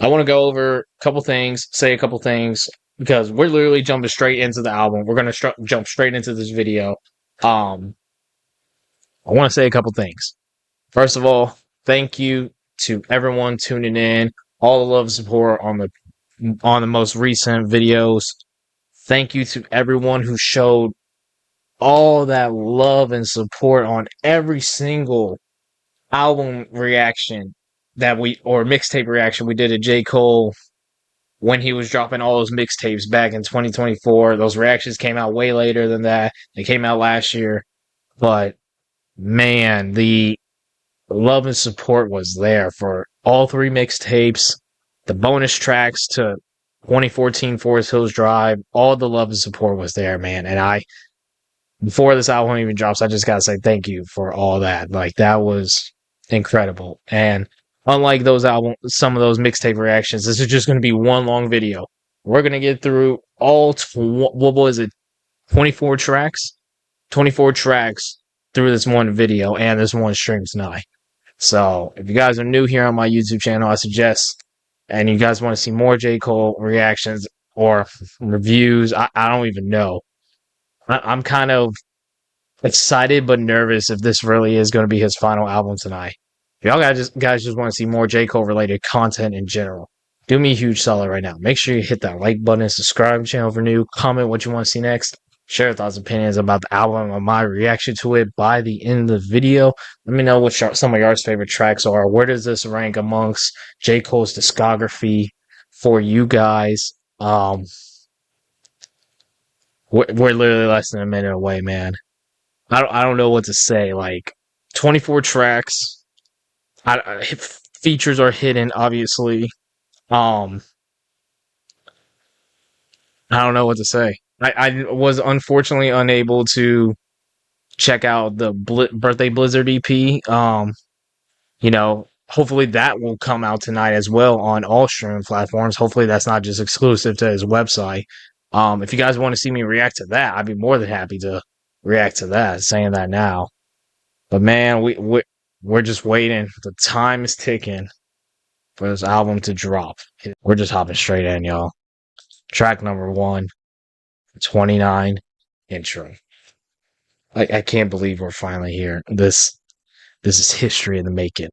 I want to go over a couple things, say a couple things, because we're literally jumping straight into the album. We're going to jump straight into this video. I want to say a couple things. First of all, thank you to everyone tuning in, all the love and support on the most recent videos. Thank you to everyone who showed all that love and support on every single album reaction or mixtape reaction we did to J. Cole when he was dropping all those mixtapes back in 2024. Those reactions came out way later than that. They came out last year. But, man, the love and support was there for all three mixtapes, the bonus tracks to 2014 Forest Hills Drive. All the love and support was there, man. And before this album even drops, I just gotta say thank you for all that. Like, that was incredible. And unlike some of those mixtape reactions, this is just going to be one long video. We're going to get through all 24 tracks? 24 tracks through this one video and this one stream tonight. So, if you guys are new here on my YouTube channel, I suggest, and you guys want to see more J. Cole reactions or reviews, I don't even know. I'm kind of excited but nervous if this really is going to be his final album tonight. If y'all guys just want to see more J. Cole related content in general, do me a huge solid right now. Make sure you hit that like button and subscribe to the channel for new. Comment what you want to see next. Share your thoughts and opinions about the album and my reaction to it by the end of the video. Let me know what some of your favorite tracks are. Where does this rank amongst J. Cole's discography for you guys? We're literally less than a minute away, man. I don't know what to say. Like, 24 tracks. Features are hidden, obviously. I don't know what to say. I was unfortunately unable to check out the Birthday Blizzard EP. Hopefully that will come out tonight as well on all streaming platforms. Hopefully that's not just exclusive to his website. If you guys want to see me react to that, I'd be more than happy to react to that, saying that now. But man, we're just waiting. The time is ticking for this album to drop. We're just hopping straight in, y'all. Track number 1, 29, intro. I can't believe we're finally here. This is history in the making.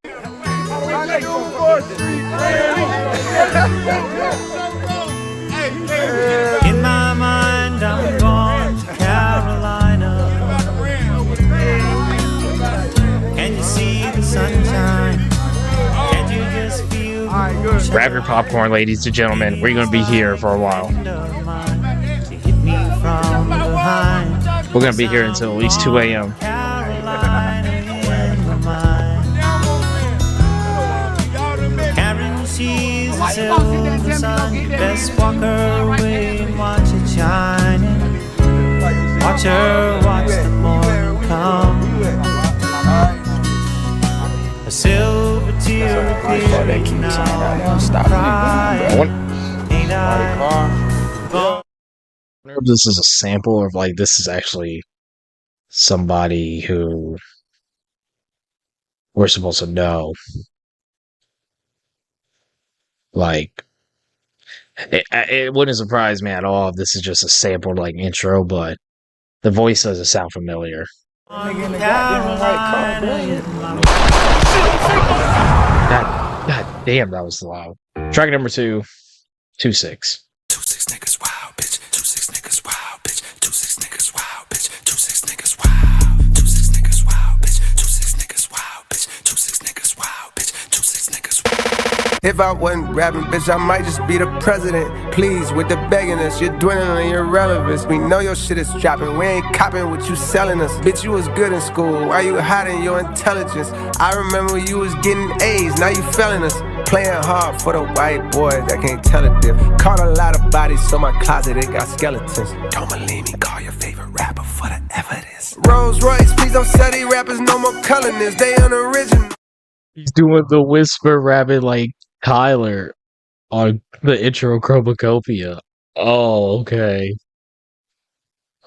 In my mind, I'm going to Carolina. Can you see the sunshine? Can't you just feel? Grab your popcorn, ladies and gentlemen. We're going to be here for a while. We're going to be here until at least 2 a.m. She's a silver sun. Best walk her away and watch it shining. Watch her watch the morning come. A silver tear appearing now. Crying. Ain't I? I wonder if this is a sample or if, like, this is actually somebody who we're supposed to know. Like, it wouldn't surprise me at all if this is just a sampled, like, intro, but the voice doesn't sound familiar. God damn, that was loud. Track number 2, 2-6. 2-6 niggas wild, bitch. 2-6 niggas wild, bitch. 2-6 niggas wild, bitch. 2-6 niggas wild. 2-6 niggas wild, bitch. 2-6 niggas wild, bitch. 2-6 niggas wild, bitch. 2-6 niggas wild. If I wasn't rapping, bitch, I might just be the president. Please, with the begging us, you're dwindling your relevance. We know your shit is dropping, we ain't copping what you selling us. Bitch, you was good in school, why you hiding your intelligence? I remember you was getting A's, now you failing us. Playing hard for the white boy that can't tell a diff. Caught a lot of bodies, so my closet, it got skeletons. Don't believe me, call your favorite rapper for the evidence. Rolls Royce, please don't sell these rappers no more colorness, they unoriginal. He's doing the whisper rabbit like Tyler on the intro Chromacopia. Oh, okay.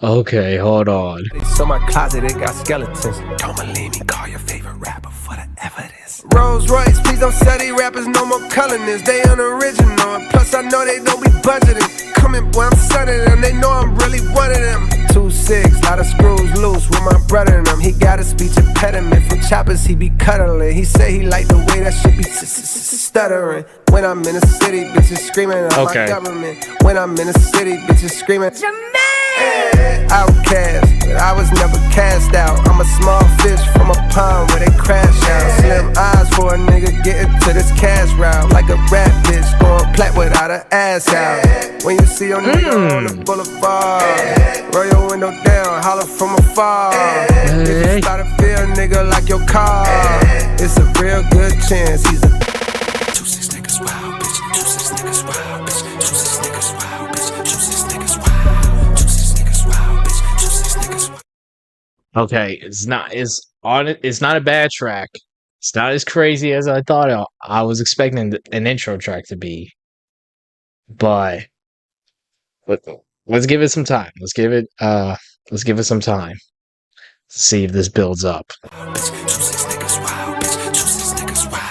Okay, hold on. So my closet, it got skeletons. Don't believe me, call your favorite rapper for the evidence. Rolls Royce, please don't sell these rappers no more colorness. They unoriginal, and plus I know they don't be budgeting. Coming, boy, I'm sunning them, they know I'm really one of them. 2-6, lot of screws loose with my brother and them. He got a speech impediment from choppers, he be cuddling. He say he like the way that shit be stuttering. When I'm in the city, bitches screaming at my government. When I'm in the city, bitches screaming outcast, but I was never cast out. I'm a small fish from a pond where they crash out. Slim eyes for a nigga getting to this cash route. Like a rat bitch going plat without her ass out. When you see your nigga on the boulevard, roll your window down, holler from afar. If you start to feel a nigga like your car, it's a real good chance he's a 2-6 niggas wild, bitch. 2-6 niggas wild, bitch. 2-6 niggas wild, bitch. 2-6 niggas wild. 2-6 niggas wild, bitch. 2-6 niggas wild. Okay, it's not a bad track. It's not as crazy as I thought I was expecting an intro track to be. But let's give it some time. Let's give it some time. See if this builds up.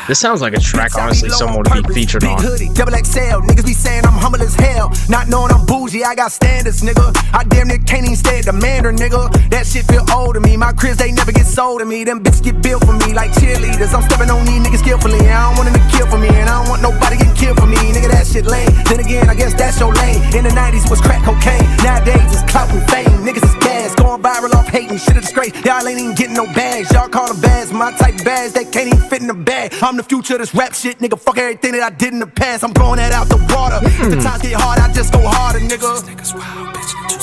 This sounds like a track, honestly, someone would be featured on. Double XL, niggas be saying I'm humble as hell. Not knowing I'm bougie, I got standards, nigga. I damn near can't even stay at the manor, nigga. That shit feel old to me. My cribs, they never get sold to me. Them bitches get built for me like cheerleaders. I'm stepping on these niggas skillfully. I don't want them to kill for me, and I don't want nobody getting killed for me. Nigga, that shit lame. Then again, I guess that's your lane. In the 90s was crack cocaine. Nowadays it's clout and fame. Niggas is gas, going viral off hating. Shit a disgrace. Y'all ain't even getting no bags. Y'all call them bags. My type of bags, they can't even fit in the bag. I'm the future of this rap shit, nigga. Fuck everything that I did in the past. I'm blowing that out the water. The times get hard, I just go harder, nigga.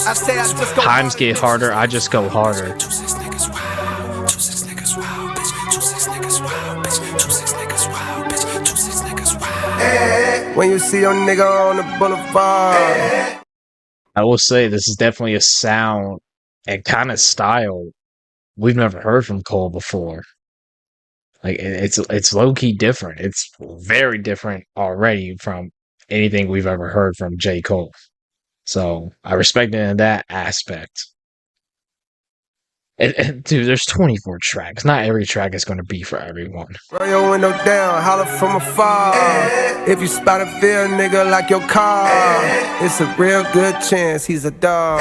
I say I just go Times get harder, I just go harder. when you see your nigga on the boulevard. I will say this is definitely a sound and kind of style we've never heard from Cole before. Like it's low key different. It's very different already from anything we've ever heard from J. Cole. So I respect it in that aspect. And dude, there's 24 tracks. Not every track is going to be for everyone. Roll your window down, holler from afar. If you spot a Ville nigga like your car, it's a real good chance he's a dog.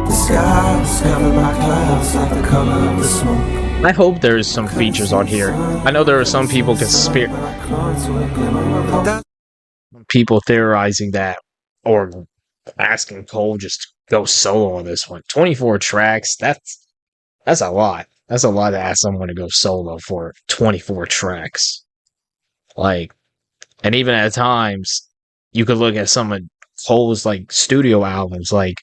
The sky's covered by clouds like the color of the smoke. I hope there's some features on here. I know there are some people people theorizing that or asking Cole just go solo on this one. 24 tracks, that's a lot. That's a lot to ask someone to go solo for 24 tracks. Like, and even at times, you could look at some of Cole's like studio albums, like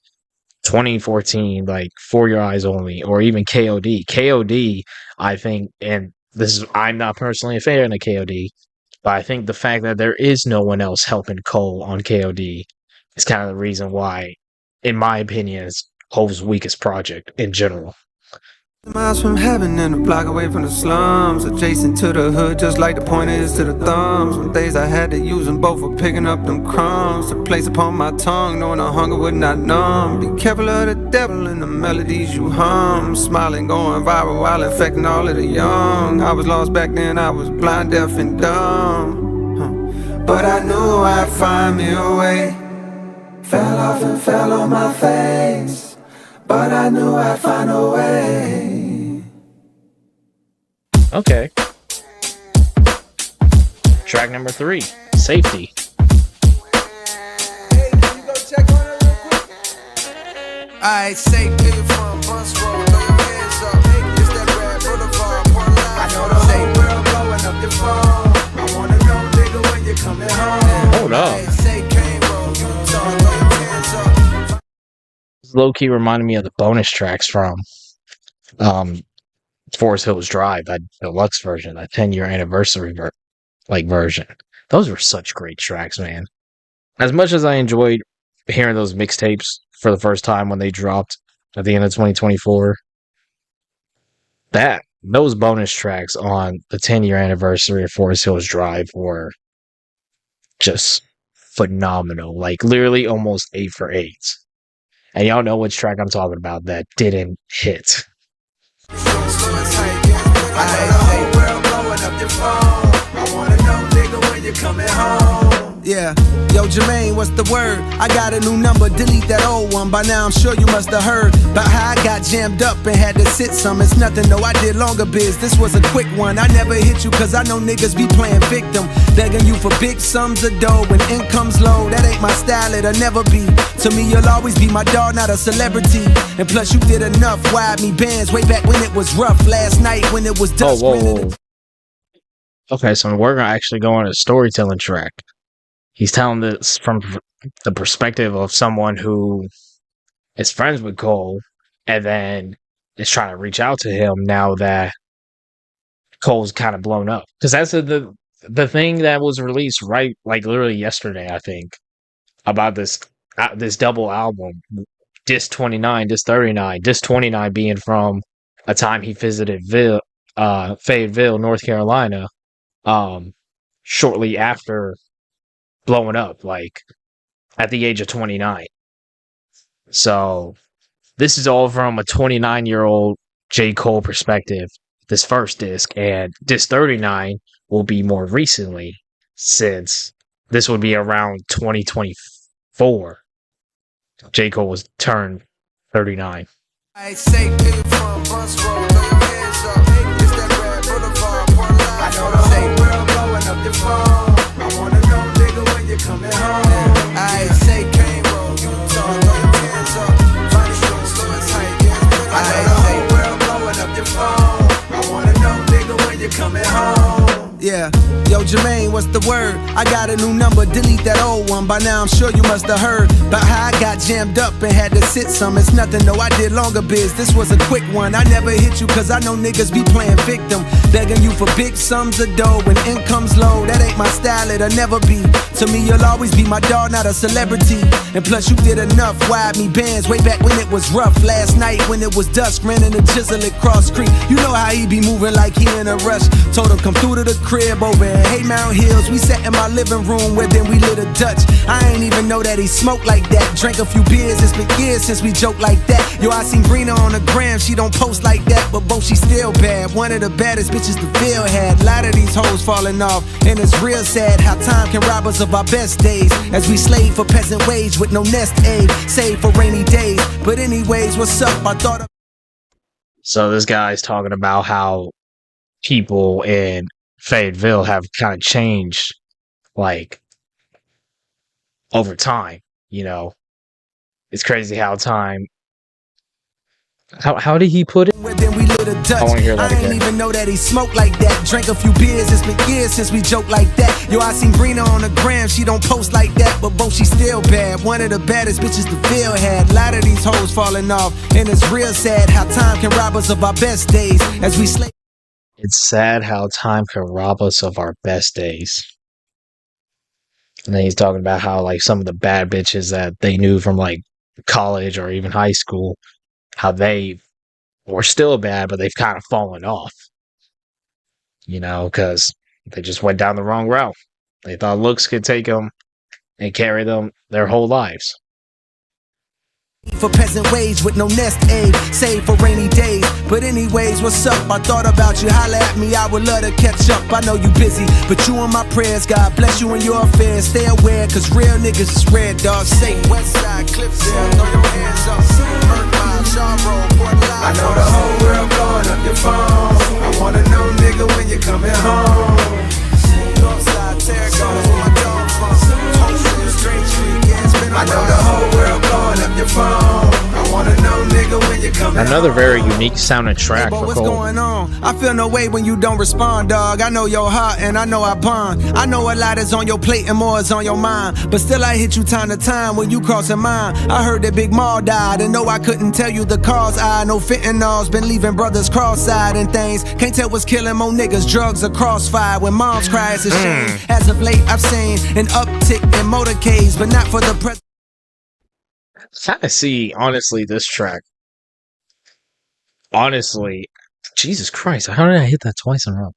2014, like For Your Eyes Only, or even KOD. KOD, I think, and I'm not personally a fan of KOD, but I think the fact that there is no one else helping Cole on KOD is kind of the reason why, in my opinion, it's Cole's weakest project in general. Miles from heaven and a block away from the slums, adjacent to the hood, just like the pointer is to the thumbs. Some days I had to use them both for picking up them crumbs to place upon my tongue, knowing the hunger would not numb. Be careful of the devil and the melodies you hum, smiling, going viral while infecting all of the young. I was lost back then, I was blind, deaf, and dumb, but I knew I'd find me a way. Fell off and fell on my face, but I knew I'd find a way. Okay. Track number 3, Safety. Hey, can you go check on it real quick? Alright, safety from Bunce Road, throw your hands up. It's that red boulevard, point line. I know the whole world blowing up your phone. I wanna know, nigga, when you're coming home. Hold up. Low-key reminded me of the bonus tracks from Forest Hills Drive, that deluxe version, that 10-year anniversary version. Those were such great tracks, man. As much as I enjoyed hearing those mixtapes for the first time when they dropped at the end of 2024, those bonus tracks on the 10-year anniversary of Forest Hills Drive were just phenomenal. Like, literally almost 8 for 8. And y'all know which track I'm talking about that didn't hit. Yeah, yo Jermaine, what's the word? I got a new number, delete that old one. By now I'm sure you must have heard about how I got jammed up and had to sit some. It's nothing, though, I did longer biz. This was a quick one. I never hit you cause I know niggas be playing victim, begging you for big sums of dough when income's low. That ain't my style, it'll never be. To me you'll always be my dog, not a celebrity. And plus you did enough, wired me bands way back when it was rough. Last night when it was dusk. Whoa. Okay, so we're gonna actually go on a storytelling track. He's telling this from the perspective of someone who is friends with Cole and then is trying to reach out to him now that Cole's kind of blown up. Because that's the thing that was released right, like literally yesterday, I think, about this double album, Disc 29, Disc 39, Disc 29 being from a time he visited Fayetteville, North Carolina, shortly after blowing up, like at the age of 29. So this is all from a 29-year-old J. Cole perspective, this first disc, and disc 39 will be more recently, since this would be around 2024. J. Cole was turned 39. I say from Bunce Road, throw your hands up. It's that red boulevard, I know the whole world blowing up your phone. I wanna know, nigga, when you coming home. I say came road, you talk, throw your hands up. Body show, slow and tight, yeah. I know the whole world blowing up your phone. I wanna know, nigga, when you coming home. Yeah, yo Jermaine, what's the word? I got a new number, delete that old one. By now I'm sure you must have heard about how I got jammed up and had to sit some. It's nothing, though, I did longer biz. This was a quick one. I never hit you cause I know niggas be playing victim, begging you for big sums of dough when income's low. That ain't my style, it'll never be. To me you'll always be my dog, not a celebrity. And plus you did enough, wired me bands way back when it was rough. Last night when it was dusk, ran in the chisel at Cross Creek. You know how he be moving like he in a rush. Told him come through to the crib over in Haymount Hills. We sat in my living room where then we lit a Dutch. I ain't even know that he smoked like that. Drank a few beers, it's been years since we joked like that. Yo, I seen Brina on the gram, she don't post like that, but both she still bad. One of the baddest bitches the Ville had. A lot of these hoes falling off, and it's real sad how time can rob us of our best days, as we slave for peasant wage with no nest egg, save for rainy days. But anyways, what's up? I thought So this guy's talking about how people in Fayetteville have kind of changed, like, over time, you know. It's crazy how time... How did he put it? I want to hear that again. I ain't even know that he smoked like that. Drank a few beers, it's been years since we joked like that. Yo, I seen Brina on the gram, she don't post like that, but both she still bad. One of the baddest bitches the Ville had. A lot of these hoes falling off, and it's real sad how time can rob us of our best days, as we slay. It's sad how time can rob us of our best days. And then he's talking about how, like, some of the bad bitches that they knew from, like, college or even high school, how they were still bad, but they've kind of fallen off. You know, because they just went down the wrong route. They thought looks could take them and carry them their whole lives. For peasant wage with no nest egg, save for rainy days. But anyways, what's up? I thought about you, holla at me, I would love to catch up. I know you busy, but you in my prayers. God bless you in your affairs. Stay aware, cause real niggas is red, dog. Say Westside, Cliffsdale, throw your hands up. I know the whole world blowing up your phone. I wanna know, nigga, when you coming home. Northside, Terracotta, where my dog from. I know the whole world blowing up your phone. I wanna know, nigga, when you coming home. Another very unique sounding track for what's Cole. going on? I feel no way when you don't respond, dog. I know your heart and I know I bond. I know a lot is on your plate and more is on your mind, but still I hit you time to time when you crossing mine. I heard that Big Maul died and no, I couldn't tell you the cause. I know fentanyl's been leaving brothers cross-eyed and things. Can't tell what's killing more niggas. Drugs are crossfire. When moms cry, it's a shame. As of late, I've seen an uptick in motorcades, but not for the present. Kind of see, honestly, this track. Honestly, Jesus Christ, how did I hit that twice in a row?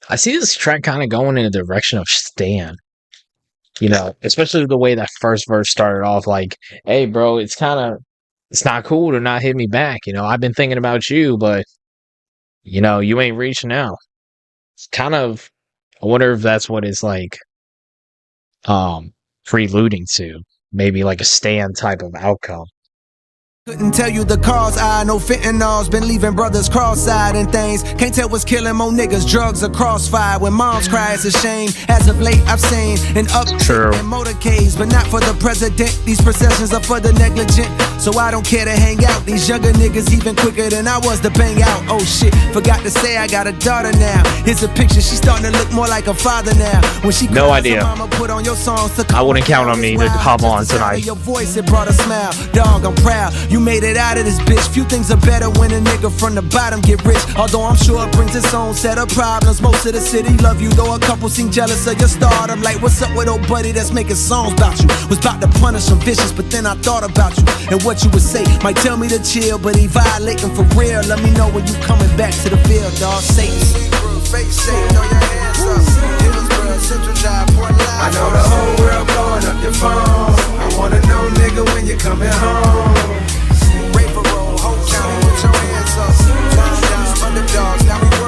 I see this track kind of going in the direction of Stan. You know, especially the way that first verse started off, like, "Hey, bro, it's not cool to not hit me back. You know, I've been thinking about you, but you know, you ain't reaching out." It's kind of, I wonder if that's what it's like, preluding to maybe like a stand type of outcome. Couldn't tell you the cause, I know fentanyl's been leaving brothers cross-eyed and things. Can't tell what's killing more niggas, drugs or crossfire. When moms cry, it's a shame. As of late, I've seen an uptick in motorcades, but not for the president. These processions are for the negligent, so I don't care to hang out. These younger niggas even quicker than I was to bang out. Oh shit, forgot to say I got a daughter now. Here's a picture, she's starting to look more like a father now. When she no idea. Mama put on your songs to I wouldn't count on me to hop on tonight. Your voice, it brought a smile. Dog, I'm proud. You made it out of this bitch. Few things are better when a nigga from the bottom get rich. Although I'm sure it brings its own set of problems. Most of the city love you, though a couple seem jealous of your stardom. Like, what's up with old buddy that's making songs about you? Was about to punish some vicious, but then I thought about you and what you would say. Might tell me to chill, but he violating for real. Let me know when you coming back to the field, dog. Safe. I know the whole world blowing up your phone. I wanna know, nigga, when you're coming home.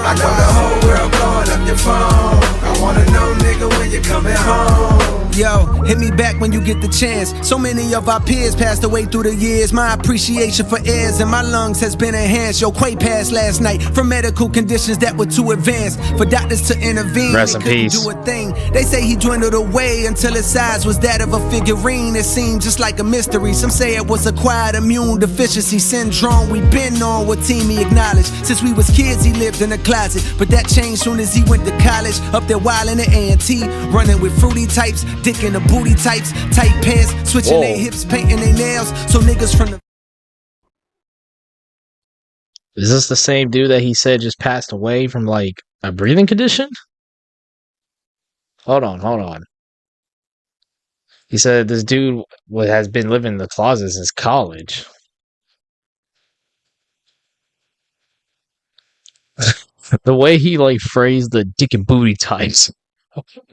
I know the whole world blowing up your phone. I wanna know, nigga, when you're coming home. Yo, hit me back when you get the chance. So many of our peers passed away through the years. My appreciation for airs and my lungs has been enhanced. Yo, Quik passed last night from medical conditions that were too advanced for doctors to intervene. Rest in peace. Do a thing. They say he dwindled away until his size was that of a figurine. It seemed just like a mystery. Some say it was acquired immune deficiency syndrome. We been on what team he acknowledged. Since we was kids, he lived in a closet, but that changed soon as he went to college. Up there wild in the A&T, running with fruity types, dick in the booty types, tight pants, switching their hips, painting their nails. So niggas from the... Is this the same dude that he said just passed away from like a breathing condition? Hold on. He said this dude has been living in the closet since college. The way he like phrased the dick and booty types,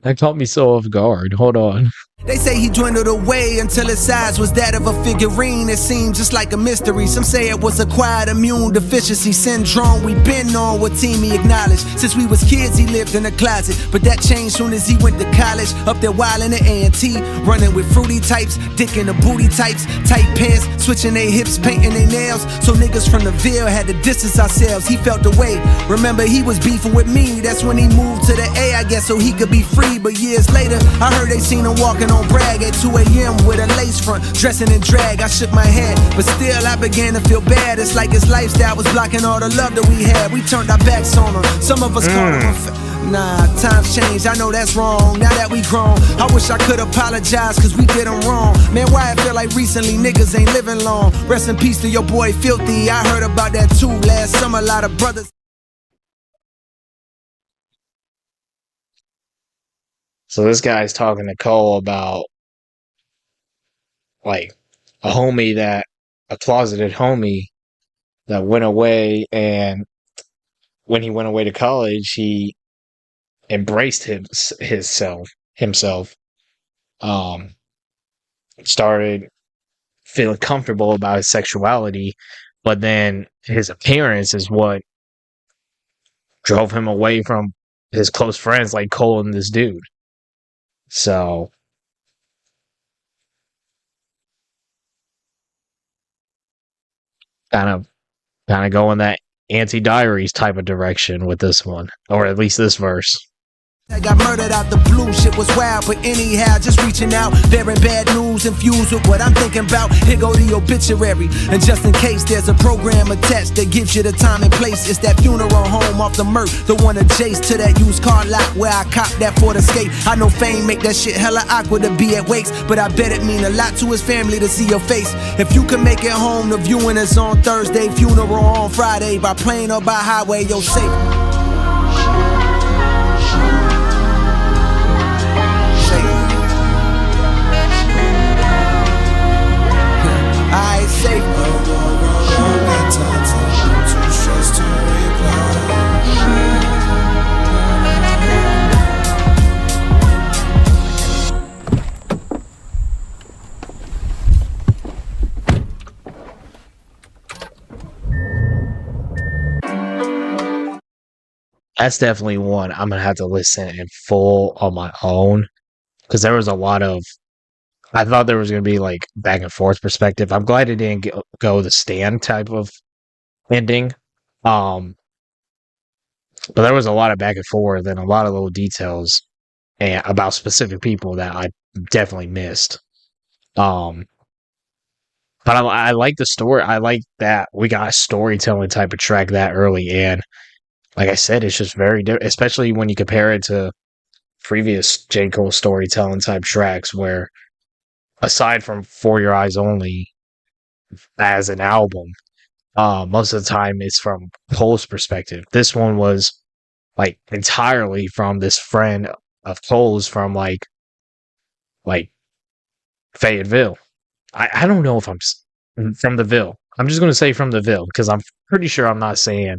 that caught me so off guard. Hold on. They say he dwindled away until his size was that of a figurine. It seemed just like a mystery. Some say it was acquired immune deficiency syndrome. We been on what team he acknowledged. Since we was kids, he lived in a closet, but that changed soon as he went to college. Up there wild in the A&T, running with fruity types, dick in the booty types, tight pants, switching their hips, painting their nails. So niggas from the Ville had to distance ourselves. He felt the way. Remember, he was beefing with me. That's when he moved to the A, I guess, so he could be free. But years later, I heard they seen him walking on brag at 2 a.m. with a lace front, dressing in drag. I shook my head, but still I began to feel bad. It's like his lifestyle was blocking all the love that we had. We turned our backs on him. Some of us called him nah, times changed, I know that's wrong. Now that we grown, I wish I could apologize, cause we did them wrong. Man, why I feel like recently niggas ain't living long. Rest in peace to your boy Filthy, I heard about that too last summer. A lot of brothers. So this guy's talking to Cole about like a closeted homie that went away, and when he went away to college, he embraced himself, started feeling comfortable about his sexuality, but then his appearance is what drove him away from his close friends like Cole and this dude. So kind of going that anti-diaries type of direction with this one, or at least this verse. I got murdered out the blue, shit was wild, but anyhow, just reaching out, bearing bad news, infused with what I'm thinking about. Here go the obituary, and just in case there's a program attached that gives you the time and place, it's that funeral home off the Merc, the one adjacent to that used car lot where I copped that Ford Escape. I know fame make that shit hella awkward to be at wakes, but I bet it mean a lot to his family to see your face. If you can make it home, the viewing is on Thursday, funeral on Friday, by plane or by highway, you're safe. I say That's definitely one I'm gonna have to listen in full on my own because there was a lot of. I thought there was gonna be like back and forth perspective. I'm glad it didn't go the stand type of ending. Um, but there was a lot of back and forth and a lot of little details and about specific people that I definitely missed. Um, but I like the story. I like that we got a storytelling type of track that early, and like I said, it's just very different, especially when you compare it to previous J. Cole storytelling type tracks where aside from For Your Eyes Only as an album, most of the time it's from Cole's perspective. This one was like entirely from this friend of Cole's from like Fayetteville. I don't know if from the Ville. I'm just gonna say from the Ville because I'm pretty sure I'm not saying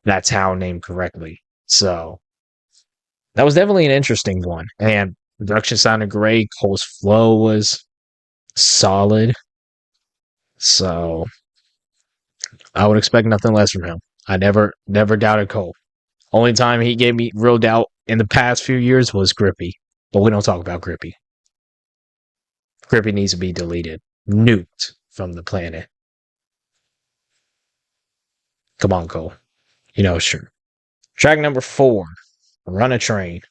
that town name correctly. So that was definitely an interesting one. And production sounded great. Cole's flow was solid. So I would expect nothing less from him. I never doubted Cole. Only time he gave me real doubt in the past few years was Grippy. But we don't talk about Grippy. Grippy needs to be deleted. Nuked from the planet. Come on, Cole. You know, sure. Track number 4. Run a Train.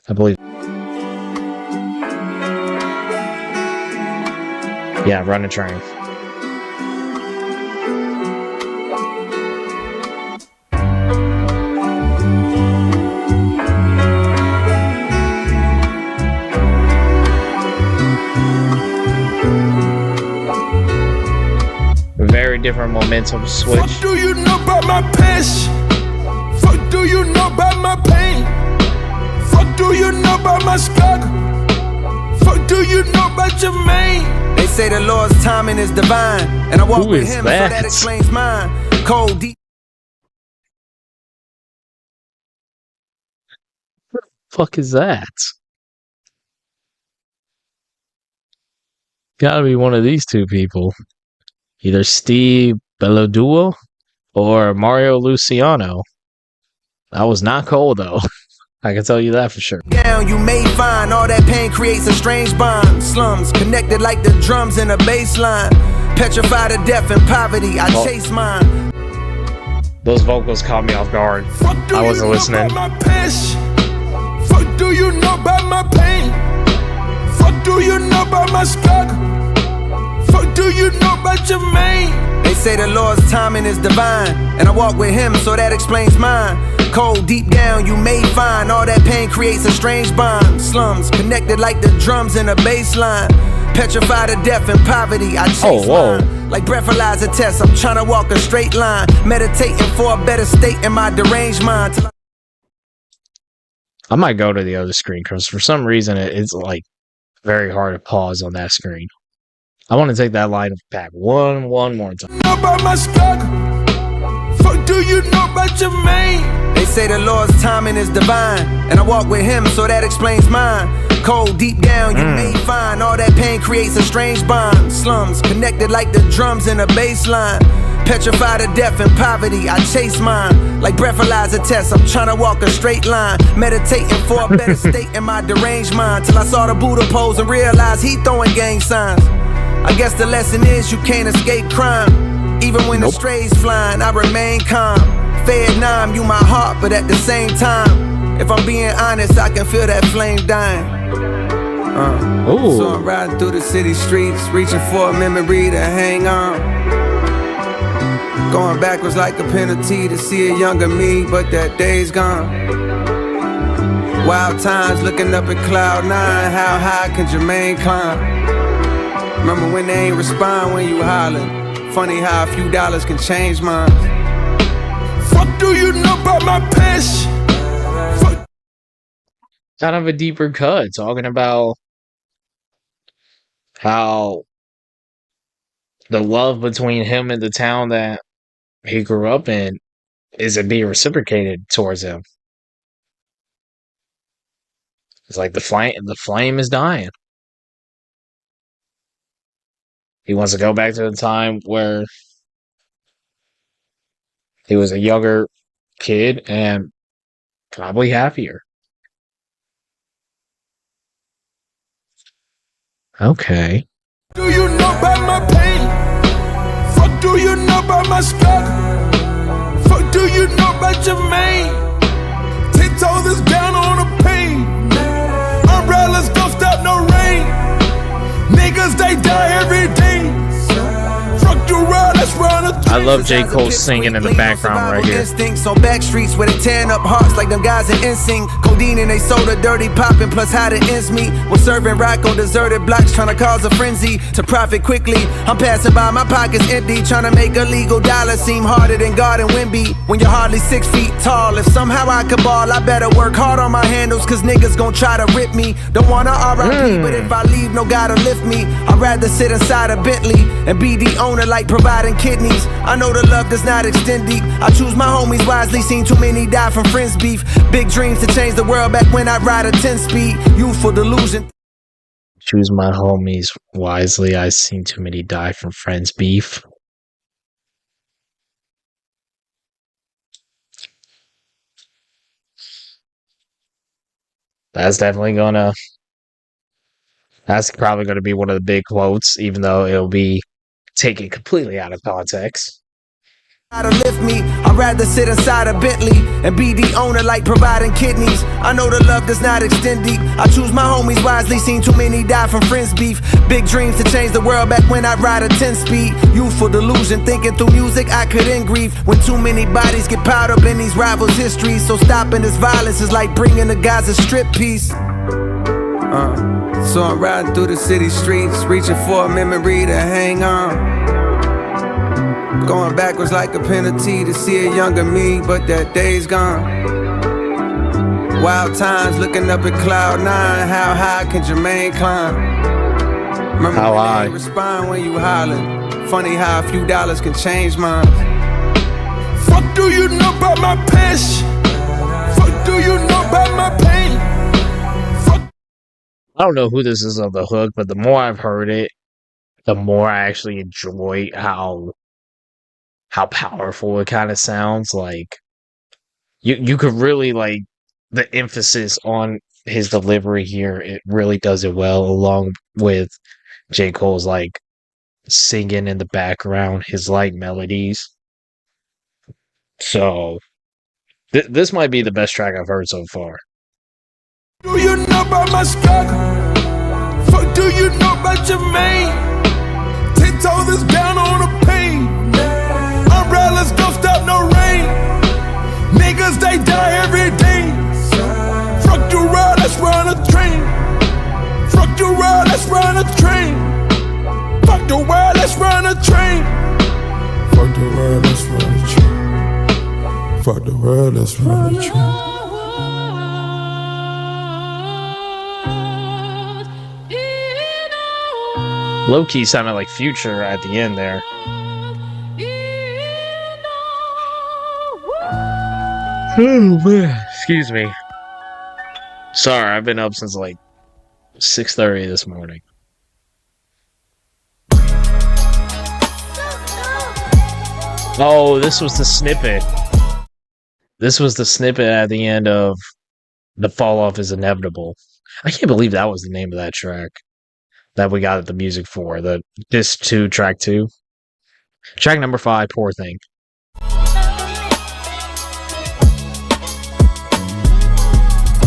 I believe. Yeah, Run a Train. Very different momentum switch. Fuck do you know about my passion? Fuck do you know about my pain? Fuck do you know about my struggle? Fuck do you know about your main? They say the Lord's timing is divine, and I walk Who with is him, that? so that explains mine. Cold deep. Fuck is that? Gotta be one of these two people. Either Steve Belloduo or Mario Luciano. That was not Cole, though. I can tell you that for sure. Down, you may find all that pain creates a strange bond. Slums connected like the drums in a bass line. Petrified of death and poverty, I chase mine. Those vocals caught me off guard. I wasn't listening. My passion? Fuck do you know about my pain? Fuck do you know about my struggle? Fuck do you know about your main? They say the Lord's timing is divine, and I walk with him, so that explains mine. Cold deep down, you may find all that pain creates a strange bond. Slums connected like the drums in a bass line. Petrified of death and poverty, I chase mine. Like breathalyzer tests, I'm trying to walk a straight line. Meditating for a better state in my deranged mind. I might go to the other screen because for some reason it's like very hard to pause on that screen. I want to take that line back one more time. Know about my struggle? Fuck do you know about your main? They say the Lord's timing is divine, and I walk with him, so that explains mine. Cold deep down, you may find all that pain creates a strange bond. Slums connected like the drums in a bass line. Petrified of death and poverty, I chase mine. Like breathalyzer tests, I'm trying to walk a straight line. Meditating for a better state in my deranged mind. Till I saw the Buddha pose and realized he throwing gang signs. I guess the lesson is you can't escape crime. Even when the strays flying, I remain calm. Vietnam, you my heart, but at the same time, if I'm being honest, I can feel that flame dying. So I'm riding through the city streets, reaching for a memory to hang on. Going backwards like a penalty to see a younger me, but that day's gone. Wild times looking up at cloud 9, how high can Jermaine climb? Remember when they ain't respond when you hollering? Funny how a few dollars can change minds. Fuck do you know about my passion? Fuck. Kind of a deeper cut, talking about how the love between him and the town that he grew up in isn't being reciprocated towards him. It's like the flame is dying. He wants to go back to the time where he was a younger kid and probably happier. Okay. Do you know about my pain? Fuck, do you know about my struggle? Fuck, do you know about your main? 10 toes is down on the pain. Umbrellas don't stop no rain. Niggas, they die every day. Fuck the world, let's run a I love J. Cole singing in the background right here. Instincts on back streets where they tearing up hearts like them guys in NSYNC. Codeine and they soda, dirty popping, plus how the ends meet. We're serving rock on deserted blocks, trying to cause a frenzy to profit quickly. I'm passing by, my pockets empty, trying to make a legal dollar seem harder than God and Wimby. When you're hardly 6 feet tall, if somehow I could ball, I better work hard on my handles, cause niggas gon' try to rip me. Don't wanna RIP, but if I leave, no God to lift me. I'd rather sit inside a Bentley and be the owner like providing kidneys. I know the love does not extend deep. I choose my homies wisely, seen too many die from friends beef. Big dreams to change the world back when I ride a 10-speed. Youthful delusion. Choose my homies wisely. I've seen too many die from friends beef. That's definitely gonna. That's probably gonna be one of the big quotes, even though it'll be taken completely out of context. To lift me, I'd rather sit inside a Bentley and be the owner like providing kidneys. I know the love does not extend deep. I choose my homies wisely, seen too many die from friends beef. Big dreams to change the world back when I ride a 10-speed. Youthful delusion, thinking through music I could end grief. When too many bodies get piled up in these rivals' histories. So stopping this violence is like bringing the guys a strip piece. So I'm riding through the city streets, reaching for a memory to hang on. Going backwards like a penalty to see a younger me, but that day's gone. Wild times looking up at cloud 9, how high can Jermaine climb? Remember how when high? They respond when you hollering. Funny how a few dollars can change minds. Fuck, do you know about my passion? Fuck, do you know about my pain? Fuck. I don't know who this is on the hook, but the more I've heard it, the more I actually enjoy how powerful it kind of sounds. Like you could really like the emphasis on his delivery here. It really does it well, along with J. Cole's like singing in the background, his light melodies. So this might be the best track I've heard so far. Do you know about my struggle? Fuck, do you know about your main? 10 toes is down on the pain. Umbrellas don't stop no rain. Niggas, they die every day. Fuck the world, let's run a train. Fuck the world, let's run a train. Fuck the world, let's run a train. Fuck the world, let's run a train. Fuck the world, let's run a train. Low-key sounded like Future at the end there. Oh man, excuse me. Sorry, I've been up since like 6:30 this morning. Oh, this was the snippet. This was the snippet at the end of The Fall Off is Inevitable. I can't believe that was the name of that track that we got the music for. The Disc 2, track 2. Track number 5, Poor Thing.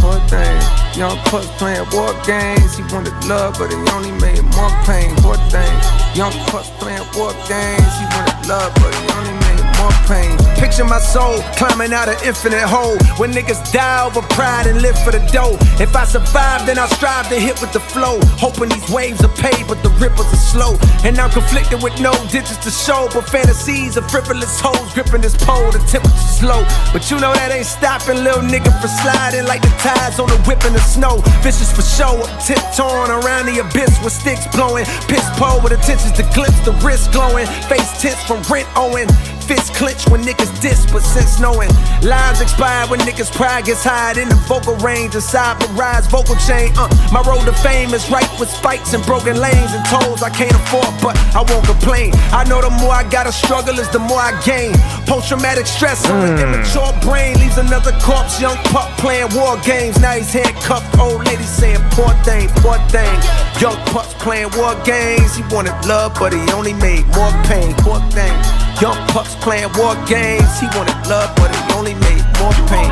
Poor thing, young puss playing war games. He wanted love, but he only made more pain. Poor thing, young puss playing war games. He wanted love, but he only made more pain. Picture my soul climbing out an infinite hole when niggas die over pride and live for the dough. If I survive, then I'll strive to hit with the flow, hoping these waves are paid, but the ripples are slow. And I'm conflicted with no digits to show, but fantasies of frivolous hoes gripping this pole. The temperature's low, but you know that ain't stopping little nigga from sliding like the tides on the whip in the snow. Vicious for show, tiptoeing around the abyss with sticks blowing. Piss pole with attentions to glimpse, the wrist glowing, face tense from rent owing. Fists clench when niggas diss, but since knowing lives expire when niggas' pride gets high in the vocal range, inside the rise vocal chain. My road to fame is right with spikes and broken lanes and tolls I can't afford, but I won't complain. I know the more I gotta struggle is the more I gain. Post-traumatic stress on an immature brain leaves another corpse. Young pup playing war games. Now he's handcuffed. Old lady saying poor thing, poor thing. Young pups playing war games. He wanted love, but he only made more pain. Poor thing. Young pups playing war games. He wanted love, but he only made more pain.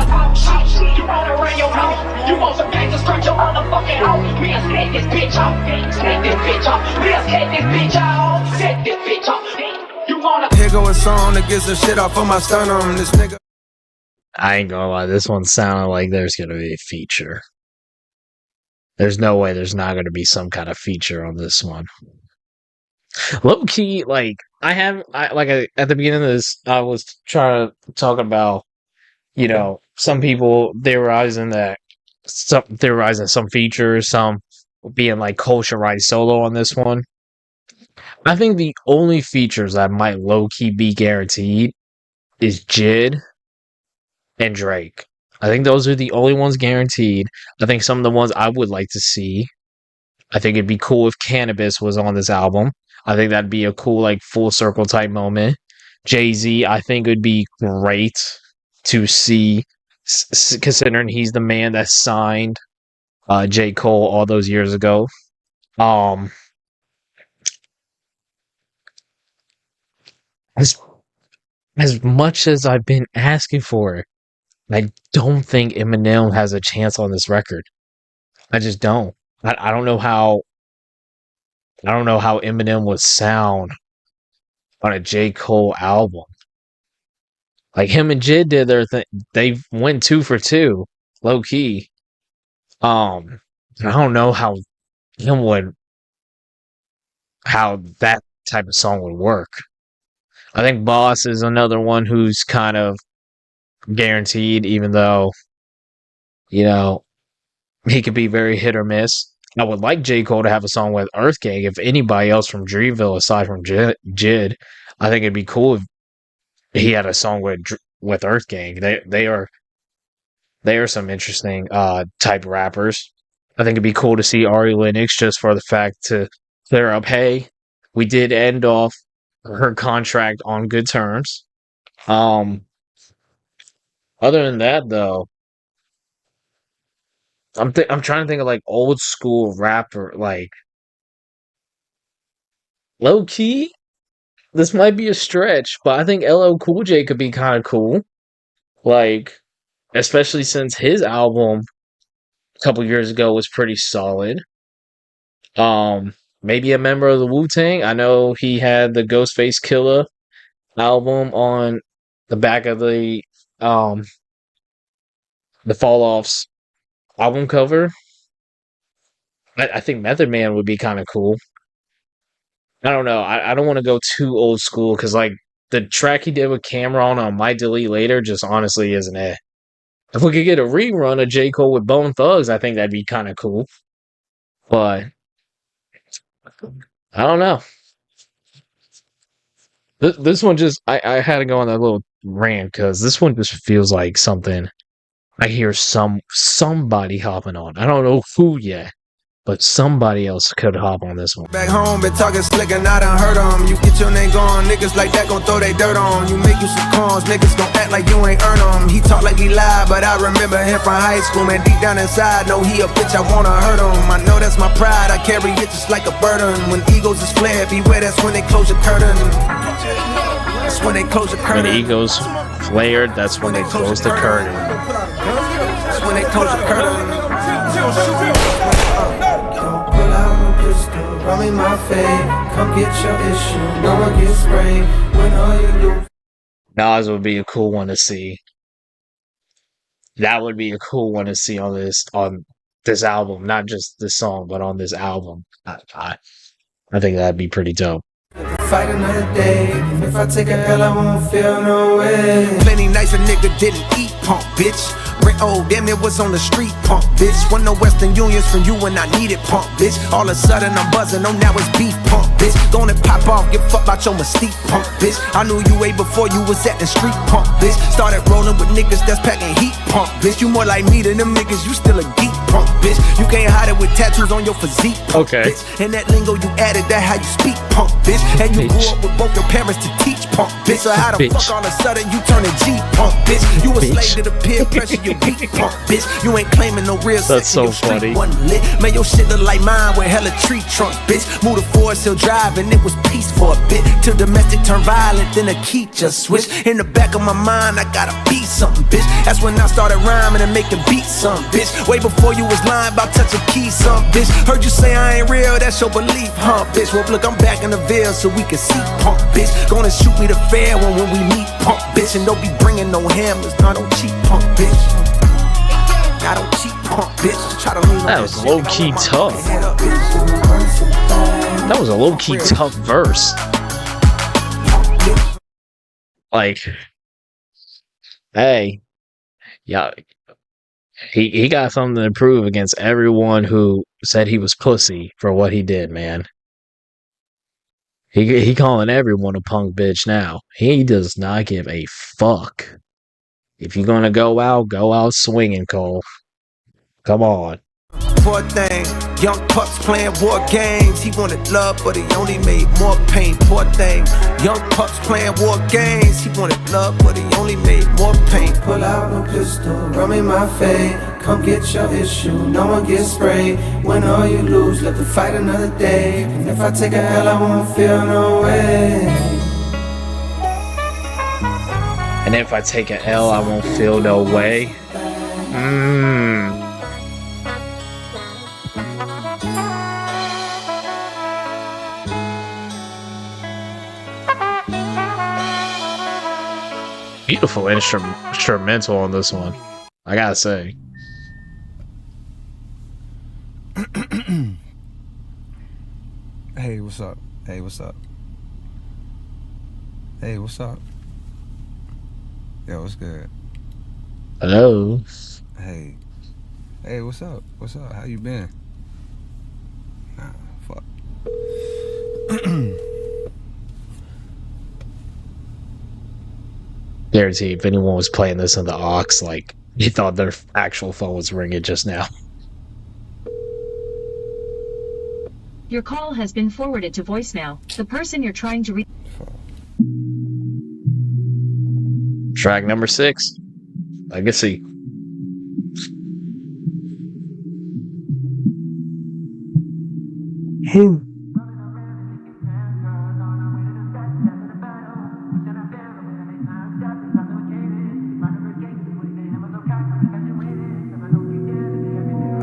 You wanna run your mouth? You want some gangsters, scratch your motherfucking out. We'll set this bitch off. Set this bitch off. We'll set this bitch off. Set this bitch off. You wanna. Here go a song to get some shit off of my sternum. This nigga. I ain't gonna lie, this one sounded like there's gonna be a feature. There's no way there's not gonna be some kind of feature on this one. Low key, like at the beginning of this, I was trying to talk about, you know, some people theorizing some features, some being like culture-right solo on this one. I think the only features that might low key be guaranteed is Jid and Drake. I think those are the only ones guaranteed. I think some of the ones I would like to see. I think it'd be cool if Cannabis was on this album. I think that'd be a cool, like, full circle type moment. Jay-Z, I think it'd be great to see, considering he's the man that signed J. Cole all those years ago. As much as I've been asking for it, I don't think Eminem has a chance on this record. I just don't. I don't know how Eminem would sound on a J. Cole album. Like him and Jid did their thing. They went 2 for 2, low key. I don't know how that type of song would work. I think Boss is another one who's kind of guaranteed, even though, you know, he could be very hit or miss. I would like J. Cole to have a song with Earth Gang. If anybody else from Dreamville, aside from Jid, I think it'd be cool if he had a song with Earth Gang. They are some interesting type rappers. I think it'd be cool to see Ari Lennox just for the fact to clear up, hey, we did end off her contract on good terms. Other than that, though, I'm trying to think of like old school rapper, like low key. This might be a stretch, but I think LL Cool J could be kind of cool. Like, especially since his album a couple years ago was pretty solid. Maybe a member of the Wu-Tang. I know he had the Ghostface Killah album on the back of the Fall Off's album cover. I think Method Man would be kind of cool. I don't know. I don't want to go too old school because, like, the track he did with Cameron on Might Delete Later just honestly isn't it. If we could get a rerun of J. Cole with Bone Thugs, I think that'd be kind of cool. But I don't know. This one just I had to go on that little rant because this one just feels like something I hear somebody hopping on. I don't know who yet, but somebody else could hop on this one. Back home, been talking slick and I done heard 'em. You get your name gone, niggas like that gon' throw they dirt on. You make you some cons, niggas gon' act like you ain't earn 'em. He talk like he lied, but I remember him from high school. Man, deep down inside, know he a bitch, I wanna hurt him. I know that's my pride, I carry it just like a burden. When egos is flared, beware, that's when they close your curtain. That's when they close the curtain. When egos flared, that's when they close the curtain. That's when they close the curtain. Run me my fade, come get your issue. No one gets sprayed when all you do. Nas would be a cool one to see. That would be a cool one to see on this album, not just this song, but on this album. I think that'd be pretty dope. Fight another day. If I take a L, I won't feel no way. Plenty nights a nigga didn't eat, punk bitch. Rent old, damn it was on the street, punk, bitch. One no Western Unions from you when I needed, punk, bitch. All of a sudden I'm buzzing, oh now it's beef, punk, bitch. Gonna pop off, get fucked about your mystique, punk, bitch. I knew you way before you was at the street, punk, bitch. Started rolling with niggas that's packing heat, punk, bitch. You more like me than them niggas, you still a geek, punk, bitch. You can't hide it with tattoos on your physique, punk, Okay. bitch. And that lingo you added, that how you speak, punk, bitch. And you grew up with both your parents to teach, punk, bitch. So how the fuck all of a sudden you turn a G, punk, bitch? You a slave to the peer pressure, you beat, punk, bitch. You ain't claiming no real That's sex so in your street, funny. wasn't lit. Man, your shit look like mine with hella tree trunks, bitch. Moved to Forest Hill Drive and it was peace for a bit. Till domestic turned violent, then the key just switched. In the back of my mind, I gotta be something, bitch. That's when I started rhyming and making beats, something, bitch. Way before you was lying about touching keys, something, bitch. Heard you say I ain't real, that's your belief, huh, bitch? Well, look, I'm back in the Ville so we can see, punk, bitch. Gonna shoot me the fair one when we meet, punk, bitch. And don't be bringing no hammers, no, don't cheat, punk, bitch. I don't cheat, punk, bitch. Try to lean on That was low-key tough. That was a low-key tough verse. Like, hey, yeah, he got something to prove against everyone who said he was pussy for what he did, man. He calling everyone a punk bitch now. He does not give a fuck. If you're gonna go out swinging, Cole. Come on. Poor thing, young pups playing war games. He wanted love, but he only made more pain. Poor thing, young pups playing war games. He wanted love, but he only made more pain. Pull out no pistol, run me my fade. Come get your issue, no one gets sprayed. Win or you lose, live to fight another day. And if I take a L, I won't feel no way. And if I take an L, I won't feel no way. Beautiful instrumental on this one, I gotta say. Hey, what's up? Hey, what's up? Hey, what's up? Yo, what's good? Hello. Hey. Hey, what's up? What's up? How you been? Nah, fuck. Guarantee if anyone was playing this on the aux, like, you thought their actual phone was ringing just now. Your call has been forwarded to voicemail. The person you're trying to reach. Track number 6. Legacy.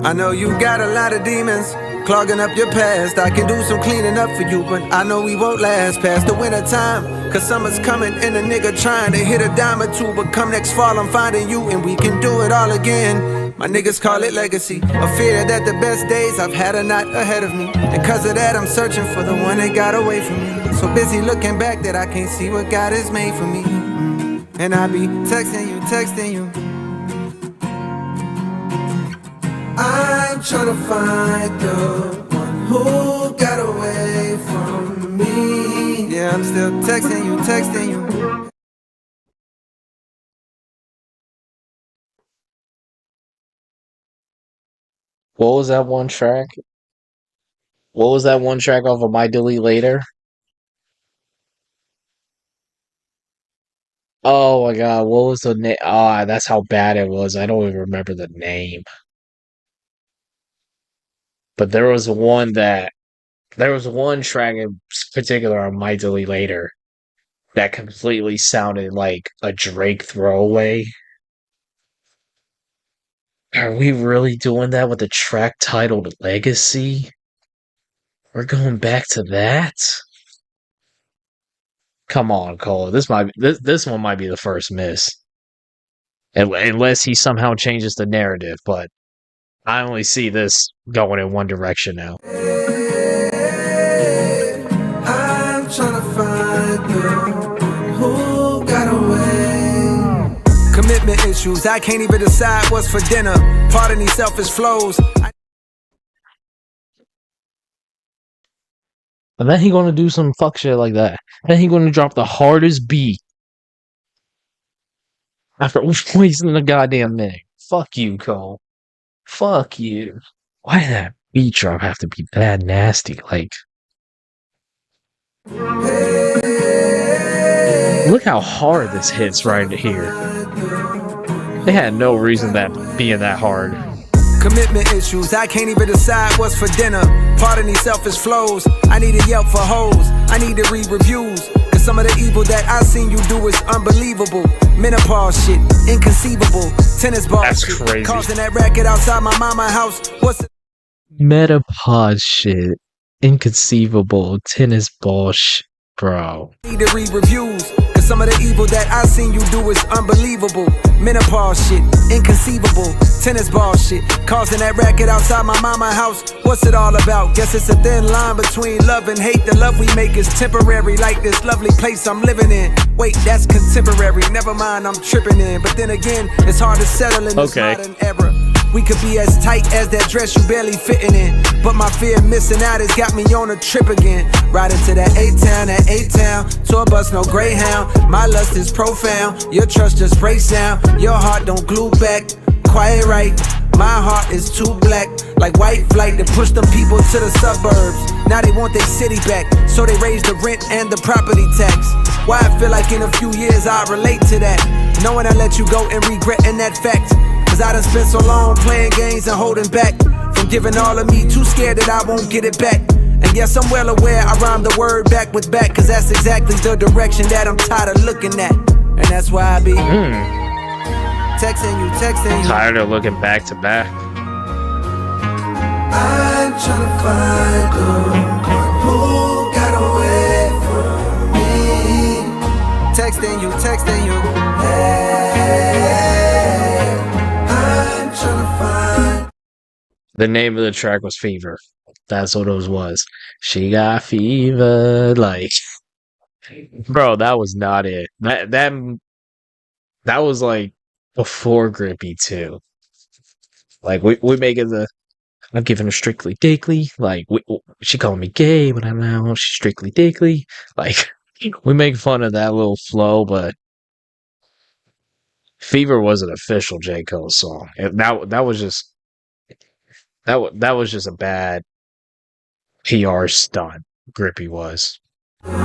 I know you got a lot of demons clogging up your past. I can do some cleaning up for you, but I know we won't last past the winter time. Cause summer's coming and a nigga trying to hit a dime or two. But come next fall, I'm finding you and we can do it all again. My niggas call it legacy. A fear that the best days I've had are not ahead of me. And cause of that, I'm searching for the one that got away from me. So busy looking back that I can't see what God has made for me. And I be texting you. I'm trying to find the one who got away from me. Yeah, I'm still texting you. What was that one track? What was that one track off of My Delete Later? Oh my god, what was the name? Ah, that's how bad it was. I don't even remember the name. But there was one track in particular on My Delete Later that completely sounded like a Drake throwaway. Are we really doing that with a track titled Legacy? We're going back to that? Come on, Cole. This one might be the first miss. Unless he somehow changes the narrative, but I only see this going in one direction now. I'm trying to find the one who got away. Commitment issues, I can't even decide what's for dinner. Pardon these selfish flows. And then he gonna do some fuck shit like that. Then he gonna drop the hardest beat after wasting the goddamn minute. Fuck you, Cole. Fuck you. Why did that beat drop have to be bad nasty? Like, look how hard this hits right here. They had no reason that being that hard. Commitment issues, I can't even decide what's for dinner. Pardon these selfish flows. I need a Yelp for hoes. I need to read reviews. Cause some of the evil that I seen you do is unbelievable. Menopause shit, inconceivable. Tennis ball That's shit, crazy. causing that racket outside my mama house. What's the Metapod shit. Inconceivable. Tennis ball shit. Bro. need to read reviews. Cause some of the evil that I seen you do is unbelievable. Menopause shit, inconceivable. Tennis ball shit, causing that racket outside my mama house. What's it all about? Guess it's a thin line between love and hate. The love we make is temporary, like this lovely place I'm living in. Wait, that's contemporary. Never mind, I'm tripping in. But then again, it's hard to settle in this modern era. We could be as tight as that dress you barely fitting in. But my fear of missing out has got me on a trip again. Riding to that A-Town, tour bus, no Greyhound. My lust is profound, your trust just breaks down. Your heart don't glue back, quiet right. My heart is too black, like white flight to push them people to the suburbs. Now they want their city back, so they raise the rent and the property tax. Why I feel like in a few years I'll relate to that, knowing I let you go and regretting that fact. Cause I done spent so long playing games and holding back from giving all of me, too scared that I won't get it back. And yes, I'm well aware I rhyme the word back with back, cause that's exactly the direction that I'm tired of looking at. And that's why I be texting you. Tired of looking back to back. I'm trying to find the one who got away from me. Texting you. Hey, I'm trying to find. The name of the track was Fever. That's what it was. She got fever. Like, bro, that was not it. That was like before Grippy too. Like we making the I'm giving her strictly dickly. Like she calling me gay, but I'm now she's strictly dickly. Like we make fun of that little flow, but Fever was an official J. Cole song. That was just a bad PR stunt. Grippy was. Rolling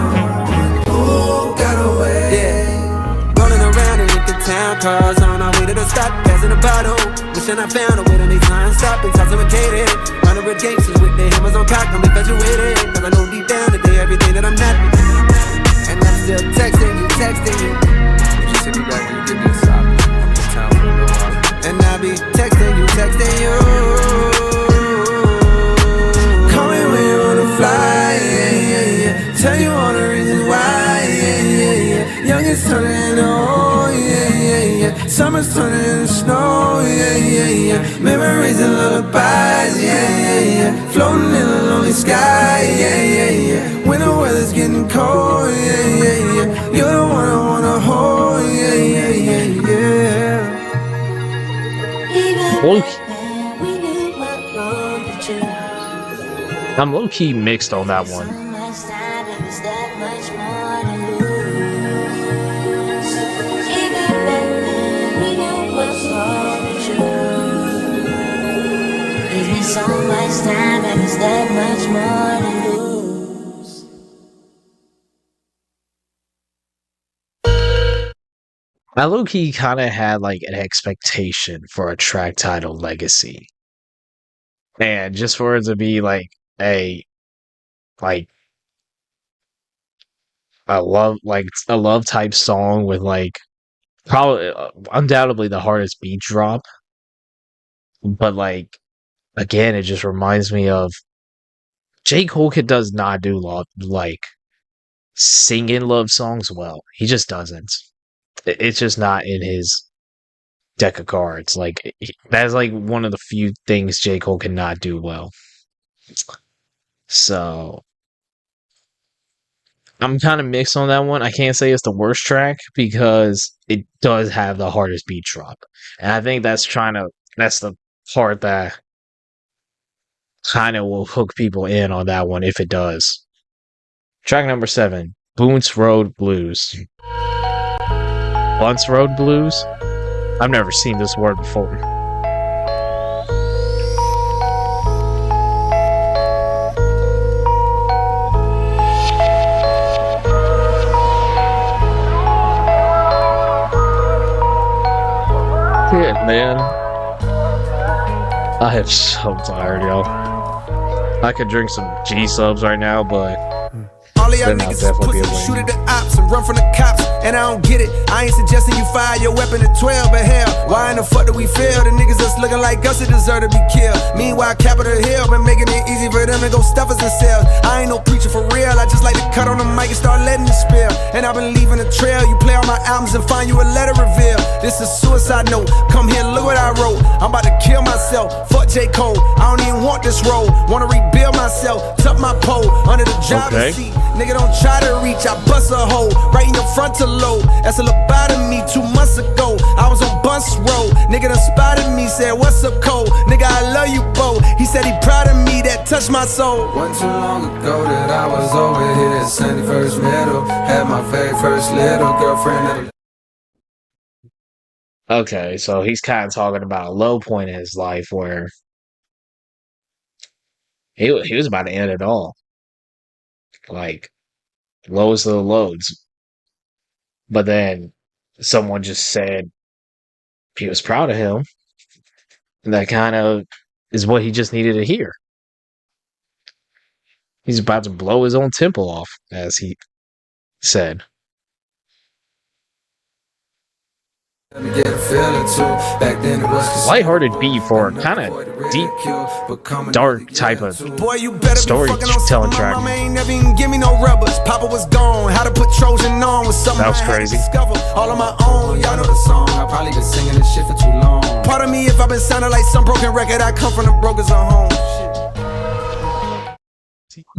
around in the town cars on our way to the stop, passing a bottle. Wishing I found a way to make time stop and intoxicated. Running with gangsters with their hammers on cock, I'm infatuated. Cause I know deep down today everything that I'm not. And I'm still texting you. Just hit me back when you get me a stop. I'm in town for a little while. And I be texting you. Call me when you wanna fly, yeah. Tell you all the reasons why, yeah. Youngest turning into old, yeah. Summer's turning into snow, yeah. Memories and lullabies, yeah. Floating in a lonely sky, yeah. When the weather's getting cold, yeah. You're the one I wanna hold, yeah. I'm low-key mixed on that one. So much time and it's that much more to lose. I low-key kind of had like an expectation for a track titled Legacy. And just for it to be like a love type song with like probably undoubtedly the hardest beat drop. But like again, it just reminds me of J. Cole does not do like singing love songs well. He just doesn't. It's just not in his deck of cards. Like that's like one of the few things J. Cole cannot do well. So I'm kind of mixed on that one. I can't say it's the worst track because it does have the hardest beat drop. And I think that's the part that kind of will hook people in on that one if it does. Track number 7, Bunce Road Blues. Bunce Road Blues? I've never seen this word before. Yeah, man. I am so tired, y'all. I could drink some G subs right now, but All of y'all then I'll niggas is definitely be pussy, shoot away. at the ops and run from the cops. And I don't get it, I ain't suggesting you fire your weapon at 12, but hell, why in the fuck do we fail? The niggas that's looking like us that deserve to be killed. Meanwhile, Capitol Hill been making it easy for them to go stuff us in cells. I ain't no preacher for real, I just like to cut on the mic and start letting it spill. And I've been leaving a trail, you play all my albums and find you a letter reveal. This is suicide note, come here, look what I wrote. I'm about to kill myself, fuck J. Cole. I don't even want this role, wanna rebuild myself, tuck my pole under the driver's seat. Nigga, don't try to reach, I bust a hole right in your frontal lobe. That's a lobotomy 2 months ago. I was on Bunce Road, nigga done spotted me, said, what's up, Cole? Nigga, I love you, Bo. He said he proud of me, that touched my soul. Wasn't too long ago that I was over here at 71st Middle. Had my very first little girlfriend. Okay, so he's kind of talking about a low point in his life where he was about to end it all. Like, lowest of the lows. But then someone just said he was proud of him. And that kind of is what he just needed to hear. He's about to blow his own temple off, as he said. Lighthearted beat for kind of deep, dark type of storytelling track. Mama ain't never even give me no rubbers. Papa was gone. How to put Trojan on was something That was I had to crazy. discover all on my own. Y'all know the song. I probably been singing this shit for too long. Part of me, if I've been sounding like some broken record, I come from the brokers on home.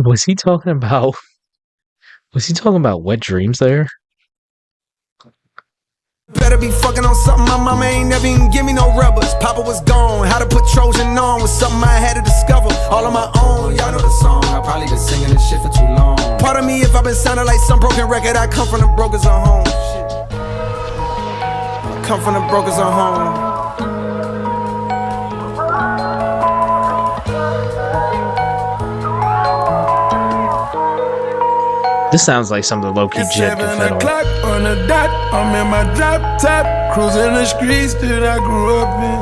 Was he talking about wet dreams there? Better be fucking on something. My mama ain't never even give me no rubbers. Papa was gone. How to put Trojan on was something I had to discover all on my own. Y'all know the song. I probably been singing this shit for too long. Part of me, if I've been sounding like some broken record, I come from the brokers on home. Come from the brokers on home. This sounds like something low-key Jid could fit on. 7 o'clock on the dot, I'm in my drop top, cruising the streets that I grew up in.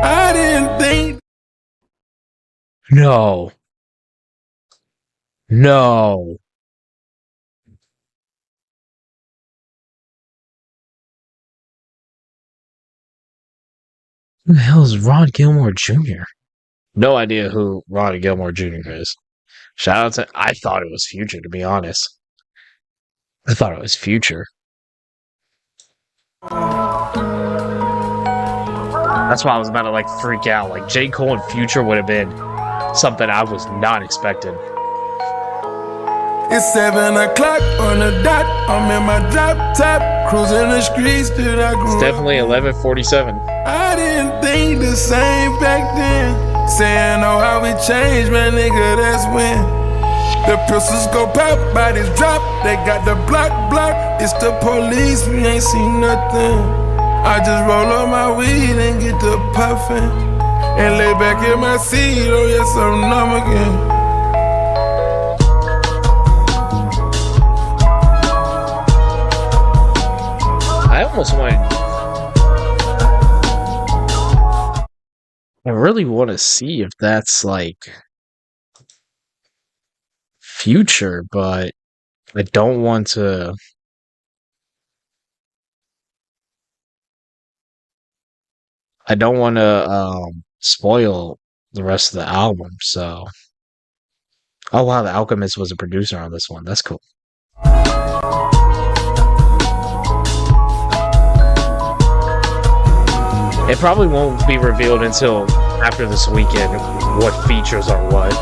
I didn't think. No. Who the hell is Ron Gilmore Jr.? No idea who Ron Gilmore Jr. is. Shout out to... I thought it was Future, to be honest. I thought it was Future. That's why I was about to, like, freak out. Like, J. Cole and Future would have been something I was not expecting. It's 7 o'clock on the dot, I'm in my drop top, cruising the streets that I grew It's up definitely 11:47. I didn't think the same back then. Saying, oh, how we changed, man, nigga, that's when the pistols go pop, bodies drop. They got the block. It's the police, we ain't seen nothing. I just roll up my weed and get the puffin' and lay back in my seat, oh yes, I'm numb again. I almost want... I really want to see if that's, like, Future, but I don't want to... spoil the rest of the album, so... Oh, wow, The Alchemist was a producer on this one. That's cool. It probably won't be revealed until after this weekend what features are what.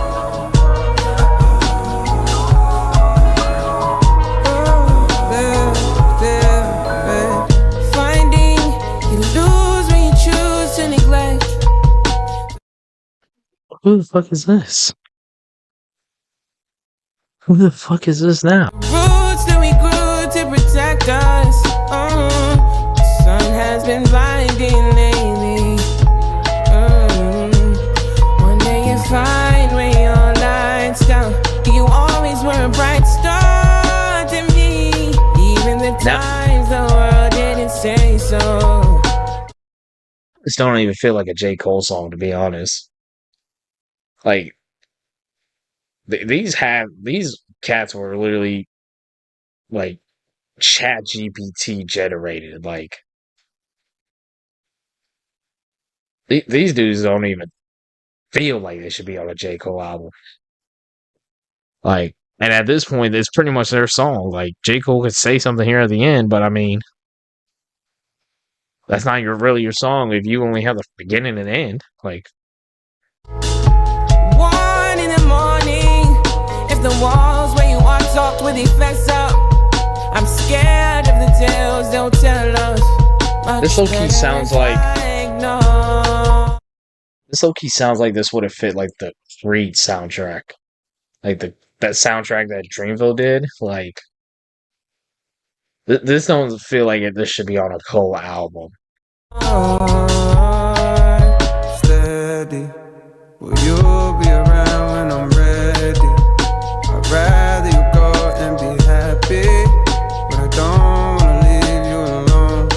Who the fuck is this? Who the fuck is this now? Roots that we grew to protect us. The sun has been blinding lately. One day you find where your lights down. You always were a bright star to me. Even the times the world didn't say so. This don't even feel like a J. Cole song, to be honest. Like, these cats were literally, like, Chat GPT generated. Like, these dudes don't even feel like they should be on a J. Cole album. Like, and at this point, it's pretty much their song. Like, J. Cole could say something here at the end, but I mean, that's not really your song if you only have the beginning and end. Like, 1 in the morning, if the walls where you are talked with effects up, I'm scared of the tales they'll tell us. This low-key sounds like this would have fit like the Creed soundtrack, like that soundtrack that Dreamville did. Like, this don't feel like this should be on a Cole album. Steady, will you be around when I'm ready? I'd rather you go and be happy, but I don't wanna leave you alone.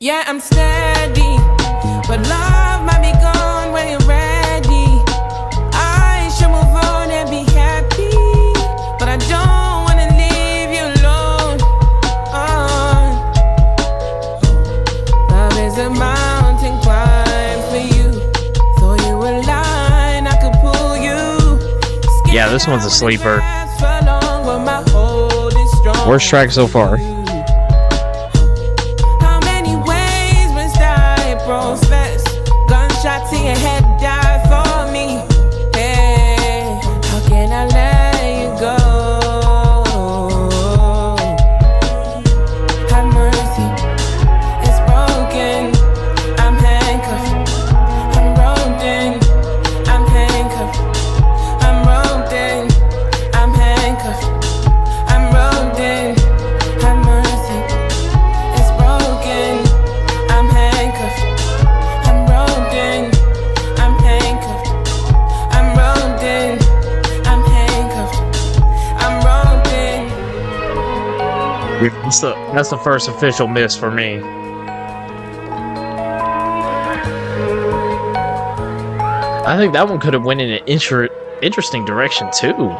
Yeah, I'm steady, but love might be gone when you're ready. I should move on and be happy, but I don't wanna leave you alone. Love is a mountain climb for you. Throw you a line, I could pull you. Yeah, this one's a sleeper. Worst track so far. How many ways must I profess? Gunshot to your head, die for me. Hey, how can I let you go? Have mercy, it's broken. I'm handcuffed, I'm roped in. I'm handcuffed, I'm roped in. I'm handcuffed, I'm roped in. Have mercy, it's broken. I'm handcuffed, I'm roped in. I'm handcuffed, I'm roped in. I'm handcuffed, I'm roped in. That's the first official miss for me. I think that one could have went in an interesting direction too.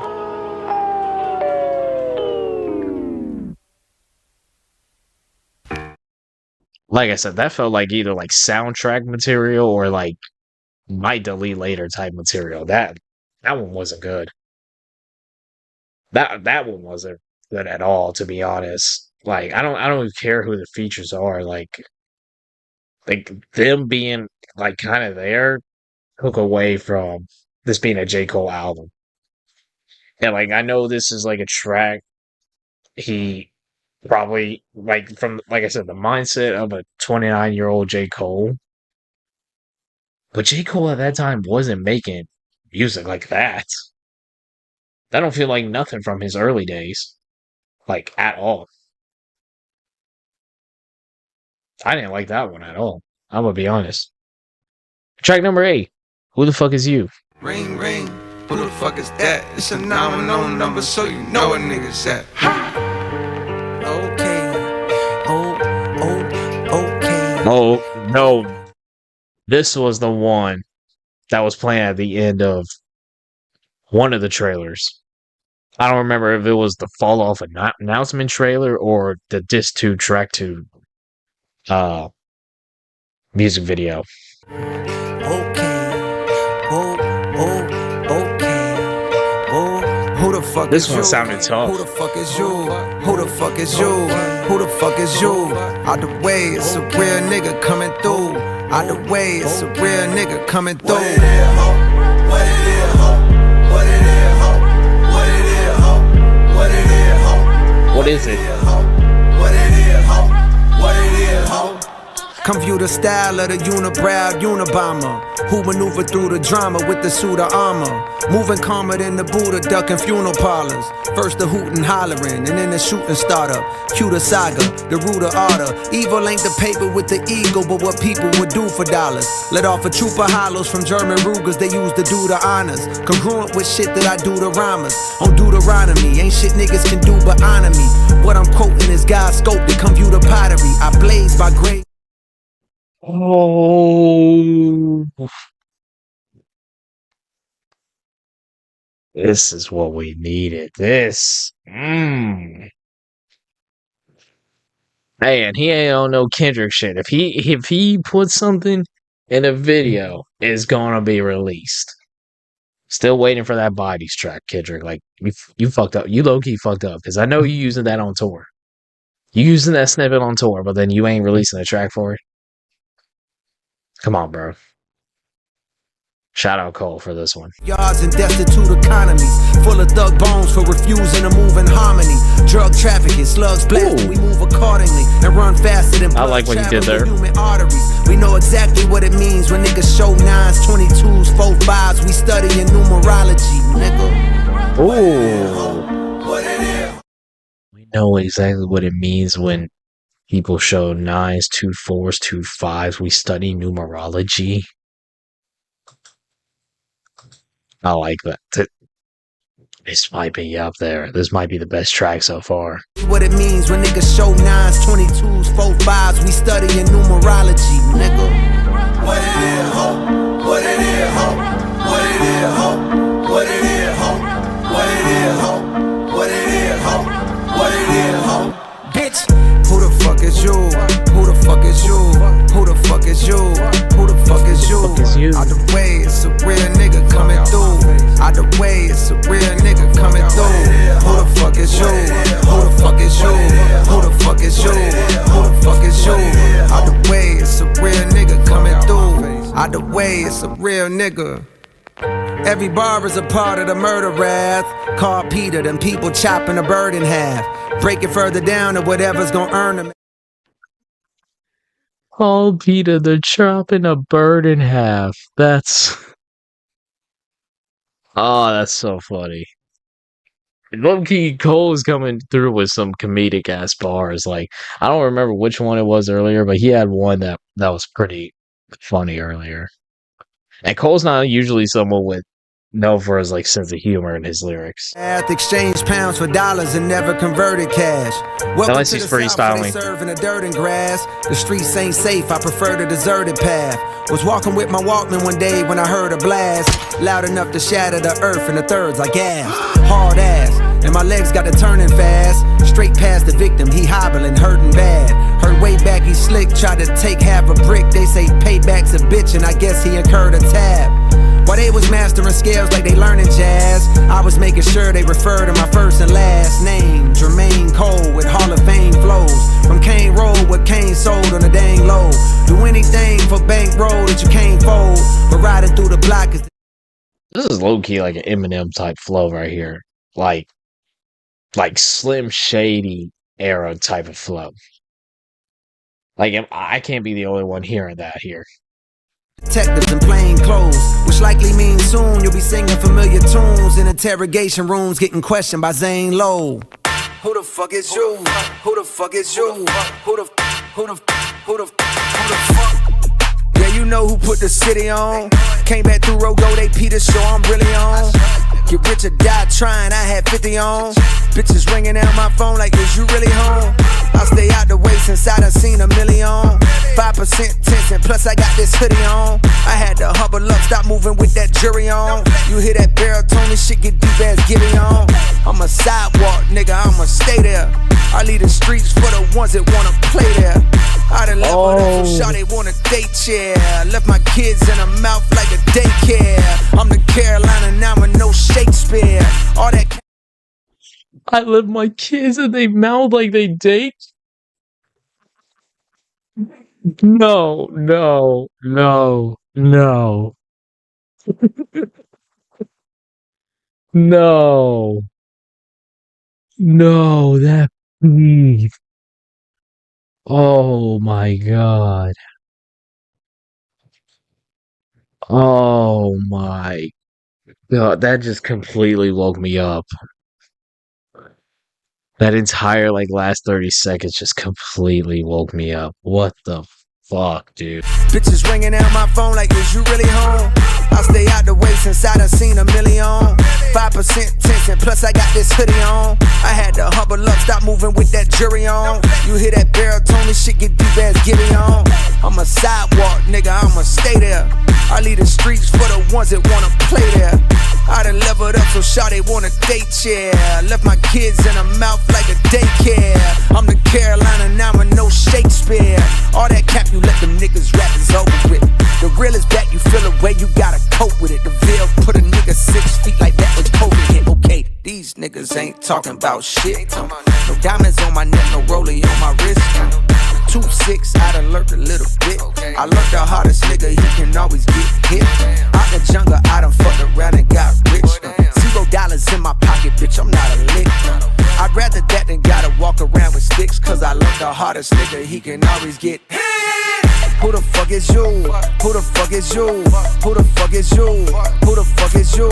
Like I said, that felt like either like soundtrack material or like might delete later type material. That one wasn't good. That one wasn't good at all, to be honest. Like, I don't even care who the features are. Like them being like kind of there took away from this being a J. Cole album. And like, I know this is like a track he probably, like, from, like I said, the mindset of a 29-year-old J. Cole. But J. Cole at that time wasn't making music like that. That don't feel like nothing from his early days. Like, at all. I didn't like that one at all. I'm gonna be honest. Track number 8. Who the fuck is you? Ring, ring, who the fuck is that? It's a 910 number, so you know what niggas at. Okay. Okay. Oh, no. This was the one that was playing at the end of one of the trailers. I don't remember if it was the fall off announcement trailer or the Disc 2 track 2 music video. Who the fuck This is one you? sounded tough. Who the fuck is you? Who the fuck is you? Who the fuck is you? Out the way, it's a real nigga coming through. Out the way, it's a real nigga coming through. What it is, ho? What it is, ho? What it is, ho? What it is, ho? What it is, ho? What is it? What it is, ho? What it is, ho? Come view the style of the unibrow Unabomber, who maneuver through the drama with the suit of armor. Moving calmer than the Buddha, ducking funeral parlors. First the hootin' hollering, and then the shooting startup. Cue the saga, the root of order. Evil ain't the paper with the ego, but what people would do for dollars. Let off a troop of hollows from German Rugers, they used to do the honors. Congruent with shit that I do to rhymers. On Deuteronomy, ain't shit niggas can do but honor me. What I'm quoting is God's scope to come view the pottery. I blaze by great. Oh, this is what we needed. This. Hey, and he ain't on no Kendrick shit. If he puts something in a video, it's gonna be released. Still waiting for that Bodies track, Kendrick. Like you fucked up. You low key fucked up because I know you using that on tour. You using that snippet on tour, but then you ain't releasing a track for it. Come on, bro. Shout out Cole for this one. Yards and destitute economies, full of thug bones for refusing to move in harmony. Drug trafficking, slugs blasting, we move accordingly and run faster than I like what you did there. Human arteries. We know exactly what it means when niggas show 9s, 22s, 4-5s. We study in numerology, nigga. Ooh. We know exactly what it means when people show 9s, 2 4s, 2 5s. We study numerology. I like that. This might be up there. This might be the best track so far. What it means when niggas show 9s, 22s, 4-5s. We study in numerology, nigga. What it is, ho? What it is, ho? What it is, ho? What it is, ho? What it is, ho? What it is, ho? What it is, ho? Bitch, who the fuck is you? Who the fuck is you? Who the fuck is you? Who the fuck is you? Out the way, it's a real nigga coming through. Out the way, it's a real nigga coming through. Who the fuck is you? Who the fuck is you? Who the fuck is you? Who the fuck is you? Out the way, it's a real nigga coming through. Out the way, it's a real nigga. Every bar is a part of the murder wrath. Called Peter, them people chopping a bird in half. Break it further down to whatever's gonna earn them. Oh, Peter, they're chopping a bird in half. That's so funny. Low-key, Cole is coming through with some comedic ass bars. Like, I don't remember which one it was earlier, but he had one that was pretty funny earlier. And Cole's not usually someone with known for his like sense of humor in his lyrics. Exchange pounds for dollars and never converted cash. Unless he's freestyling. Serving the dirt and grass. The streets ain't safe, I prefer the deserted path. Was walking with my Walkman one day when I heard a blast. Loud enough to shatter the earth in the thirds like gas. Hard ass, and my legs got to turning fast. Straight past the victim, he hobbling, hurting bad. Heard way back he slick, tried to take half a brick. They say payback's a bitch and I guess he incurred a tab. While they was mastering scales like they learning jazz, I was making sure they refer to my first and last name. Jermaine Cole with Hall of Fame flows. From Kane Road with Kane sold on a dang low. Do anything for bankroll that you can't fold. But riding through the block is... This is low-key like an Eminem type flow right here. Like Slim Shady era type of flow. Like, I can't be the only one hearing that here. Detectives in plain clothes, which likely means soon you'll be singing familiar tunes in interrogation rooms, getting questioned by Zane Lowe. Who the fuck is you? Who the fuck is you? Who the fuck? Yeah, you know who put the city on. Came back through Rogo, they Peter show I'm really on. Get rich or die trying, I had 50 on. Bitches ringing out my phone like, is you really home? I stay out the way since I done seen a million. 5% tension, plus I got this hoodie on. I had to hubble up, stop moving with that jury on. You hear that baritone, this shit get deep as Gibby on. I'm a sidewalk, nigga, I'ma stay there. I leave the streets for the ones that wanna play there. I done leveled up from shot, they want a date chair. Left my kids in a mouth like a daycare. I'm the Carolina, now I'm no Shakespeare. All that. I left my kids in their mouth like they date. No. No, that. Oh my god. Oh my god, that just completely woke me up. That entire like last 30 seconds just completely woke me up. What the fuck, dude? Bitches ringing out my phone like, is you really home? I stay out the way since I done seen a million. 5% tension, plus I got this hoodie on. I had to humble up, stop moving with that jury on. You hear that baritone, this shit get deep as Gibby on. I'm a sidewalk, nigga, I'ma stay there. I leave the streets for the ones that wanna play there. I done leveled up so shawty wanna date, yeah. Left my kids in her mouth like a daycare. I'm the Carolina now with no Shakespeare. All that cap you let them niggas rap is over with. The real is back, you feel a way, you gotta cope with it. The Ville put a nigga 6 feet like that with COVID hit. Okay, these niggas ain't talking about shit. No diamonds on my neck, no rollie on my wrist. 2-6, I done learned a little bit. I learned the hardest nigga, he can always get hit. Out the jungle, I done fucked around and got rich. $0 in my pocket, bitch, I'm not a lick. I'd rather that than gotta walk around with sticks. Cause I learned the hardest nigga, he can always get hit. Who the fuck is you? Who the fuck is you? Who the fuck is you? Who the fuck is you?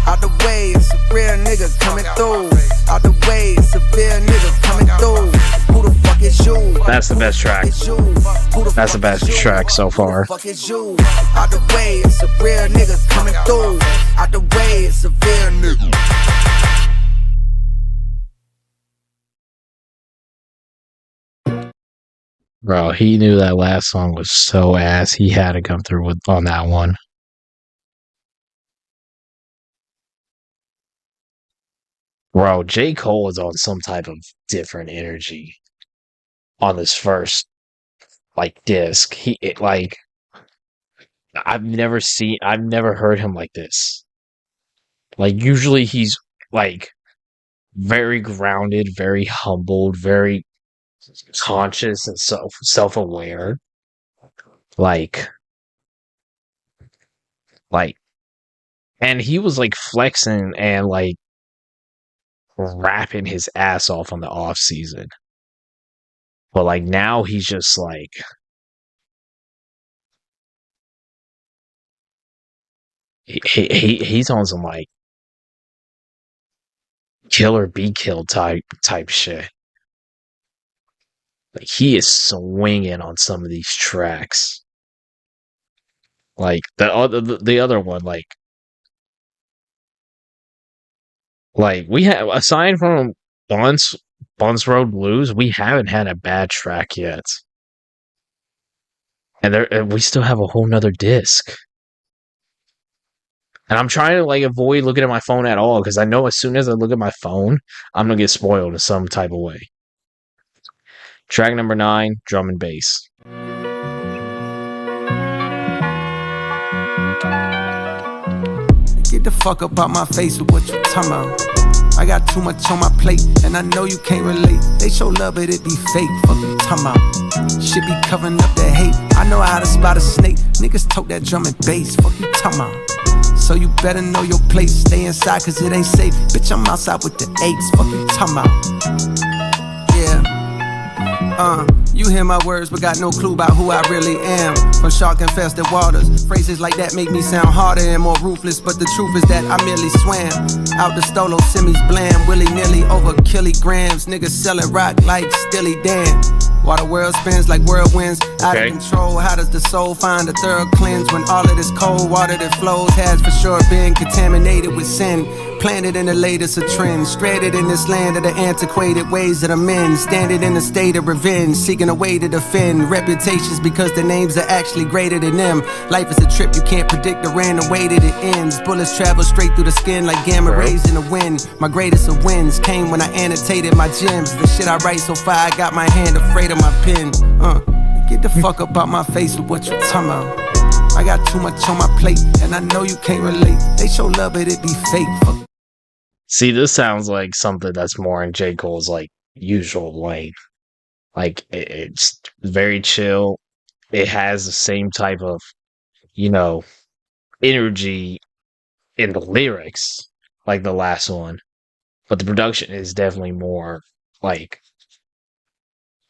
Out the way, it's a real nigga coming through. Out the way, it's a real nigga coming through. Who the fuck is you? That's the best track. That's the best track so far. Out the way, it's a real nigga coming through. Out the way, it's a real nigga. Bro, he knew that last song was so ass. He had to come through with on that one. Bro, J. Cole is on some type of different energy on this first like disc. I've never heard him like this. Like usually he's like very grounded, very humbled, very conscious and self-aware. Like and he was like flexing and like rapping his ass off on the off season. But like now he's just like he's on some like kill or be killed type shit. Like he is swinging on some of these tracks. Like the other one, like we have aside from Bunce Road Blues, we haven't had a bad track yet, and we still have a whole nother disc. And I'm trying to like avoid looking at my phone at all because I know as soon as I look at my phone, I'm gonna get spoiled in some type of way. Track number 9, drum and bass. Get the fuck up out my face with what you talking about. I got too much on my plate, and I know you can't relate. They show love, but it be fake. Fuck you talking about. Shit be covering up that hate. I know how to spot a snake. Niggas talk that drum and bass. Fuck you talking about. So you better know your place. Stay inside, cause it ain't safe. Bitch, I'm outside with the 8s. Fuck you talking about. Yeah. You hear my words, but got no clue about who I really am. From shark-infested waters, phrases like that make me sound harder and more ruthless. But the truth is that I merely swam out the stolo, semis bland, willy-nilly over kilograms. Niggas selling rock like Stilly Dan. While the world spins like whirlwinds, out of control. How does the soul find a thorough cleanse when all of this cold water that flows has for sure been contaminated with sin? Planted in the latest of trends, stranded in this land of the antiquated ways of the men, standing in a state of revenge, seeking a way to defend reputations because the names are actually greater than them. Life is a trip, you can't predict the random way that it ends. Bullets travel straight through the skin like gamma rays in the wind. My greatest of wins came when I annotated my gems. The shit I write so far, I got my hand afraid of my pen. Get the fuck up out my face with what you talking about. I got too much on my plate, and I know you can't relate. They show love, but it be fake. Fuck. See, this sounds like something that's more in J. Cole's like usual lane. Like it's very chill. It has the same type of, energy in the lyrics like the last one, but the production is definitely more like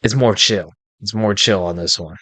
it's more chill. It's more chill on this one.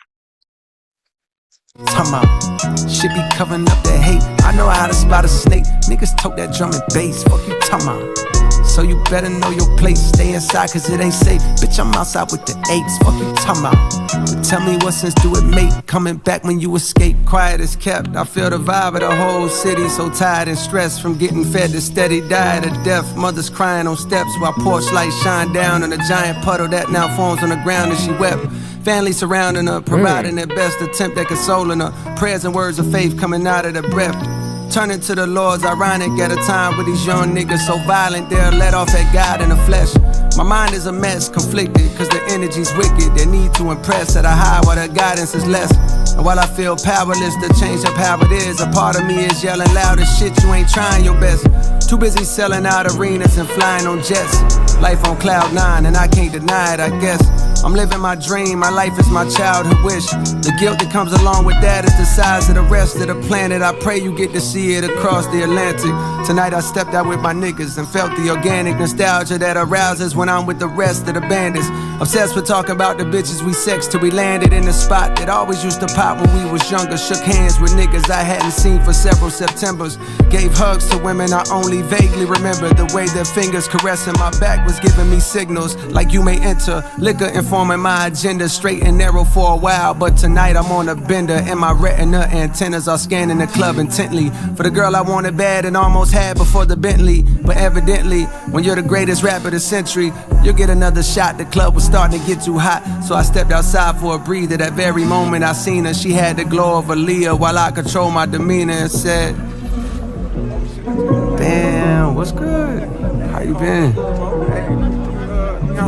Talking about shit be covering up that hate. I know how to spot a snake. Niggas tote that drum and bass. Fuck you talking about. So you better know your place. Stay inside cause it ain't safe. Bitch, I'm outside with the eights. Fuck you talking about. But tell me what sense do it make? Coming back when you escape. Quiet as kept. I feel the vibe of the whole city. So tired and stressed from getting fed to steady diet of death. Mothers crying on steps while porch lights shine down on a giant puddle that now forms on the ground and she wept. Family surrounding her, providing their best attempt at consoling her. Prayers and words of faith coming out of their breath. Turning to the Lord's ironic at a time with these young niggas so violent they'll let off at God in the flesh. My mind is a mess, conflicted, cause the energy's wicked. They need to impress at a high while the guidance is less. And while I feel powerless to change up how it is, a part of me is yelling loud as shit, you ain't trying your best. Too busy selling out arenas and flying on jets. Life on cloud nine and I can't deny it, I guess. I'm living my dream, my life is my childhood wish. The guilt that comes along with that is the size of the rest of the planet. I pray you get to see it across the Atlantic. Tonight I stepped out with my niggas and felt the organic nostalgia that arouses when I'm with the rest of the bandits. Obsessed with talking about the bitches we sexed till we landed in the spot that always used to pop when we was younger. Shook hands with niggas I hadn't seen for several Septembers. Gave hugs to women I only vaguely remember. The way their fingers caressing my back was giving me signals like you may enter. Liquor informing my agenda, straight and narrow for a while. But tonight I'm on a bender and my retina antennas are scanning the club intently. For the girl I wanted bad and almost had before the Bentley. But evidently, when you're the greatest rapper of the century, you'll get another shot. The club was starting to get too hot, so I stepped outside for a breather. That very moment I seen her, she had the glow of Aaliyah while I controlled my demeanor and said, damn, what's good? How you been?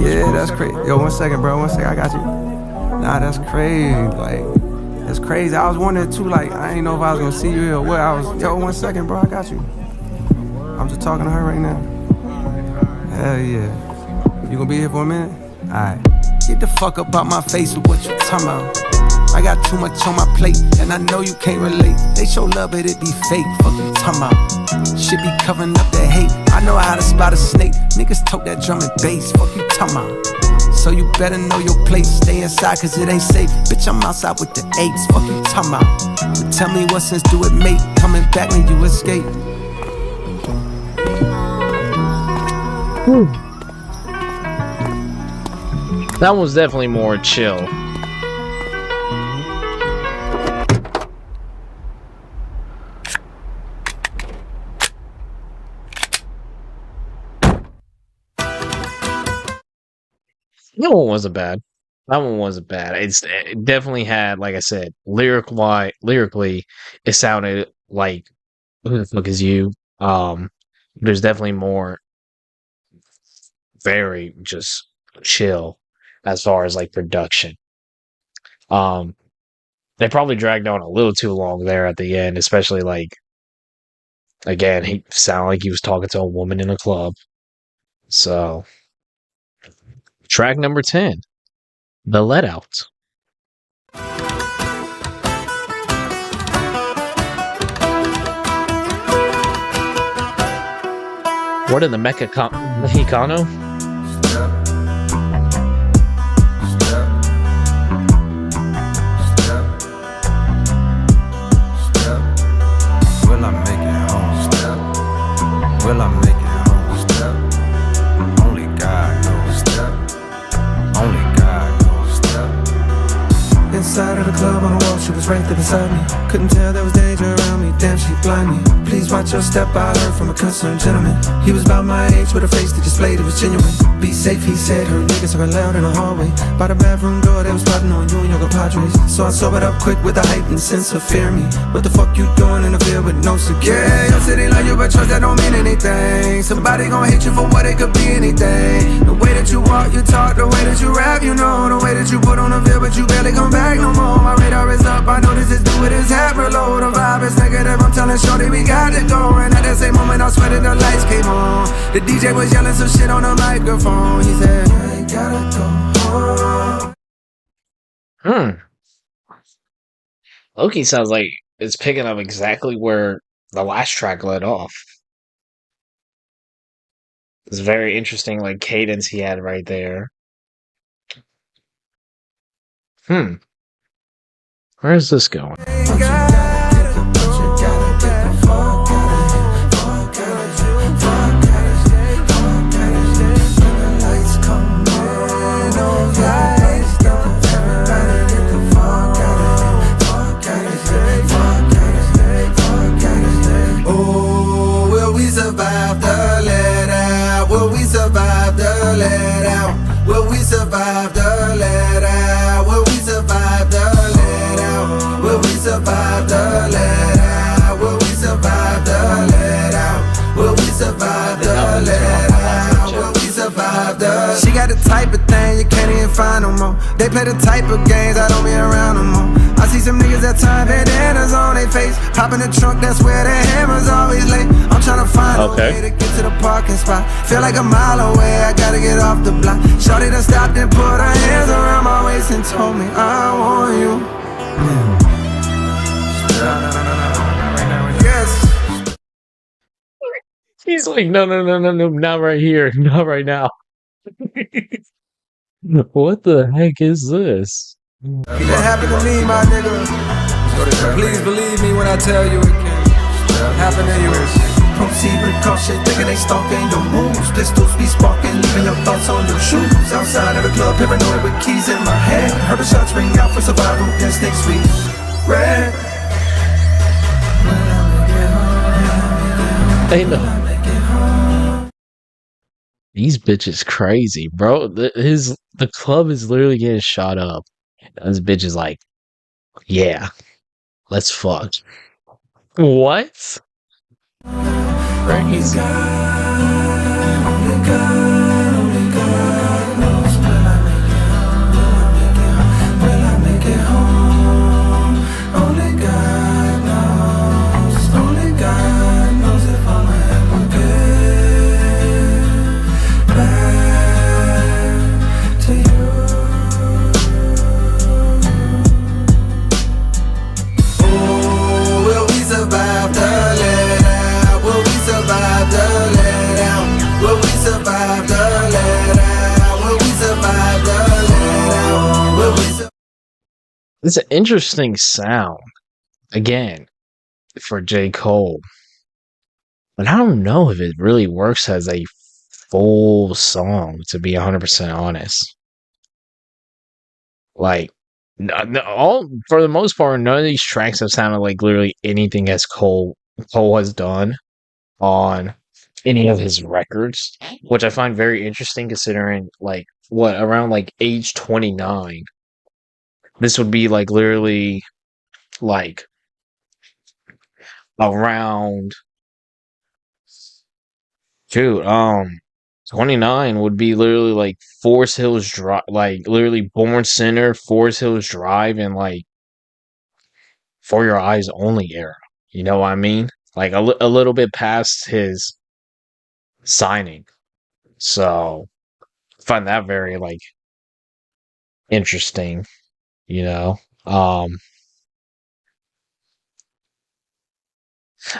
Yeah, that's crazy. Yo, 1 second, bro. 1 second, I got you. Nah, that's crazy. Like, that's crazy. I was wondering too, like, I didn't know if I was gonna see you here or what. Yo, 1 second, bro. I got you. I'm just talking to her right now. Hell yeah. You gonna be here for a minute? Alright. Get the fuck up out my face with what you talking about. I got too much on my plate, and I know you can't relate. They show love, but it be fake. Fuck you talking about. Shit be covering up that hate. I know how to spot a snake. Niggas tote that drum and bass. Fuck you talking about. So you better know your place. Stay inside cause it ain't safe. Bitch, I'm outside with the eights. Fuck you talking about. But tell me what sense do it make? Coming back when you escape. That one was definitely more chill. That one wasn't bad. That one wasn't bad. It definitely had, like I said, lyrically, it sounded like who the fuck is you? There's definitely more very just chill as far as like production. They probably dragged on a little too long there at the end, especially like again, he sounded like he was talking to a woman in a club. So track number 10, The Let Out. What in the Mexicano? Will I make it home? Will I make it home? Only God knows. Only God knows. Inside of the club on the wall, she was right there beside me. Couldn't tell there was danger around me, damn she blind me. Please watch your step, I heard from a concerned gentleman. He was about my age with a face that displayed it was genuine. Be safe, he said, her niggas talking loud in the hallway. By the bathroom door, they was plotting on you and your compadres. So I sobered up quick with a heightened sense of fear me. What the fuck you doing in the field with no security? Yeah, your city like you, but trust that don't mean anything. Somebody gon' hate you for what it could be anything. The way that you walk, you talk, the way that you rap, you know. The way that you put on the veil, but you barely come back no more. My radar is up, I know this is due with his hat reload. The vibe is negative, I'm telling shorty we got to go. And at that same moment I sweated the lights came on. The DJ was yelling some shit on the microphone. He said, you ain't gotta go home. Loki sounds like it's picking up exactly where the last track led off. It's very interesting, like cadence he had right there. Where's this going? Survive the let out? Will we survive the let out? Will we survive the let out? Will we survive the let out? Will we survive the let out? Will we survive the? She got the type of thing you can't even find no more. They play the type of games I don't be around no more. I see some niggas that time bandanas on their face. Hop in the trunk, that's where their hammers always lay. I'm trying to find a way to get to the parking spot. Feel like a mile away, I gotta get off the block. Shorty done stopped and put her hands around my waist and told me I want you. Yes. He's like, no, not right here, not right now. What the heck is this? That happened to me, my nigga. Please believe me when I tell you it can happen to you. Proceed with caution, thinking they stalking your moves. Pistols be sparking, leaving your thoughts on your shoes. Outside of the club, paranoid with keys in my hand. Heard the shots ring out for survival, instincts we ran. Hey, no. These bitches crazy, bro. The club is literally getting shot up. And this bitch is like, yeah, let's fuck. What? Crazy. It's an interesting sound, again, for J. Cole. But I don't know if it really works as a full song, to be 100% honest. Like, for the most part, none of these tracks have sounded like literally anything as Cole has done on any of his records, which I find very interesting considering, like, around, like, age 29. This would be, like, literally, like, around, 29 would be literally, like, Forest Hills Drive, like, literally Born Center, Forest Hills Drive, and, like, For Your Eyes Only era. You know what I mean? Like, a little bit past his signing. So, I find that very, like, interesting. You know, I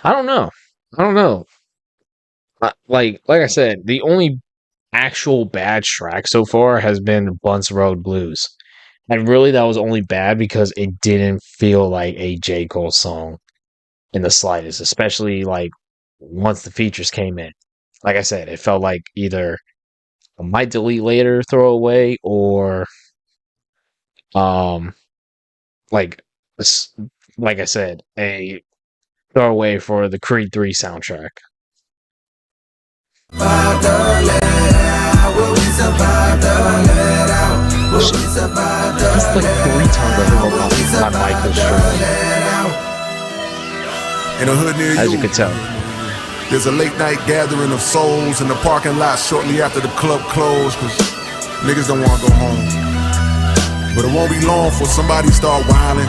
don't know. Like I said, the only actual bad track so far has been Bunce Road Blues. And really, that was only bad because it didn't feel like a J. Cole song in the slightest, especially, like, once the features came in. Like I said, it felt like either I might delete later, throw away, or, like I said, a throwaway for the Creed 3 soundtrack. That's like 3 times I my mic is short. In a hood near As you can tell. There's a late night gathering of souls in the parking lot shortly after the club closed, cause niggas don't wanna go home. But it won't be long for somebody start wilding,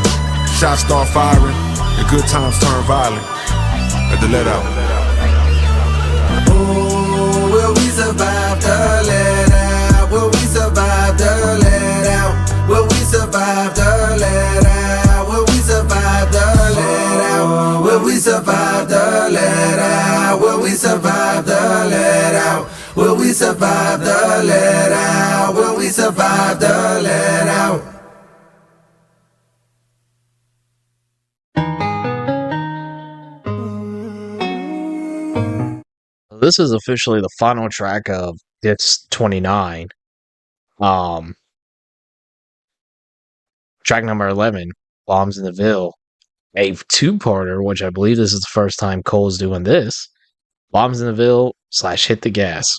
shots start firing, and good times turn violent at the let out. Oh, will we survive the let out? Will we survive the let out? Will we survive the let out? Will we survive the let out? Will we survive the let out? Will we survive the let out? Will we survive the let out? Will we survive the let out? This is officially the final track of Disc 29. Track number 11, Bombs in the Ville. A two-parter, which I believe this is the first time Cole's doing this. Bombs in the Ville / Hit the Gas.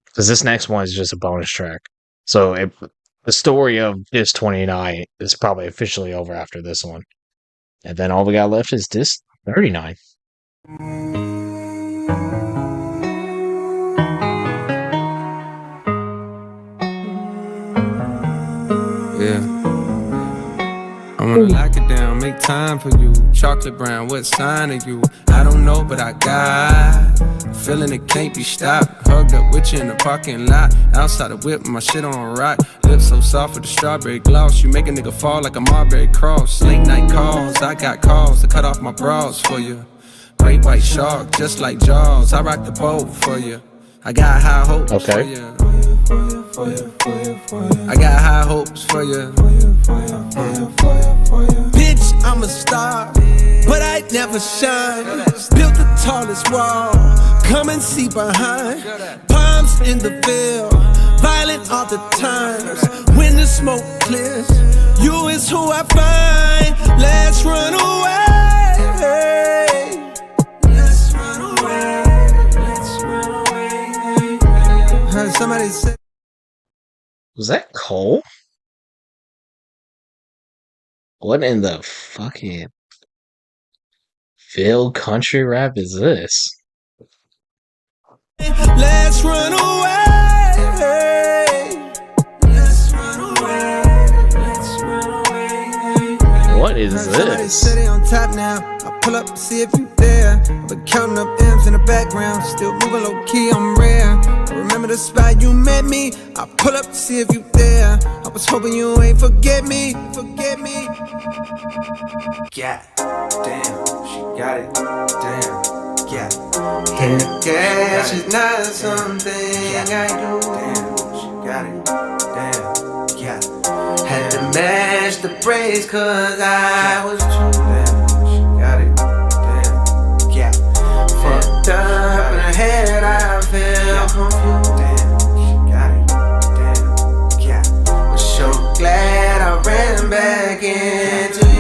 Because this next one is just a bonus track. So the story of Disc 29 is probably officially over after this one. And then all we got left is Disc 39. Yeah. I wanna lock it down, make time for you. Chocolate brown, what sign are you? I don't know, but I got a feeling it can't be stopped. Hugged up with you in the parking lot. Outside the whip, my shit on rock. Lips so soft with the strawberry gloss. You make a nigga fall like a Marbury cross. Late night calls, I got calls to cut off my bras for you. Great white shark, just like Jaws. I rock the boat for you. I got high hopes for you. I got high hopes for you. Bitch, I'm a star, but I never shine. Built the tallest wall, come and see behind. Palms in the Ville, violent all the times. When the smoke clears, you is who I find. Let's run away. Let's run away. Let's run away. Heard somebody say. Was that Cole? What in the fucking Ville country rap is this? Let's run away. Let's run away. Let's run away. What is Somebody this? said they on top now. I pull up to see if you there. I've been counting up M's in the background. Still moving low key, I'm rare. I remember the spot you met me. I pull up to see if you there. I was hoping you ain't forget me. Forget me. Yeah, damn, she got it. Damn, yeah. And the cash is not something I do. Damn, she got it. Damn, yeah. Had to match the praise cause I was true. Damn, she got it. Damn, yeah. Fucked up in her head, I feel confused. Damn, she got it. Damn, yeah. Was so glad I ran back into you.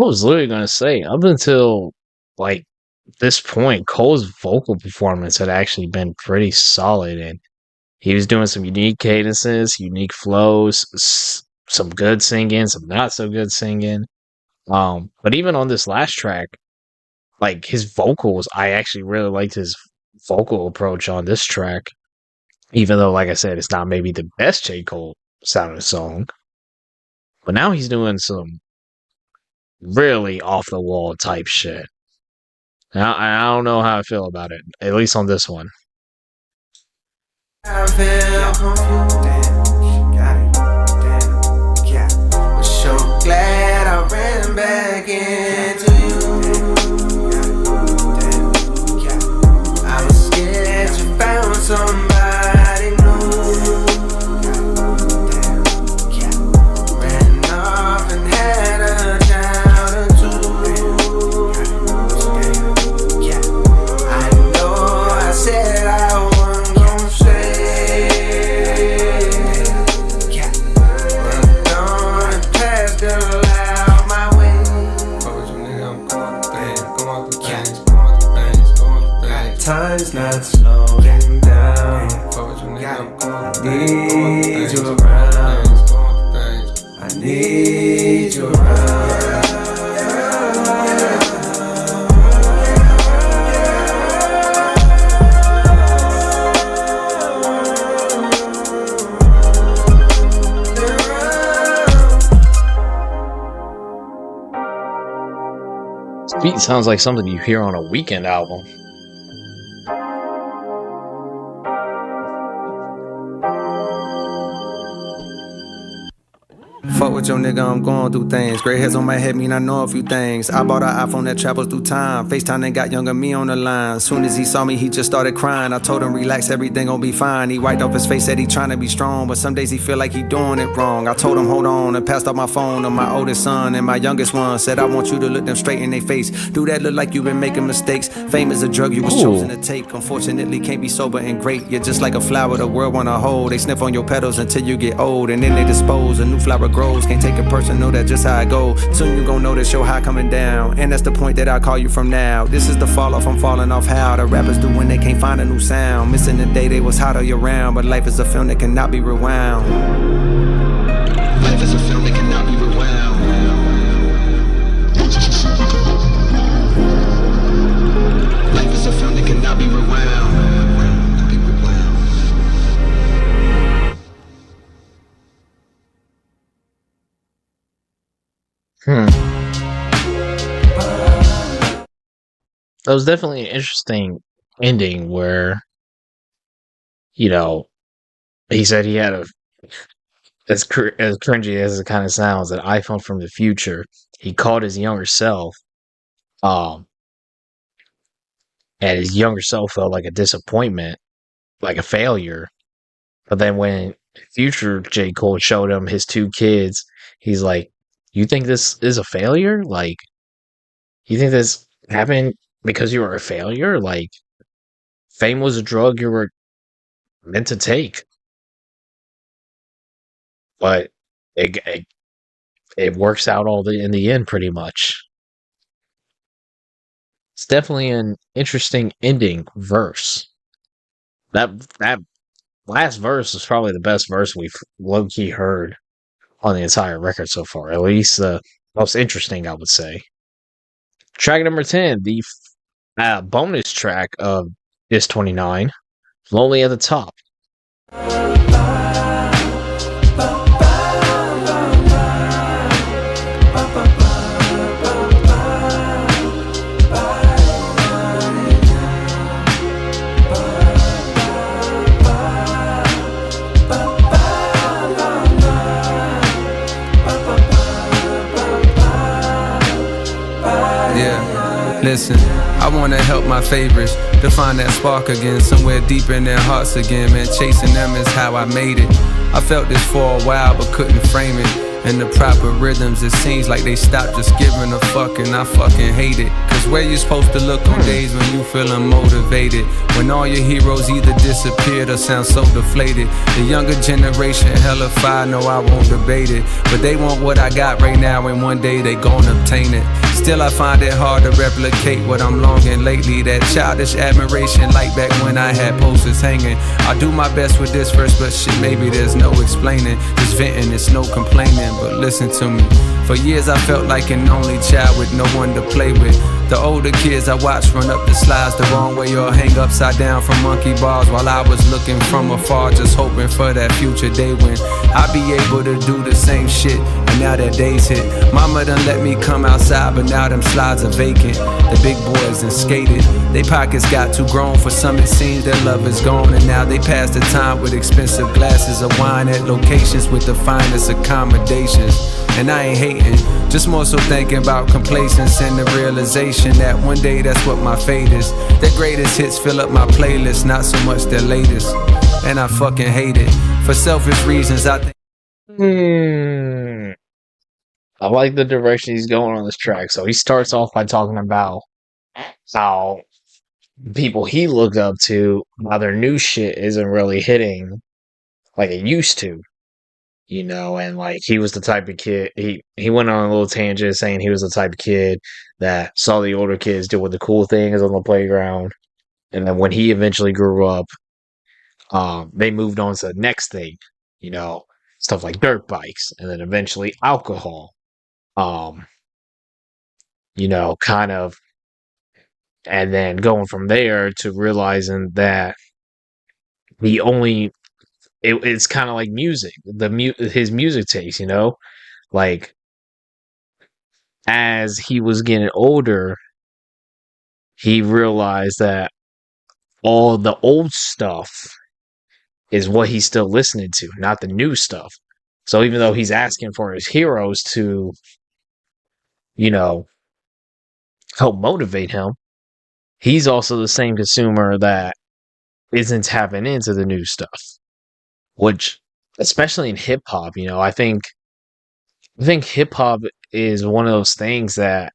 I was literally gonna say, up until like this point, Cole's vocal performance had actually been pretty solid, and he was doing some unique cadences, unique flows, some good singing, some not so good singing. But even on this last track, like his vocals, I actually really liked his vocal approach on this track. Even though, like I said, it's not maybe the best J. Cole sounding song, but now he's doing some really off the wall type shit. I don't know how I feel about it, at least on this one. I feel confused. Damn, she got it. Damn, yeah. Was so glad I ran back into you. Damn, yeah. I was scared you found somebody new. Damn, yeah. Ran off and had a child or two. Damn, yeah. I know I said I wasn't gonna stay. Yeah. But don't pass the out my way. Fuck with you, nigga, I'm going off the things, going off the things, going off the things, going off the things. Time's not slowing down. Fuck with you, nigga, I'm going off the things, need you around. I need you around. This beat sounds like something you hear on a Weekend album. fuck with your nigga, I'm going through things. Gray hairs on my head mean I know a few things. I bought an iPhone that travels through time. FaceTime and got younger me on the line. Soon as he saw me, he just started crying. I told him relax, everything gon' be fine. He wiped off his face, said he trying to be strong, but some days he feel like he doing it wrong. I told him hold on and passed off my phone to my oldest son and my youngest one. Said I want you to look them straight in their face. Do that look like you been making mistakes. Fame is a drug you was chosen to take. Unfortunately can't be sober and great. You're just like a flower the world wanna hold. They sniff on your petals until you get old, and then they dispose. A new flower grows, can't take it personal, that's just how it go. Soon you gon' notice your high coming down, and that's the point that I call you from now. This is the fall off, I'm falling off how the rappers do when they can't find a new sound. Missing the day they was hot all year round, but life is a film that cannot be rewound. Life is a film that cannot be rewound. Life is a film that cannot be rewound. That was definitely an interesting ending where, you know, he said he had as cringy as it kind of sounds, an iPhone from the future. He called his younger self, and his younger self felt like a disappointment, like a failure. But then when future J. Cole showed him his 2 kids, he's like, you think this is a failure? Like, you think this happened because you were a failure? Like, fame was a drug you were meant to take. But it works out in the end pretty much. It's definitely an interesting ending verse. That last verse is probably the best verse we've low-key heard on the entire record so far. At least the most interesting, I would say. Track number 10, the bonus track of Dis 29, Lonely at the Top. Listen, I wanna help my favorites to find that spark again, somewhere deep in their hearts again, man. Chasing them is how I made it. I felt this for a while but couldn't frame it. In the proper rhythms, it seems like they stopped just giving a fuck, and I fucking hate it. Cause where you supposed to look on days when you feeling motivated? When all your heroes either disappeared or sound so deflated. The younger generation hella fire, no I won't debate it. But they want what I got right now, and one day they gon' obtain it. Still I find it hard to replicate what I'm longing lately. That childish admiration like back when I had posters hanging. I do my best with this verse, but shit, maybe there's no explaining. Just venting, it's no complaining. But listen to me, for years I felt like an only child with no one to play with. The older kids I watched run up the slides the wrong way or hang upside down from monkey bars, while I was looking from afar, just hoping for that future day when I'd be able to do the same shit. And now that day's hit, mama done let me come outside, but now them slides are vacant. The big boys done skated, they pockets got too grown. For some it seems their love is gone, and now they pass the time with expensive glasses of wine at locations with the finest accommodations. And I ain't hating, just more so thinking about complacence and the realization that one day that's what my fate is. Their greatest hits fill up my playlist, not so much their latest. And I fucking hate it. For selfish reasons, I think. I like the direction he's going on this track. So he starts off by talking about how people he looked up to, how their new shit isn't really hitting like it used to. You know, and like he was the type of kid, he went on a little tangent saying he was the type of kid that saw the older kids doing the cool things on the playground. And then when he eventually grew up, they moved on to the next thing, you know, stuff like dirt bikes and then eventually alcohol. You know, kind of, and then going from there to realizing that the only it's kind of like music, his music taste, you know, like as he was getting older, he realized that all the old stuff is what he's still listening to, not the new stuff. So even though he's asking for his heroes to, you know, help motivate him, he's also the same consumer that isn't tapping into the new stuff. Which, especially in hip hop, I think hip hop is one of those things that,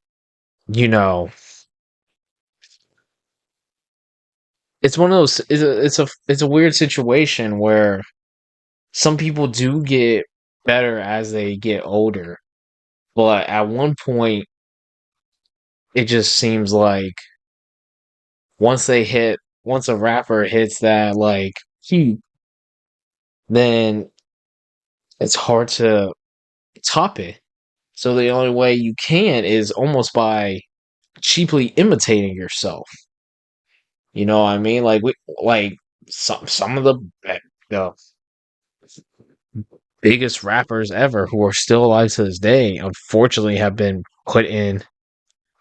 you know, it's one of those. It's a weird situation where some people do get better as they get older, but at one point, it just seems like once a rapper hits that like peak, then it's hard to top it. So the only way you can is almost by cheaply imitating yourself. You know what I mean? Like some of the biggest rappers ever who are still alive to this day, unfortunately, have been put in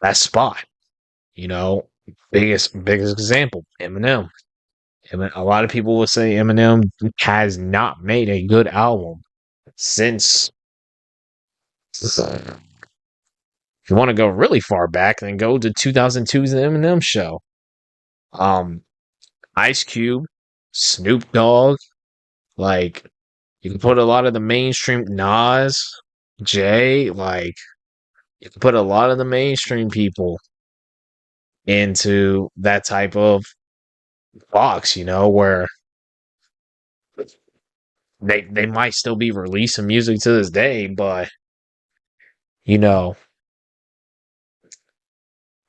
that spot. You know, biggest example, Eminem. A lot of people will say Eminem has not made a good album since. If you want to go really far back, then go to 2002's Eminem show. Ice Cube, Snoop Dogg, like you can put a lot of the mainstream Nas, Jay, like you can put a lot of the mainstream people into that type of box, you know, where they might still be releasing music to this day, but you know,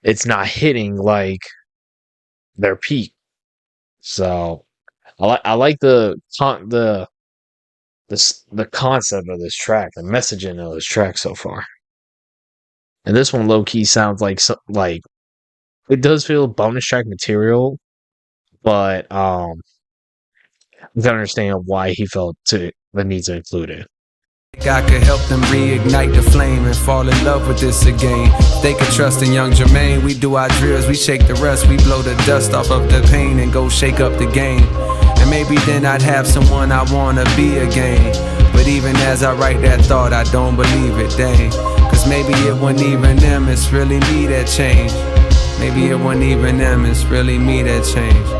it's not hitting like their peak. So I like the concept of this track, the messaging of this track so far. And this one low key sounds like it does feel bonus track material, but you can understand why he felt the need to include it. I could help them reignite the flame and fall in love with this again. They could trust in young Jermaine. We do our drills, we shake the rust, we blow the dust off of the pain and go shake up the game. And maybe then I'd have someone I wanna be again. But even as I write that thought, I don't believe it, dang. Cause maybe it wasn't even them, it's really me that changed. Maybe it wasn't even them, it's really me that changed.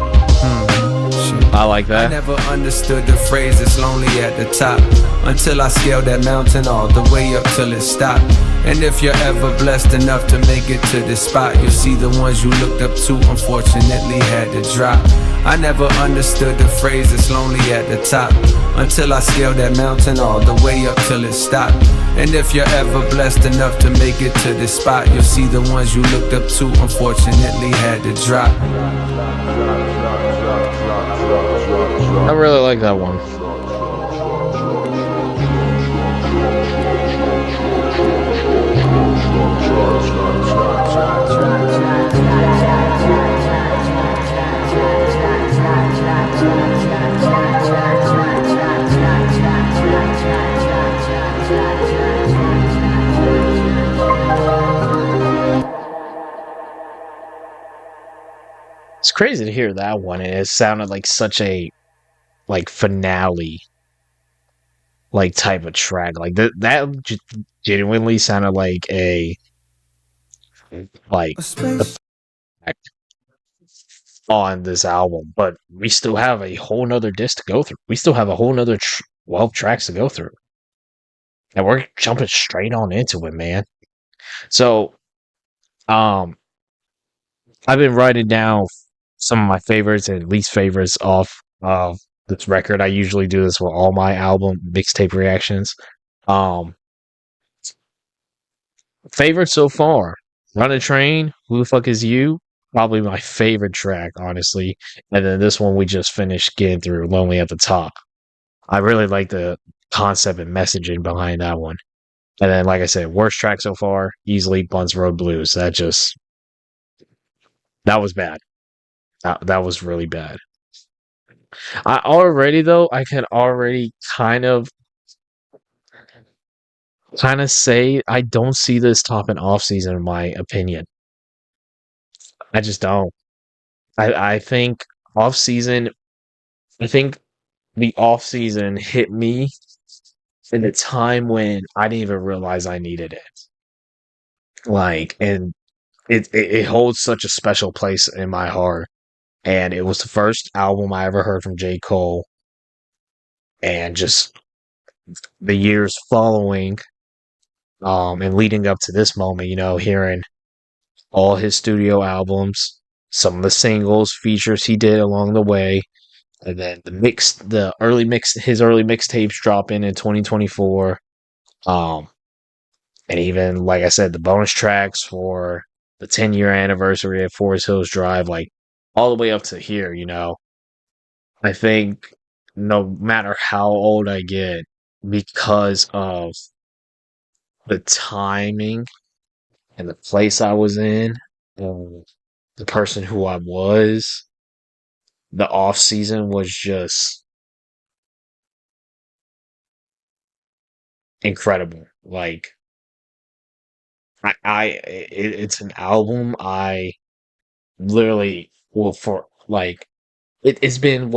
I like that. I never understood the phrase it's lonely at the top until I scaled that mountain all the way up till it stopped. And if you're ever blessed enough to make it to this spot, you'll see the ones you looked up to unfortunately had to drop. I never understood the phrase it's lonely at the top until I scaled that mountain all the way up till it stopped. And if you're ever blessed enough to make it to this spot, you'll see the ones you looked up to unfortunately had to drop. I really like that one. It's crazy to hear that one, and it sounded like such a finale type of track. Like that genuinely sounded like a on this album. But we still have a whole nother disc to go through. We still have a whole nother 12 tracks to go through. And we're jumping straight on into it, man. So I've been writing down some of my favorites and least favorites off of this record. I usually do this with all my album mixtape reactions. Favorite so far, Run a Train, Who the Fuck Is You? Probably my favorite track, honestly. And then this one we just finished getting through, Lonely at the Top. I really like the concept and messaging behind that one. And then, like I said, worst track so far, easily Bunce Road Blues. That was bad. That was really bad. I can already kind of say I don't see this topping off season, in my opinion. I just don't. I think off season. I think the off season hit me in a time when I didn't even realize I needed it. Like, and it holds such a special place in my heart. And it was the first album I ever heard from J. Cole. And just the years following, and leading up to this moment, you know, hearing all his studio albums, some of the singles, features he did along the way, and then his early mixtapes dropping in 2024. And even, like I said, the bonus tracks for the 10-year anniversary of Forest Hills Drive, like all the way up to here, you know. I think no matter how old I get, because of the timing and the place I was in, and the person who I was, the off season was just incredible. Like, it's an album I literally will for like it's been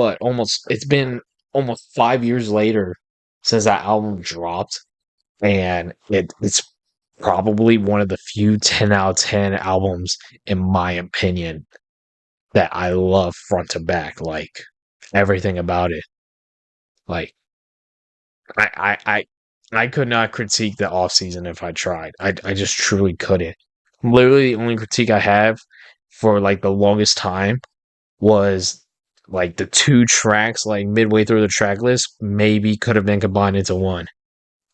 almost 5 years later since that album dropped, and it's probably one of the few 10 out of 10 albums, in my opinion, that I love front to back. Like, everything about it. Like, I could not critique the off season if I tried. I just truly couldn't. Literally, the only critique I have for like the longest time was like the 2 tracks, like midway through the track list, maybe could have been combined into one.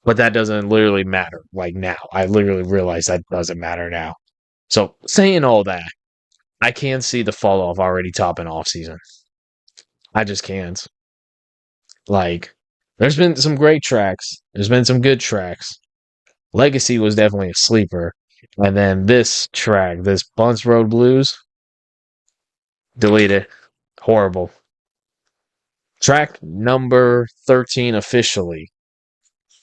But that doesn't literally matter. Like, now, I literally realize that doesn't matter now. So, saying all that, I can see the fall off already topping off season. I just can't. Like, there's been some great tracks. There's been some good tracks. Legacy was definitely a sleeper. And then this track, this Bunce Road Blues, delete it. Horrible. Track number 13 officially.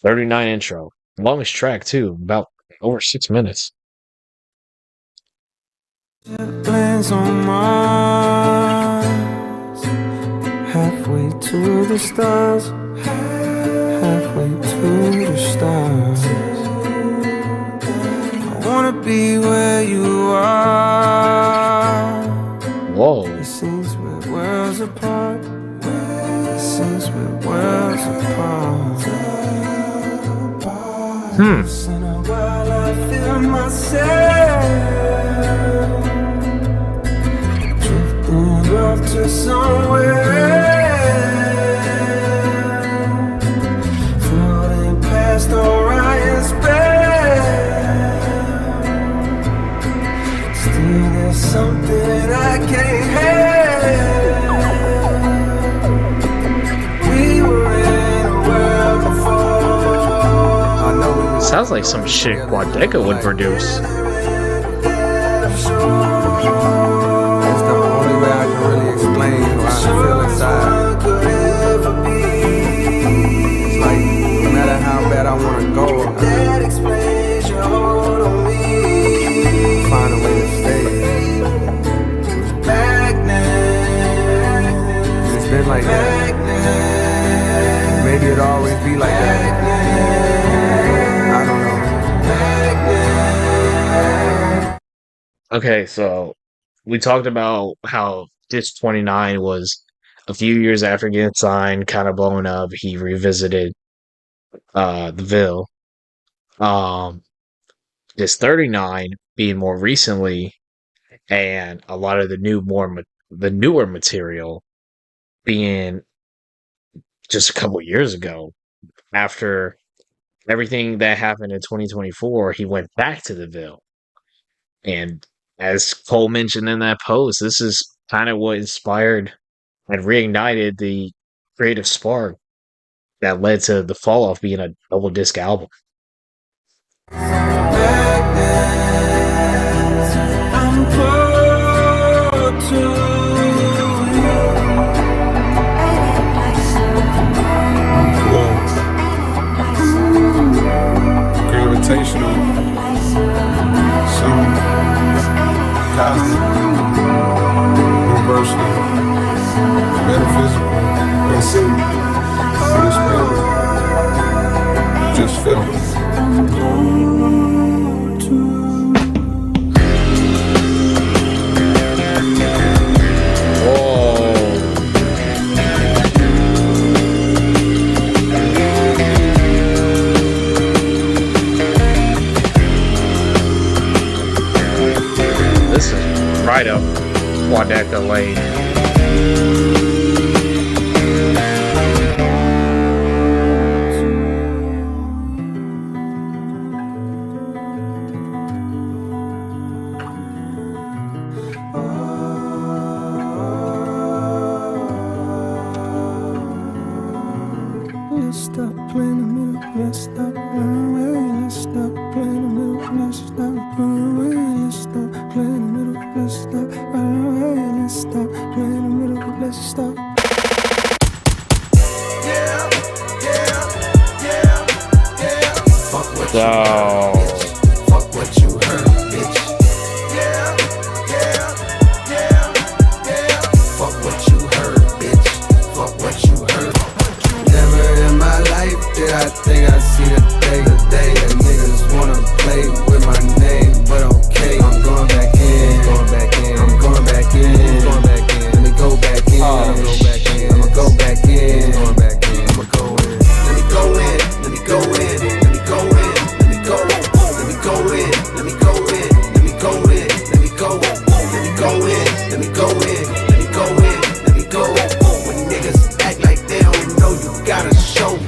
39 intro. Longest track, too. About over 6 minutes. Lands on Mars, halfway to the stars, halfway to the stars. I wanna be where you are. Whoa. It seems we're worlds apart. It seems we're worlds apart. Once in a while I feel myself drifting off to somewhere else, floating past Orion's belt. Still there's something I can't help. We were in a world before. I know we Sounds like some shit Quadeca would produce. It's the only way I can really explain how I feel inside. It's like, no matter how bad I want to go, I find a way to stay. And it's been like that. Maybe it'll always be like that. I don't know. Okay, so we talked about how Disc 29 was a few years after getting signed, kind of blowing up. He revisited the Ville. Disc 39 being more recently, and a lot of the newer material being just a couple years ago. After everything that happened in 2024, he went back to the Ville. And as Cole mentioned in that post, this is kind of what inspired and reignited the creative spark that led to the fall off being a double disc album. Gravitational, some cosmic, universal, metaphysical, unexplainable. Quadeca Lane. Let's stop playing the middle. Let's stop running away. Let's stop playing the middle. Let's stop running away. Let's stop playing the middle. Let's stop running away. Let's stop playing the middle. Let's stop. Fuck what So, fuck what you heard, bitch. Fuck what you heard, bitch. Fuck what you heard. Never in my life did I think I'd see the day. That niggas wanna play with my name, but okay, I'm going back in. I'm going back in. Let me go back in. I'ma go back in. I'ma go in. Let me go in. Let me go in. Let me go in. Let me go. Let me go in. Let me go in. Let me go in. Let me go. Let me go in. Let me go in. Let me go in. Let me go. When niggas act like they don't know, you gotta show.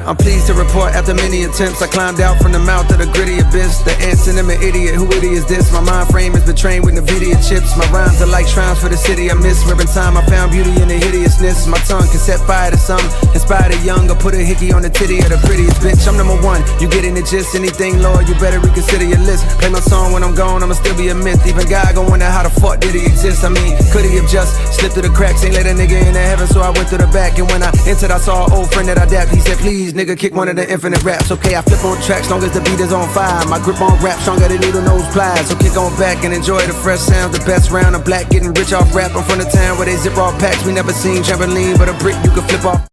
I'm pleased to report after many attempts I climbed out from the mouth of the gritty abyss. The ants and them an idiot, who idiot is this? My mind frame has been trained with NVIDIA chips. My rhymes are like shrines for the city I miss. Ripping time I found beauty in the hideousness. My tongue can set fire to some, inspire the young, or put a hickey on the titty of the prettiest bitch. I'm number one, you getting the gist. Anything lower, you better reconsider your list. Play my song when I'm gone, I'ma still be a myth. Even God gon' wonder how the fuck did he exist. I mean, could he have just slipped through the cracks? Ain't let a nigga into heaven, so I went through the back. And when I entered, I saw an old friend that I dapped. He said, please, nigga, kick one of the infinite raps. Okay, I flip on tracks long as the beat is on fire. My grip on rap stronger than needle nose pliers. So kick on back and enjoy the fresh sounds. The best round of black, getting rich off rap. I'm from the town where they zip off packs. We never seen trampoline, but a brick you can flip off.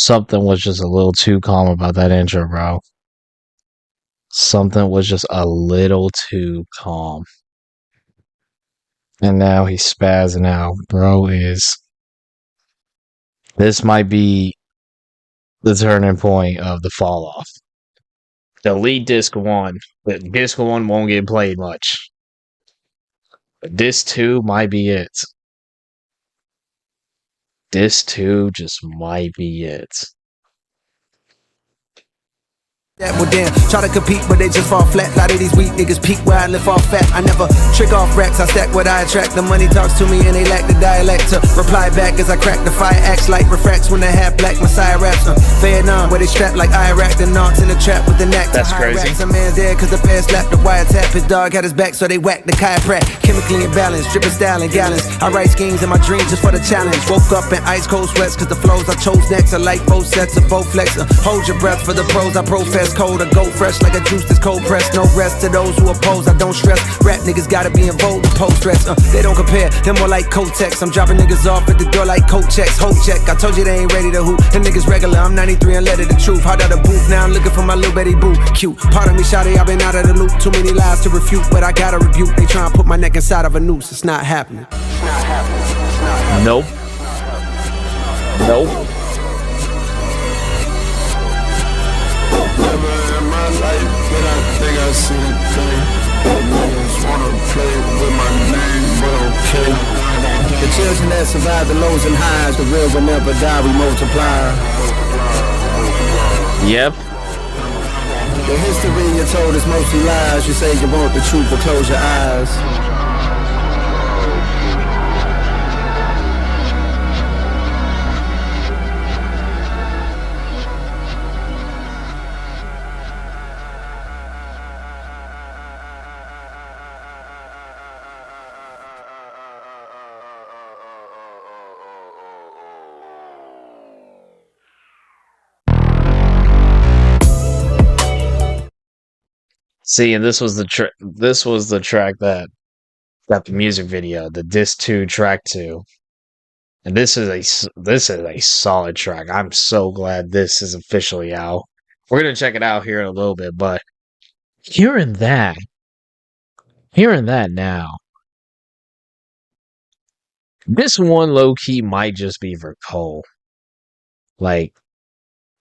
something was just a little too calm about that intro, bro. Something was just a little too calm. And now he's spazzing out. Bro is... This might be the turning point of the fall off. Delete disc 1. But disc 1 won't get played much. But disc 2 might be it. Disc 2 just might be it. Well damn, try to compete but they just fall flat. A lot of these weak niggas peak where I live off fat. I never trick off racks, I stack what I attract. The money talks to me and they lack the dialect to reply back as I crack the fire. Acts like refracts when they have black Messiah raps. Vietnam where they strap like Iraq. The knots in the trap with the knack. That's crazy. A man dead cause the fans slapped the wiretap. His dog had his back so they whacked the chiropract. Chemically imbalanced, dripping style in gallons. I write schemes in my dreams just for the challenge. Woke up in ice cold sweats cause the flows I chose next are like both sets of both flex. Hold your breath for the pros I profess. Cold or go fresh like a juice that's cold pressed. No rest to those who oppose, I don't stress. Rap niggas gotta be involved with post stress. They don't compare, they're more like Kotex. I'm dropping niggas off at the door like coat checks. Hold check, I told you they ain't ready to hoop. Them niggas regular, I'm 93 and let it the truth. Hard out the booth, now I'm looking for my little Betty boo. Cute, pardon me shawty, I've been out of the loop. Too many lies to refute, but I gotta rebuke. They try and put my neck inside of a noose, it's not happening. It's not happening. It's not happening. Nope. Nope. Life, but I think I see the thing. Niggas wanna play with my name, but okay. The children that survive the lows and highs, the real will never die, we multiply. Yep. The history you told is mostly lies. You say you want the truth, but close your eyes. See, and this was the track that got the music video, the disc 2 track 2. And this is a solid track. I'm so glad this is officially out. We're gonna check it out here in a little bit, but hearing that now, this one low key might just be for Cole. Like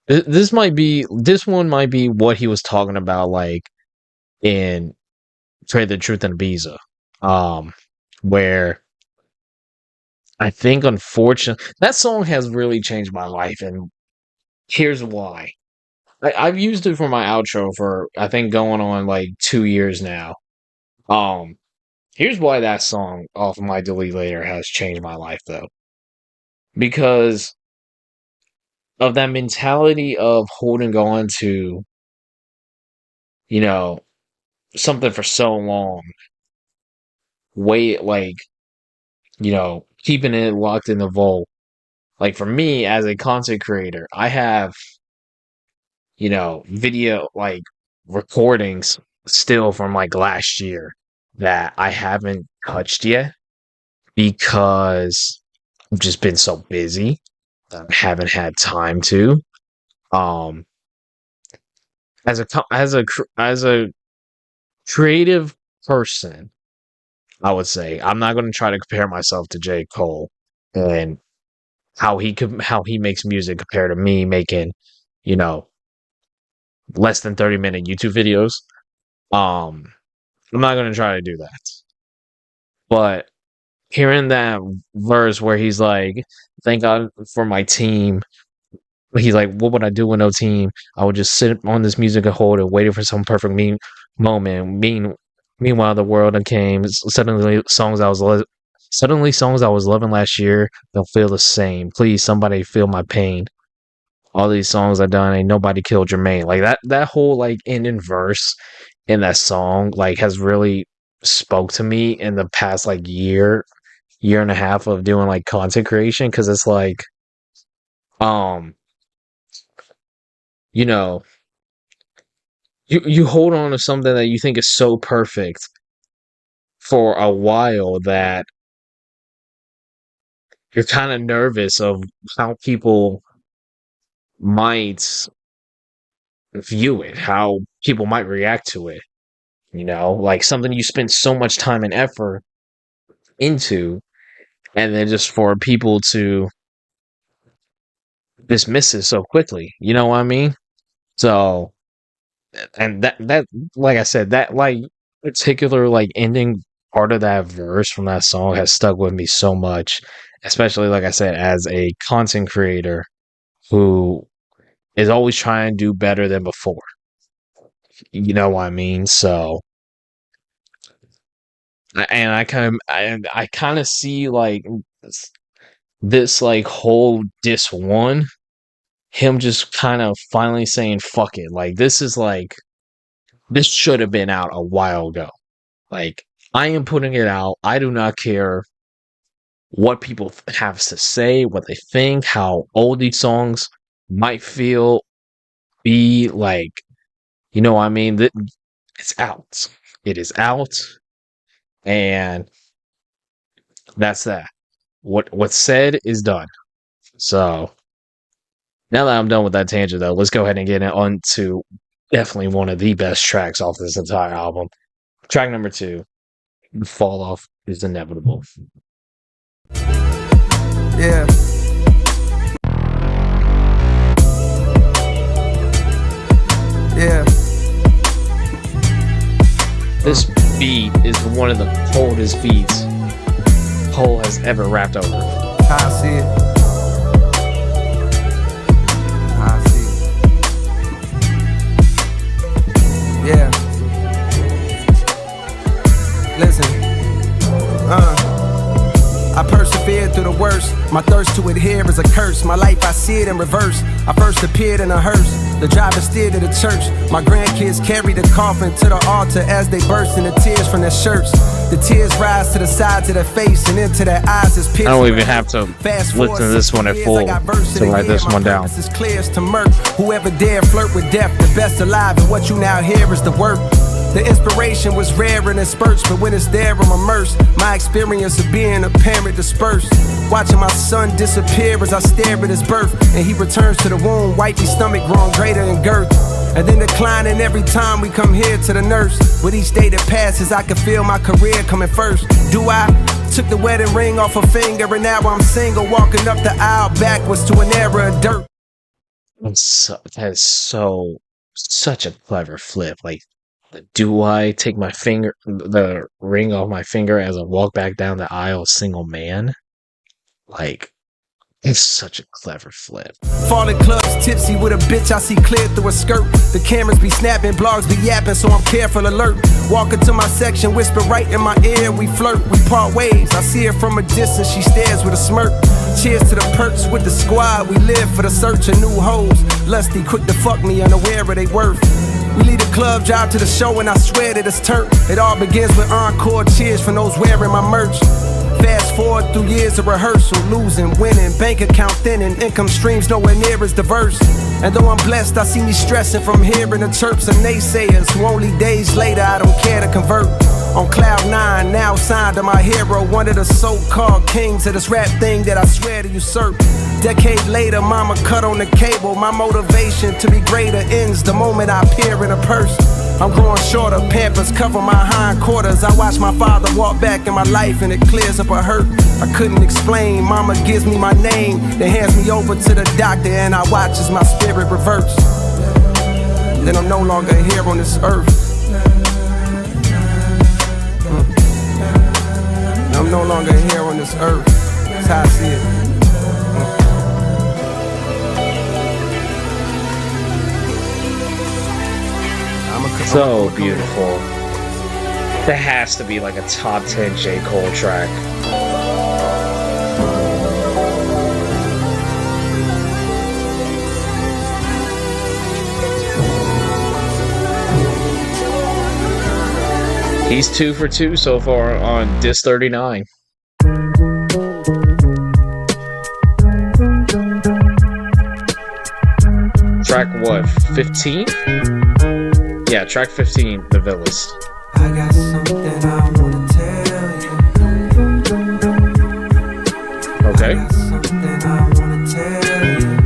this one might be what he was talking about, like in Trade the Truth and Ibiza. Where I think, unfortunately, that song has really changed my life, and here's why. I've used it for my outro for, I think, going on like 2 years now. Here's why that song off of my Delete Later has changed my life, though. Because of that mentality of holding on to, you know, something for so long. Keeping it locked in the vault. Like, for me, as a content creator, I have, video, like, recordings still from, like, last year that I haven't touched yet because I've just been so busy that I haven't had time to. As a creative person, I would say I'm not going to try to compare myself to J. Cole and how he makes music compared to me making, less than 30-minute YouTube videos. I'm not going to try to do that. But hearing that verse where he's like, "Thank God for my team." He's like, "What would I do with no team? I would just sit on this music and hold it, waiting for some perfect moment. Meanwhile, the world came. Suddenly, songs I was loving last year don't feel the same. Please, somebody feel my pain. All these songs I've done, ain't nobody killed Jermaine." Like that whole like ending verse in that song like has really spoke to me in the past like year and a half of doing like content creation, because it's like, you hold on to something that you think is so perfect for a while that you're kind of nervous of how people might view it, how people might react to it. Like something you spend so much time and effort into, and then just for people to dismiss it so quickly. You know what I mean? So, and that like I said, that like particular like ending part of that verse from that song has stuck with me so much, especially like I said, as a content creator who is always trying to do better than before. You know what I mean? So, and I kind of see like this like whole diss one, him just kind of finally saying fuck it. Like this should have been out a while ago. Like, I am putting it out. I do not care what people have to say, what they think, how old these songs might be like, you know what I mean? It's out. It is out. And that's that. What's said is done. So, now that I'm done with that tangent, though, let's go ahead and get on to definitely one of the best tracks off this entire album. Track number 2, Fall Off is Inevitable. Yeah. Yeah. This beat is one of the coldest beats Cole has ever rapped over. How I see it. Yeah. Listen. I persevered through the worst. My thirst to adhere is a curse. My life, I see it in reverse. I first appeared in a hearse. The driver steered to the church. My grandkids carried the coffin to the altar as they burst into tears from their shirts. The tears rise to the sides of their face and into their eyes as I don't even have to listen to this one at full to write this one down. It's clear as to murk. Whoever dare flirt with death, the best alive, and what you now hear is the work. The inspiration was rare and in spurts, but when it's there, I'm immersed. My experience of being a parent dispersed. Watching my son disappear as I stare at his birth, and he returns to the womb, wifey stomach growing greater in girth. And then declining every time we come here to the nurse. With each day that passes, I can feel my career coming first. Do I? Took the wedding ring off her finger, and now I'm single, walking up the aisle backwards to an era of dirt. That is such a clever flip. Like, Do I take the ring off my finger as I walk back down the aisle a single man? Like, it's such a clever flip. Falling clubs, tipsy with a bitch I see clear through a skirt. The cameras be snapping, blogs be yapping, so I'm careful alert. Walk into my section, whisper right in my ear. We flirt, we part ways. I see her from a distance, she stares with a smirk. Cheers to the perks with the squad. We live for the search of new hoes. Lusty, quick to fuck me, unaware of they worth. We leave the club, drive to the show, and I swear that it's turnt. It all begins with encore cheers from those wearing my merch. Fast forward through years of rehearsal, losing, winning, bank account thinning, income streams nowhere near as diverse. And though I'm blessed, I see me stressing from hearing the chirps of naysayers who only days later I don't care to convert. On cloud 9, now signed to my hero, one of the so-called kings of this rap thing that I swear to usurp. Decade later, mama cut on the cable. My motivation to be greater ends the moment I appear in a purse. I'm growing shorter, Pampers cover my hindquarters. I watch my father walk back in my life and it clears up a hurt I couldn't explain. Mama gives me my name, then hands me over to the doctor, and I watch as my spirit reverts. Then I'm no longer here on this earth. I'm no longer here on this earth. That's how I see it. So beautiful. That has to be like a top 10 J. Cole track. He's 2 for 2 so far on Dis 39. Track what? 15? Yeah, track 15, The Villest. I got something I wanna tell you. Okay. I got something I wanna tell you.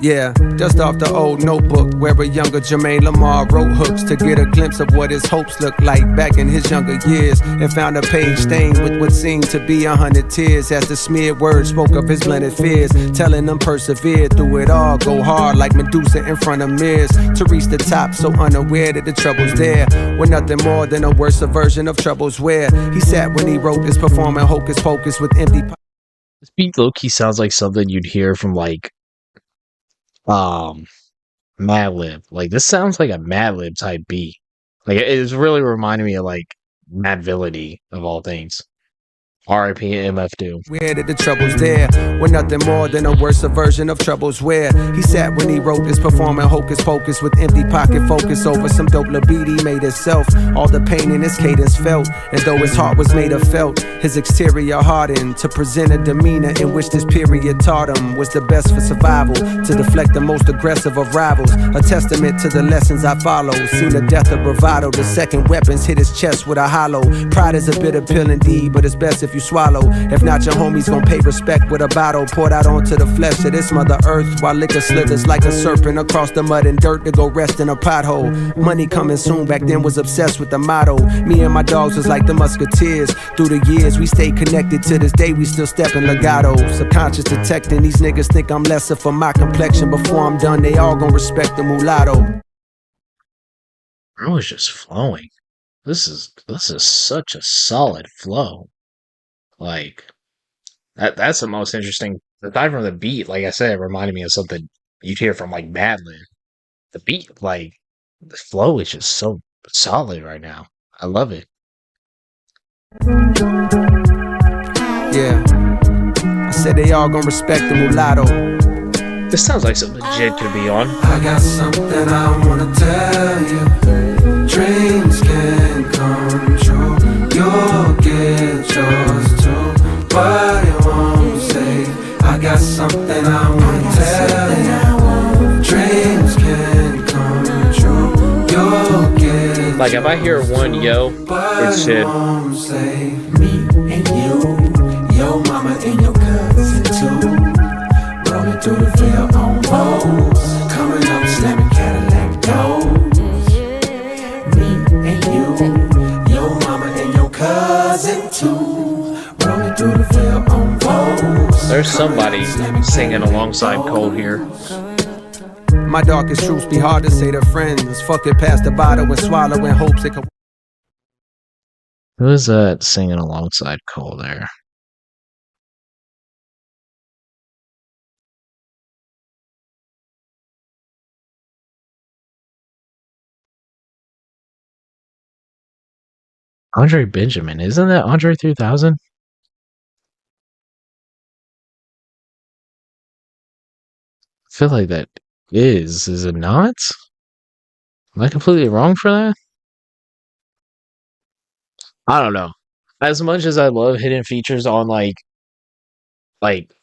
Yeah, just off the old notebook where a younger Jermaine Lamar wrote hooks to get a glimpse of what his hopes looked like back in his younger years, and found a page stained with what seemed to be 100 tears as the smeared words spoke of his blended fears, telling them persevere through it all, go hard like Medusa in front of mirrors to reach the top, so unaware that the trouble's there, when nothing more than a worse version of troubles where he sat when he wrote this, performing hocus pocus with empty pockets. This beat low-key sounds like something you'd hear from like Madlib. Like, this sounds like a Madlib type beat. Like, it's really reminding me of like Madvillainy of all things. R.I.P. MF Doom. Where did the troubles there? When nothing more than a worse version of troubles where he sat when he wrote this, performing hocus pocus with empty pocket focus over some dope beat he made himself. All the pain in his cadence felt, and though his heart was made of felt, his exterior hardened to present a demeanor in which this period taught him was the best for survival, to deflect the most aggressive of rivals. A testament to the lessons I followed. Seen the death of bravado, the second weapons hit his chest with a hollow. Pride is a bitter pill indeed, but it's best if you swallow. If not, your homies gon' pay respect with a bottle poured out onto the flesh of this mother earth, while liquor slithers like a serpent across the mud and dirt to go rest in a pothole. Money coming soon, back then was obsessed with the motto. Me and my dogs was like the musketeers. Through the years we stayed connected, to this day we still stepping legato. Subconscious detecting, these niggas think I'm lesser for my complexion. Before I'm done, they all gon' respect the mulatto. I was just flowing. This is such a solid flow. Like, that's the most interesting. Aside from the beat, like I said, it reminded me of something you'd hear from like Madlib. The beat, like, the flow is just so solid right now. I love it. Yeah, I said they all gonna respect the mulatto. This sounds like something Jid could be on. I got something I wanna tell you. Dreams can come true. You'll get yours too, but it won't save. I got something I wanna tell you. Dreams can come true. You'll get. Like, if I hear one yo, it's Jid. Me and you, your mama and your cousin too. Rolling through the Ville on roads, coming up slamming Cadillac doors. Me and you, your mama and your cousin too. Rolling through the Ville on roads. There's somebody singing alongside Cole here. My darkest truths be hard to say to friends. Fuck it past the bottle and swallow in hopes it could. Who is that singing alongside Cole there? Andre Benjamin. Isn't that Andre 3000? I feel like that is. Is it not? Am I completely wrong for that? I don't know. As much as I love hidden features on like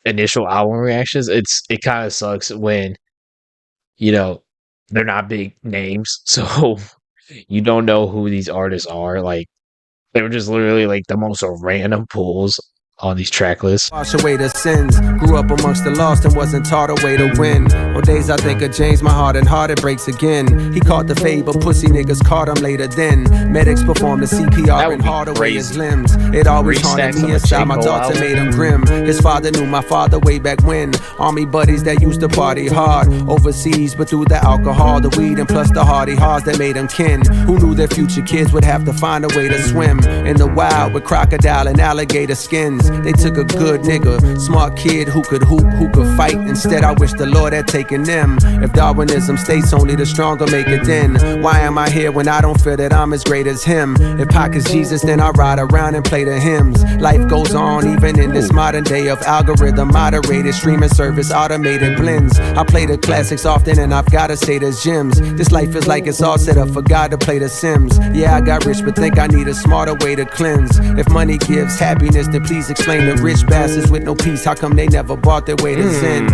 initial album reactions, it kind of sucks when you know they're not big names, so you don't know who these artists are. Like they were just literally like the most random pulls on these track lists. Wash away the sins. Grew up amongst the lost and wasn't taught a way to win. On days I think of James, my heart and heart it breaks again. He caught the fade, but pussy niggas caught him later then. Medics performed the CPR and hard away his limbs. It always haunted me inside my thoughts and made him grim. His father knew my father way back when. Army buddies that used to party hard overseas, but through the alcohol, the weed, and plus the hardy hearts that made them kin. Who knew their future kids would have to find a way to swim in the wild with crocodile and alligator skins. They took a good nigga, smart kid who could hoop, who could fight. Instead, I wish the Lord had taken them. If Darwinism states only the stronger make it, then why am I here when I don't feel that I'm as great as him? If Pac is Jesus, then I ride around and play the hymns. Life goes on even in this modern day of algorithm moderated streaming service, automated blends. I play the classics often and I've gotta say there's gems. This life is like it's all set up for God to play the Sims. Yeah, I got rich but think I need a smarter way to cleanse. If money gives happiness, then please explain to rich bastards with no peace, how come they never bought their way to Zen?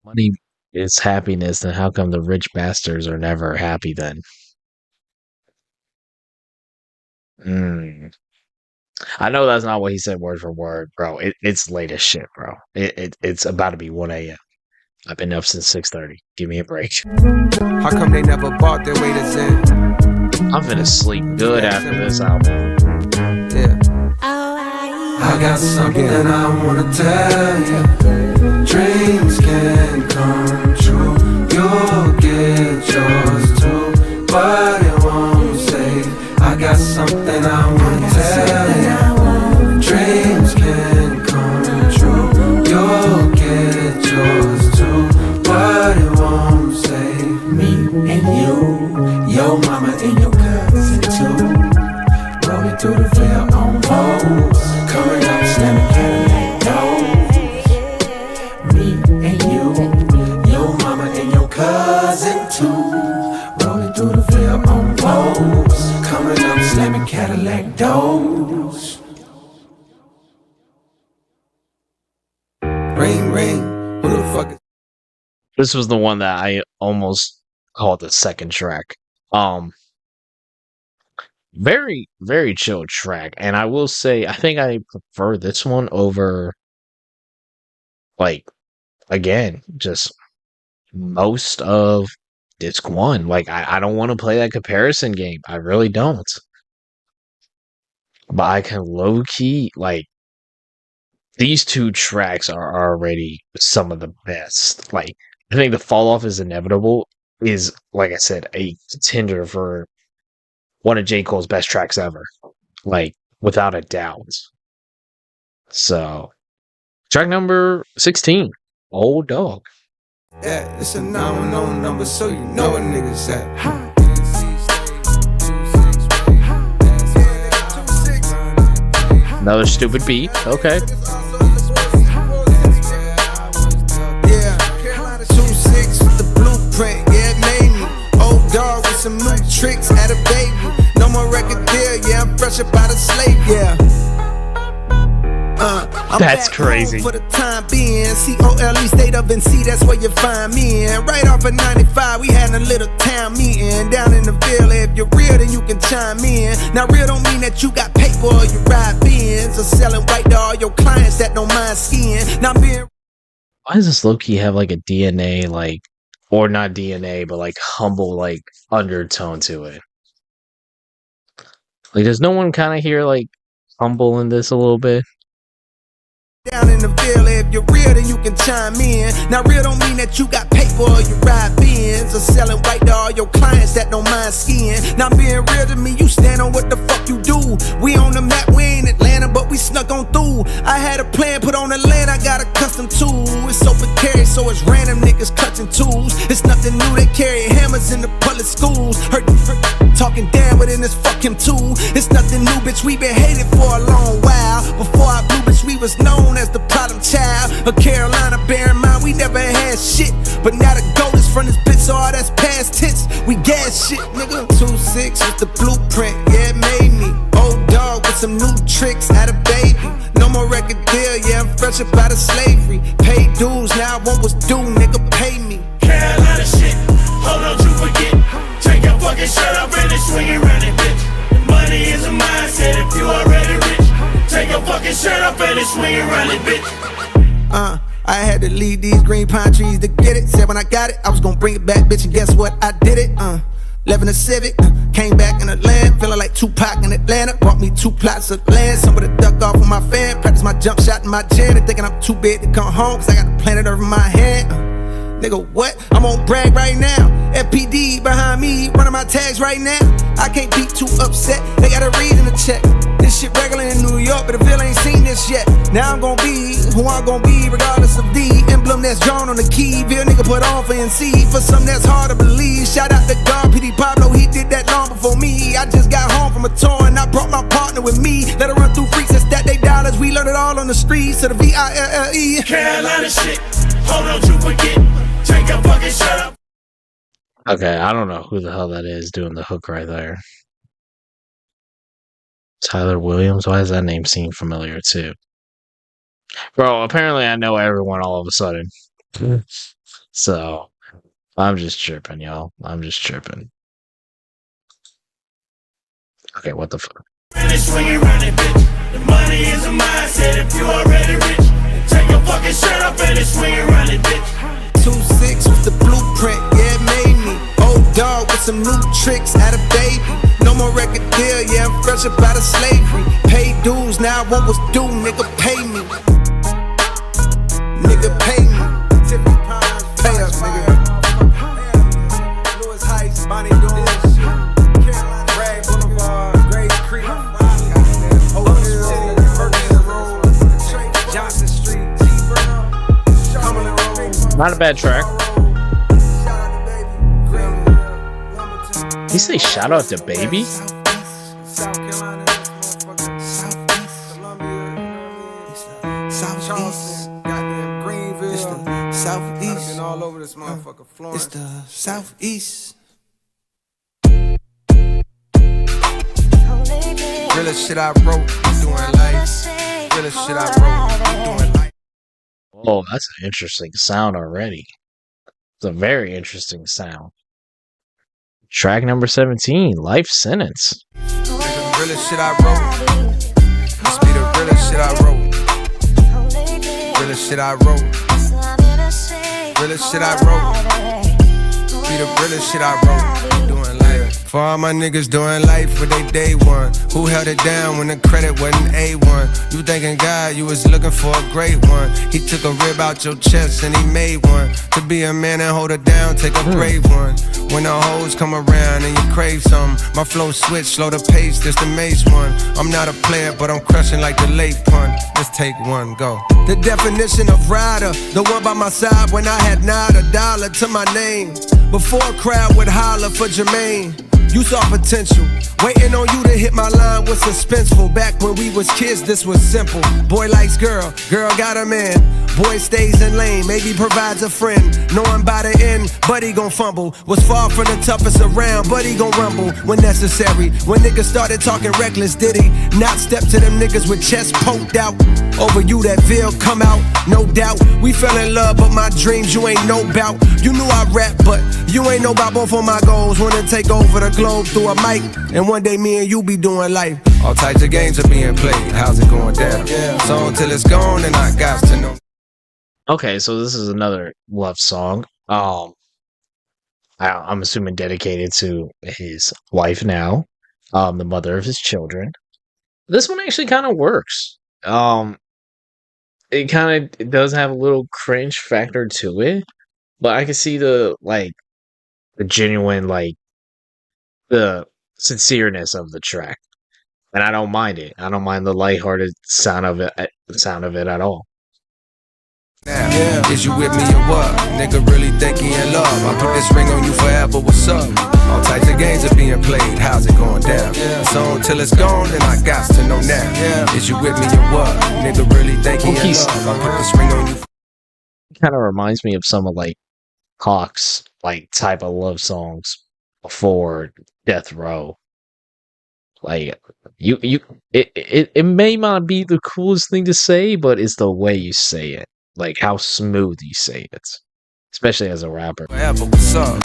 Money is happiness, then how come the rich bastards are never happy then? I know that's not what he said word for word, bro. It's late as shit, bro. It's about to be 1 a.m. I've been up since 6:30. Give me a break. How come they never bought their way to Zen? I'm finna sleep good after this album. Yeah. I got something I wanna tell you. Dreams can come true. You'll get yours too, but it won't save. I got something I wanna tell you. Dreams can come true. You'll get yours too, but it won't save me and you, your mama and your cousin too. Rolling through the Ville on Vogue, coming up slamming Cadillac doors. Me and you, your mama and your cousin too. Rolling through the Ville on Vogue, coming up slamming Cadillac doors. Ring ring, who the fuck is? This was the one that I almost called the second track. Very, very chill track. And I will say, I think I prefer this one over, like, again, just most of disc one. Like, I don't want to play that comparison game. I really don't. But I can low key, like, these two tracks are already some of the best. Like, I think the fall off is inevitable is, like I said, a contender for one of J. Cole's best tracks ever. Like, without a doubt. So, track number 16, Old Dog. Yeah, it's a 910 number, so you know what niggas at. Another stupid beat. Okay. Yeah, 2-6 with the blueprint, yeah, it made me. Old dog with some new tricks, at a baby. No more record deal, yeah, I'm fresh up out of slave, yeah. I'm that's crazy. For the time being, COLE state of NC, that's where you find me in. Right off of 95, we had a little town meeting down in the Ville. If you're real, then you can chime in. Now, real don't mean that you got paper or you ride Benz or selling white to all your clients that don't mind skiing. Now, being why does this low-key have like a DNA, like, or not DNA, but like humble, like, undertone to it? Like, does no one kind of hear like humble in this a little bit? Down in the Ville, if you're real, then you can chime in. Now, real don't mean that you got paper or you ride Benz or selling white to all your clients that don't mind skiing. Now, being real to me, you stand on what the fuck you do. We on the map, we ain't Atlanta, but we snuck on through. I had a plan put on the land, I got a custom tool. It's so precarious, so it's random niggas clutching tools. It's nothing new, they carry hammers in the public schools. Hurt talking down, but in this fuck him too. It's nothing new, bitch, we been hated for a long while. Before I blew, bitch, we was known as the problem child of Carolina. Bear in mind, we never had shit, but now the gold is from this bitch, so all that's past tense. We gas shit, nigga. 2-6 was the blueprint, yeah, it made me. Old dog with some new tricks, had a baby. No more record deal, yeah, I'm fresh up out of slavery. Paid dues, now I want what's due, nigga, pay me. Carolina shit, hold on, you forget. Take your fucking shirt off and swing it round it, bitch. Money is a mindset if you already rich. Take your fucking shirt off and swing it round it, bitch. I had to leave these green pine trees to get it. Said when I got it, I was gonna bring it back, bitch, and guess what? I did it. Living a Civic, came back in Atlanta, feeling like Tupac in Atlanta. Bought me 2 plots of land, some of the duck off of my fan. Practice my jump shot in my gym, and thinking I'm too big to come home, cause I got the planet over my hand. Nigga, what? I'm on brag right now. FPD behind me, running my tags right now. I can't be too upset, they got a reason to check. This shit regular in New York, but the Ville ain't seen this yet. Now I'm gon' be who I'm gon' be, regardless of the emblem that's drawn on the key. Ville nigga put on for NC, for something that's hard to believe. Shout out to God, Petey Pablo, he did that long before me. I just got home from a tour and I brought my partner with me. Let her run through freaks and stack they dollars. We learned it all on the streets, to the VILLE. Carolina shit, hold on, you forget. Take your fucking shirt up. Okay, I don't know who the hell that is doing the hook right there. Tyler Williams? Why does that name seem familiar too? Bro, apparently I know everyone all of a sudden. So, I'm just tripping, y'all. I'm just tripping. Okay, what the fuck? Swing it round it, bitch. The money is a mindset if you already rich. Take your fucking shirt off and swing it round it, bitch. 2-6 was the blueprint, yeah, it made me. Old dog with some new tricks, had a baby. No more record deal, yeah, I'm fresh up out of slavery. Paid dues, now I want what's due, nigga, pay me. Nigga, pay me. Pay us, nigga. Lewis Heights, Bonnie Doors, Bragg Boulevard, Grace Creek, Oak Hill, Ferguson Road, Johnson Street, Cumberland Road. Not a bad track. He say shout out to Baby? Southeast, all over this motherfucker, Florence. It's the Southeast. Realest shit I wrote, doing life. Realest shit I wrote, doing life. Oh, that's an interesting sound already. It's a very interesting sound. Track number 17, Life Sentence. Realest shit I wrote. Must be the realest shit I wrote. Realest shit I wrote. Realest shit I wrote. Be the realest shit I wrote. Doing life. For all my niggas doing life with they day one. Who held it down when the credit wasn't A1? You thanking God you was looking for a great one. He took a rib out your chest and he made one. To be a man and hold it down, take a brave one. When the hoes come around and you crave something, my flow switch, slow the pace, this the mace one. I'm not a player, but I'm crushing like the late pun. Let's take one, go. The definition of rider, the one by my side when I had not a dollar to my name. Before a crowd would holler for Jermaine. You saw potential, waiting on you to hit my line was suspenseful. Back when we was kids, this was simple. Boy likes girl, girl got a man. Boy stays in lane, maybe provides a friend. Knowing by the end, buddy gon' fumble. Was far from the toughest around, but he gon' rumble when necessary. When niggas started talking reckless, did he not step to them niggas with chests poked out? Over you that Ville come out, no doubt. We fell in love, but my dreams you ain't know bout. You knew I rap, but you ain't know about both of my goals. Wanna take over the globe through a mic, and one day me and you be doing life. All types of games are being played, how's it going down? So until it's gone, and I got to know. Okay, so this is another love song. I'm assuming dedicated to his wife now, the mother of his children. This one actually kind of works. it kind of does have a little cringe factor to it, but I can see the genuine the sincereness of the track, and I don't mind it. I don't mind the lighthearted sound of it at all. Is you with me or what? Nigga really think he in love. I put this ring on you forever, what's up? All types of games are being played, how's it going down? So until it's gone, then I got to know now. Is you with me or what? Nigga really think he in love. I put this ring on you. Kind of reminds me of some of Hawk's type of love songs before Death Row. It may not be the coolest thing to say, but it's the way you say it. How smooth you say it, especially as a rapper. What's up?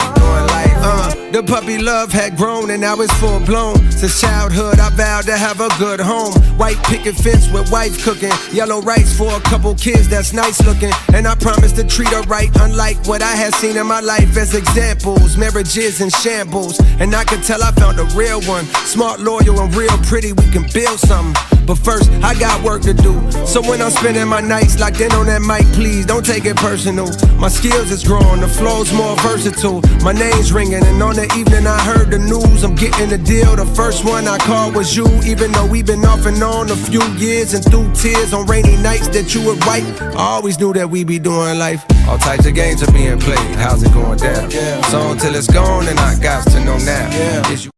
The puppy love had grown and now it's full blown. Since childhood I vowed to have a good home. White picket fence with wife cooking. Yellow rice for a couple kids that's nice looking. And I promised to treat her right, unlike what I had seen in my life as examples. Marriages and shambles. And I could tell I found a real one. Smart, loyal, and real pretty, we can build something. But first, I got work to do. So when I'm spending my nights locked in on that mic, please don't take it personal. My skills is growing, the flow's more versatile. My name's ringing, and on the evening I heard the news. I'm getting the deal, the first one I called was you. Even though we've been off and on a few years, and through tears on rainy nights that you would wipe, I always knew that we be doing life. All types of games are being played, how's it going down? So until it's gone, then I got to know now. Is you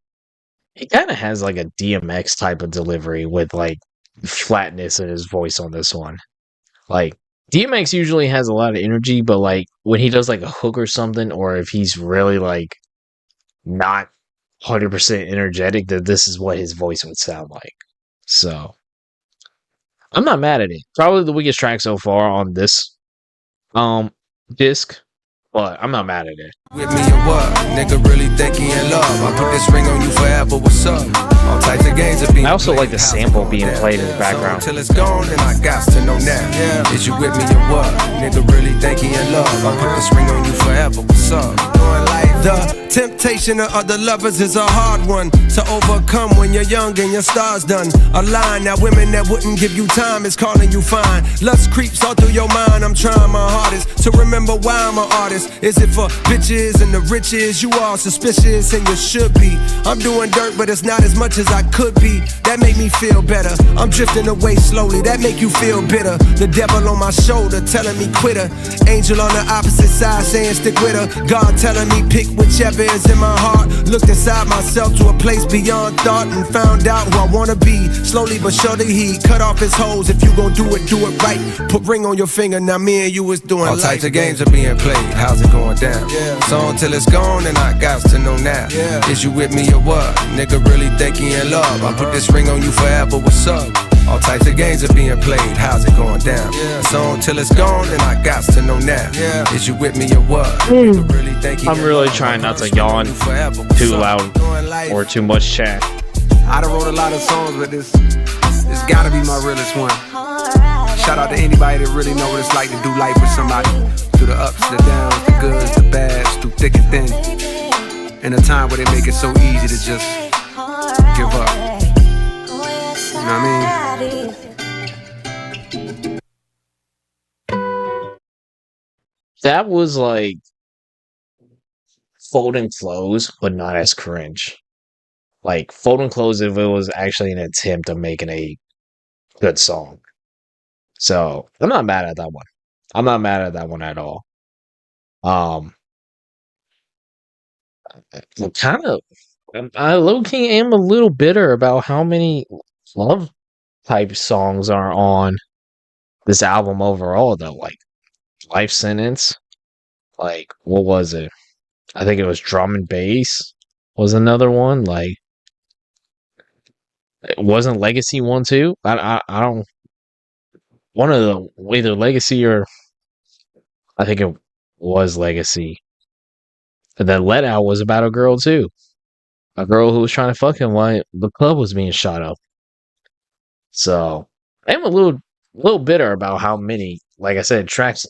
He kind of has a DMX type of delivery with flatness in his voice on this one. DMX usually has a lot of energy, but when he does a hook or something, or if he's really not 100% energetic, that this is what his voice would sound like. So I'm not mad at it. Probably the weakest track so far on this disc, but I'm not mad at it. with me or what? Nigga really think he in love. I put this ring on you forever, what's up? All types of games are being I also like the sample being played in the background. So until it's gone, then I got to know now. Is you with me or what? Nigga really think he in love. I put this ring on you forever, what's up? The temptation of other lovers is a hard one to overcome when you're young and your star's done. A line that women that wouldn't give you time is calling you fine. Lust creeps all through your mind. I'm trying my hardest to remember why I'm an artist. Is it for bitches and the riches? You are suspicious and you should be. I'm doing dirt, but it's not as much as I could be. That make me feel better. I'm drifting away slowly. That make you feel bitter. The devil on my shoulder telling me quit her. Angel on the opposite side saying stick with her. God telling me pick whichever is in my heart. Looked inside myself to a place beyond thought and found out who I wanna be. Slowly but surely he cut off his hoes. If you gon' do it right. Put ring on your finger, now me and you is doing all types of games are being played. How's it going down? So until it's gone, then I got to know now. Is you with me or what? Nigga really think he in love. I put this ring on you forever, what's up? All types of games are being played, how's it going down? So until it's gone, then I got to know now. Is you with me or what? I'm really trying not to yawn too loud or too much chat. I done wrote a lot of songs, but this gotta be my realest one. Shout out to anybody that really know what it's like to do life with somebody. Through the ups, the downs, the goods, the bads, through thick and thin. In a time where they make it so easy to just give up. You know what I mean? That was like Folding Clothes, but not as cringe. Like Folding Clothes, if it was actually an attempt of making a good song. So I'm not mad at that one. I'm not mad at that one at all. Kind of, I low-key am a little bitter about how many love type songs are on this album overall, though. Like Life Sentence, like what was it? I think it was Drum and Bass was another one. Like it wasn't Legacy one too. I don't. One of the either Legacy or I think it was Legacy. And then Let Out was about a girl too. A girl who was trying to fuck him while the club was being shot up. So I'm a little bitter about how many, like I said, tracks,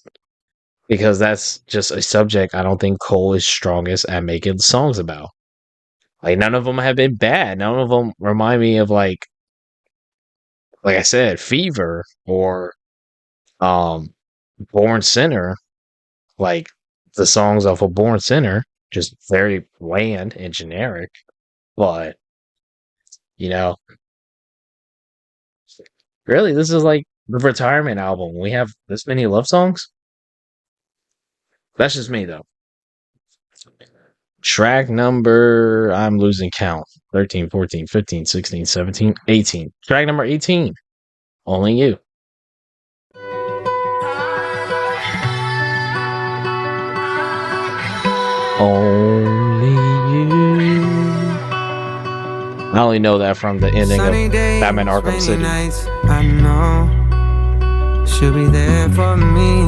because that's just a subject I don't think Cole is strongest at making songs about. Like none of them have been bad. None of them remind me of like I said, Fever or Born Sinner, like the songs off of Born Sinner, just very bland and generic. But you know, really, this is like the retirement album. We have this many love songs. That's just me though. Track number, I'm losing count. 13, 14, 15, 16, 17, 18. Track number 18. Only You. Only You. I only know that from the ending of Batman Arkham City. Nights, I know she'll be there for me,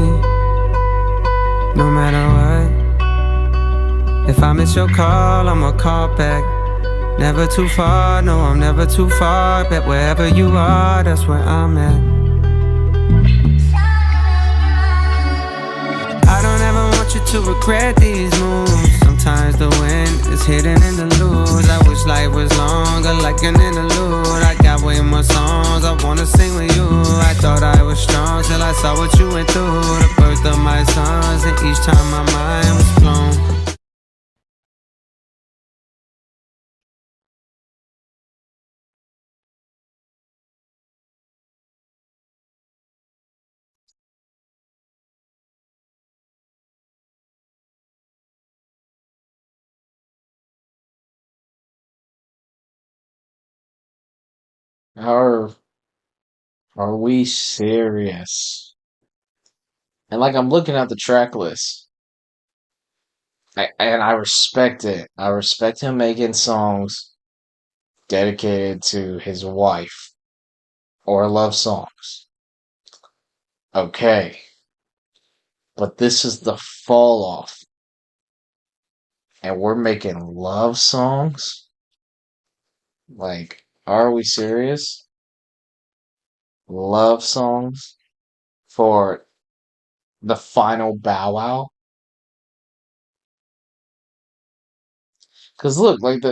no matter what. If I miss your call, I'ma call back. Never too far, no, I'm never too far. Bet wherever you are, that's where I'm at. I don't ever want you to regret these moves. Sometimes the wind is hidden in the lose. I wish life was longer, like an interlude. I got way more songs I wanna sing with you. I thought I was strong till I saw what you went through. The birth of my sons, and each time my mind was blown. Are we serious? And like I'm looking at the track list, and I respect it. I respect him making songs dedicated to his wife or love songs. Okay, but this is the fall off, and we're making love songs. Like, are we serious? Love songs for the final bow wow? Cause look, like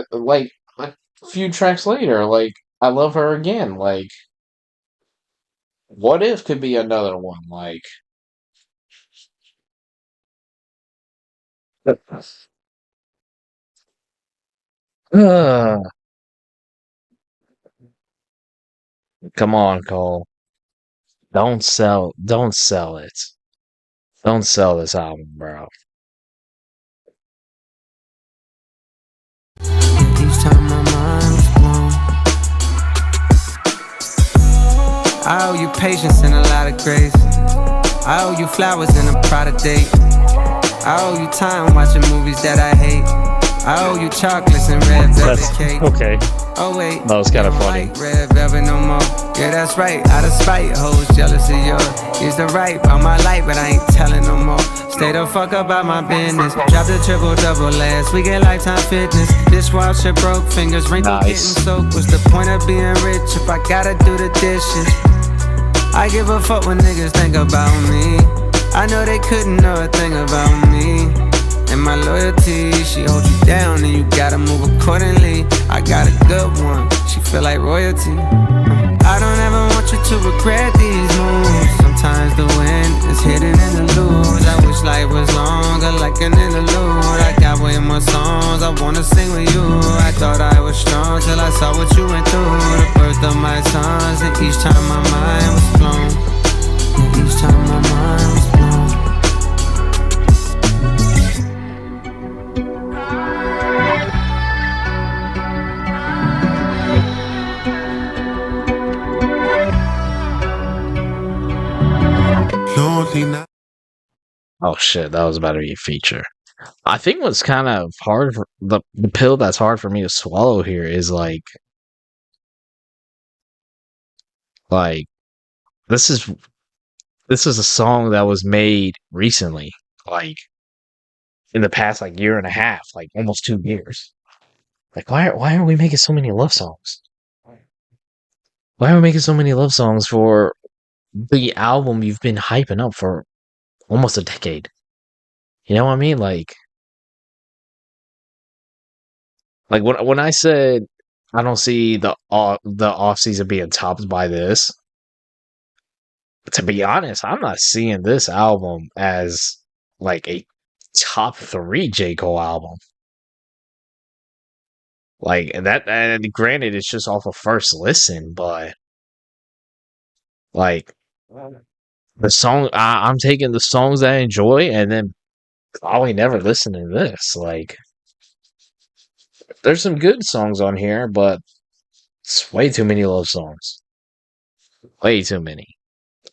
a few tracks later, like I Love Her Again, like What If could be another one, like uh, come on, Cole. Don't sell it. Don't sell this album, bro. Each time my mind was blown. I owe you patience and a lot of grace. I owe you flowers and a Prada date. I owe you time watching movies that I hate. I owe you chocolates and red velvet cake. Okay. Oh wait, That was kind of funny. like red velvet no more. Yeah, that's right. Out of spite, hoes jealous of yours. Used to write about my life, but I ain't telling no more. Stay the fuck about my business. Dropped a triple double last week at Lifetime Fitness. Dishwasher broke, fingers wrinkled, getting soaked. What's the point of being rich if I gotta do the dishes? I give a fuck when niggas think about me. I know they couldn't know a thing about me. And my loyalty, she holds you down and you gotta move accordingly. I got a good one, she feel like royalty. I don't ever want you to regret these moves. Sometimes the wind is hidden in the lose. I wish life was longer, like an interlude. I got way more songs I wanna sing with you. I thought I was strong till I saw what you went through. The birth of my sons, and each time my mind was blown. Each time my mind was blown. Oh shit, that was about to be a feature. I think what's kind of hard for the pill that's hard for me to swallow here is like this is a song that was made recently, like in the past like year and a half, like almost 2 years. Like why are we making so many love songs? Why are we making so many love songs for the album you've been hyping up for almost a decade? You know what I mean? Like when I said I don't see the off season being topped by this, to be honest, I'm not seeing this album as like a top 3 J. Cole album. Like that, and granted, it's just off of first listen, but like the song, I'm taking the songs I enjoy, and then probably never listening to this. Like, there's some good songs on here, but it's way too many love songs. Way too many.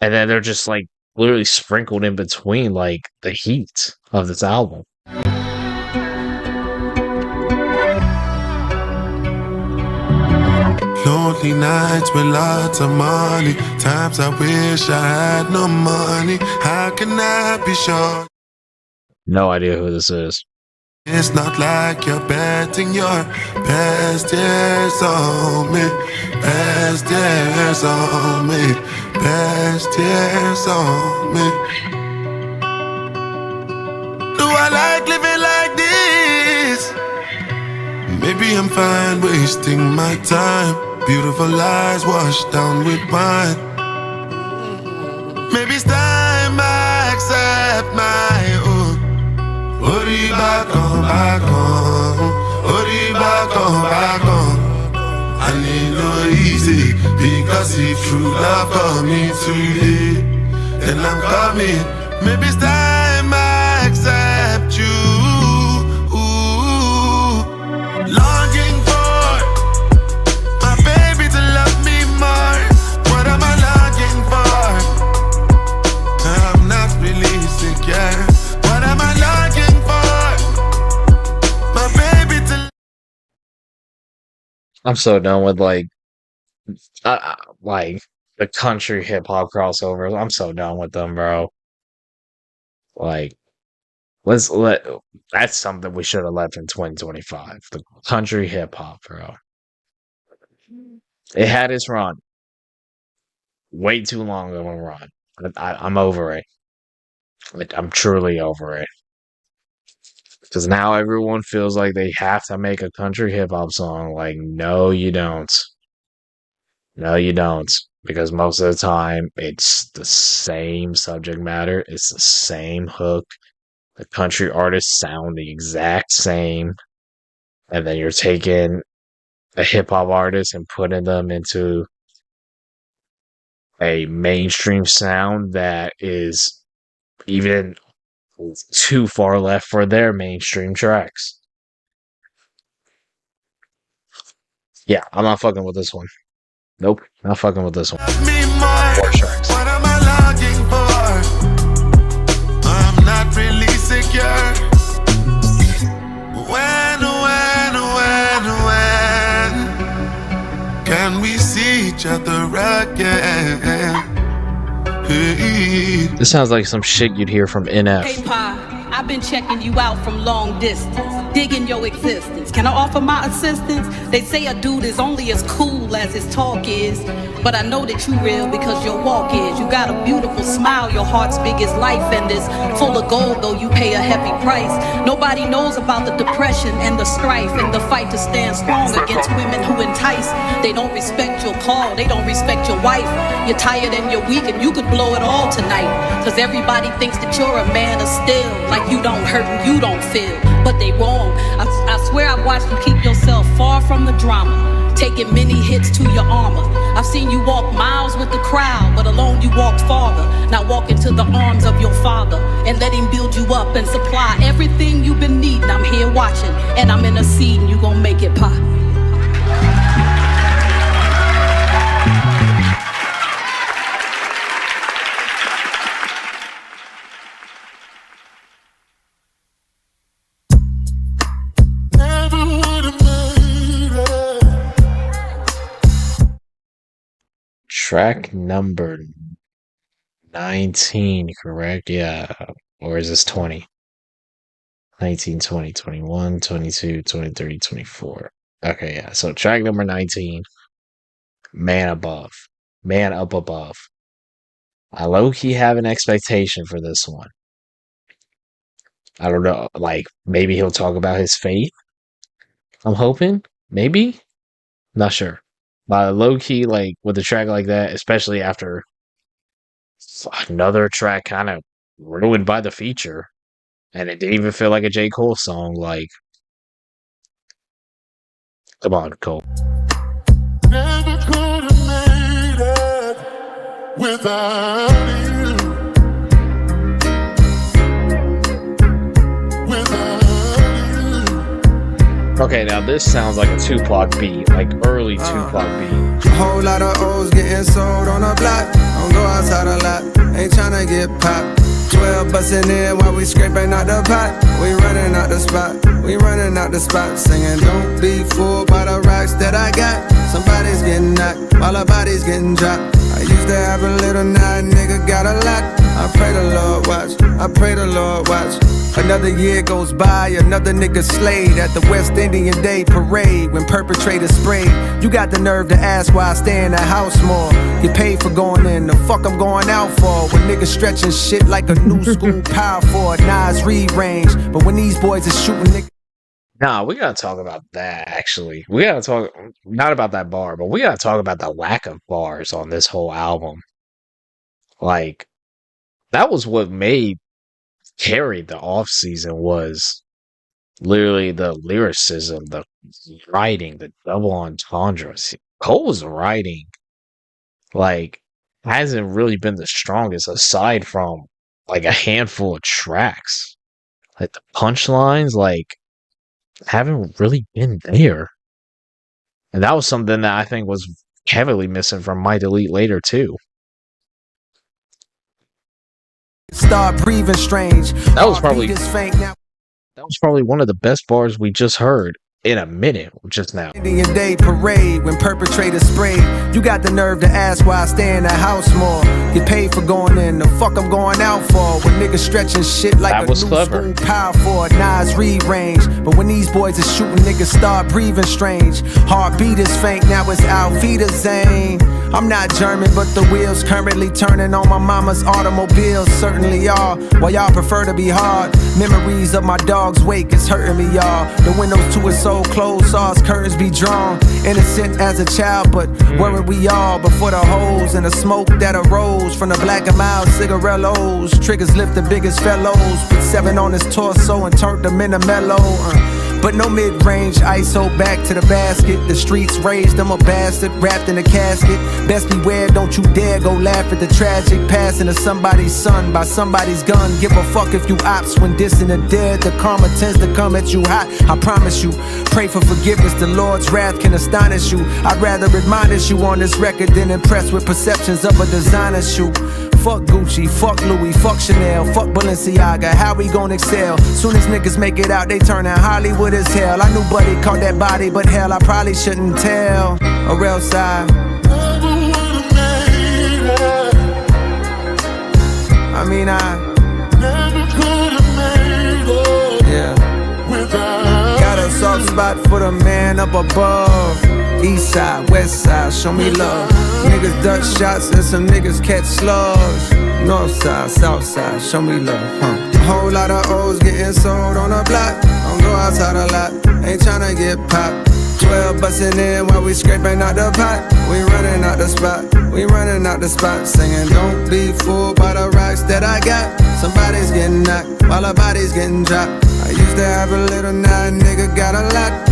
And then they're just like literally sprinkled in between like the heat of this album. Lonely nights with lots of money. Times I wish I had no money. How can I be sure? No idea who this is. It's not like you're betting your best years on me. Best years on me. Best years on me. Do I like living like this? Maybe I'm fine wasting my time. Beautiful lies washed down with wine. Maybe it's time I accept my own. Ori back on, back on. Ori back on, back on. I need no easy, because if true love coming today, then I'm coming. Maybe it's time I accept you. Longing for my baby to love me more. What am I longing for? I'm not really secure. What am I longing for? My baby to. I'm so done with like the country hip hop crossovers. I'm so done with them, bro. Like, that's something we should have left in 2025. The country hip hop, bro. It had its run. Way too long of a run. I'm over it. I'm truly over it. Because now everyone feels like they have to make a country hip hop song. Like, no, you don't. No, you don't. Because most of the time, it's the same subject matter. It's the same hook. The country artists sound the exact same. And then you're taking a hip hop artist and putting them into a mainstream sound that is even too far left for their mainstream tracks. Yeah, I'm not fucking with this one. Nope, not fucking with this one. Four tracks. What am I longing for? I'm not really secure. When can we see each other again? Hey. This sounds like some shit you'd hear from NF. Hey, Pa, I've been checking you out from long distance, digging your existence. Can I offer my assistance? They say a dude is only as cool as his talk is, but I know that you real because your walk is. You got a beautiful smile, your heart's big as life, and it's full of gold, though you pay a heavy price. Nobody knows about the depression and the strife and the fight to stand strong against women who entice. They don't respect your call, they don't respect your wife. You're tired and you're weak and you could blow it all tonight, cause everybody thinks that you're a man of steel, like you don't hurt and you don't feel. But they wrong. I swear I've watched you keep yourself far from the drama, taking many hits to your armor. I've seen you walk miles with the crowd, but alone you walked farther. Now walk into the arms of your father and let him build you up and supply everything you've been needing. I'm here watching and I'm interceding. You gon' make it pop. Track number 19, correct? Yeah. Or is this 20? 19, 20, 21, 22, 23, 24. Okay, yeah. So track number 19, Man Above. Man Up Above. I low-key have an expectation for this one. I don't know. Like, maybe he'll talk about his faith. I'm hoping. Maybe. Not sure. But low-key, like, with a track like that, especially after another track kind of ruined by the feature. And it didn't even feel like a J. Cole song. Like, come on, Cole. Never could have made it without you. Okay, now this sounds like a Tupac beat, like early Tupac beat. A whole lot of O's getting sold on the block. Don't go outside a lot, ain't tryna get popped. 12 bustin' in while we scraping out the pot. We running out the spot, we running out the spot. Singing, don't be fooled by the rocks that I got. Somebody's getting knocked while our body's getting dropped. I used to have a little, now a nigga got a lot. I pray the Lord watch, I pray the Lord watch. Another year goes by, another nigga slayed at the West Indian Day Parade when perpetrators sprayed. You got the nerve to ask why I stay in the house more. Get paid for going in, the fuck I'm going out for. When niggas stretching shit like a new school power forward, Nas rearrange. But when these boys are shooting niggas. Nah, we gotta talk about that, actually. We gotta talk, not about that bar, but we gotta talk about the lack of bars on this whole album. Like, that was what carried the off season, was literally the lyricism, the writing, the double entendres. Cole's writing, like, hasn't really been the strongest aside from like a handful of tracks. Like the punchlines, like, haven't really been there. And that was something that I think was heavily missing from My Delete Later too. Start breathing strange. That was probably one of the best bars we just heard in a minute just now. Indian Day Parade when perpetrators sprayed. You got the nerve to ask why I stay in the house more. Get paid for going in, the fuck I'm going out for. When niggas stretching shit like that a was new clever. school power forward, Nas rearrange. But when these boys are shooting, niggas start breathing strange. Heartbeat is faint, now it's Auf Wiedersehen. I'm not German, but the wheels currently turning on my mama's automobile. Certainly are, while y'all prefer to be hard. Memories of my dog's wake is hurting me, y'all. The windows to his soul closed, saw his curtains be drawn. Innocent as a child, but weren't we all? Before the holes and the smoke that arose from the black and mild cigarillos. Triggers lift the biggest fellows. Put 7 on his torso and turned them into mellow. But no mid-range, ISO back to the basket. The streets raised him a bastard, wrapped in a casket. Best beware, don't you dare go laugh at the tragic passing of somebody's son by somebody's gun. Give a fuck if you ops when dissing the dead. The karma tends to come at you hot, I promise you. Pray for forgiveness, the Lord's wrath can astonish you. I'd rather admonish you on this record than impressed with perceptions of a designer shoe. Fuck Gucci, fuck Louis, fuck Chanel, fuck Balenciaga, how we gon' excel? Soon as niggas make it out, they turn out Hollywood as hell. I knew Buddy caught that body, but hell, I probably shouldn't tell. Or else I mean, never could have made it. Yeah. Got a soft spot for the man up above. East side, west side, show me love. Niggas duck shots and some niggas catch slugs. North side, south side, show me love. A whole lot of O's getting sold on the block. Don't go outside a lot, ain't tryna get popped. 12 bustin' in while we scraping out the pot. We running out the spot, we running out the spot. Singing, don't be fooled by the rocks that I got. Somebody's getting knocked while our body's getting dropped. I used to have a little, now a nigga got a lot.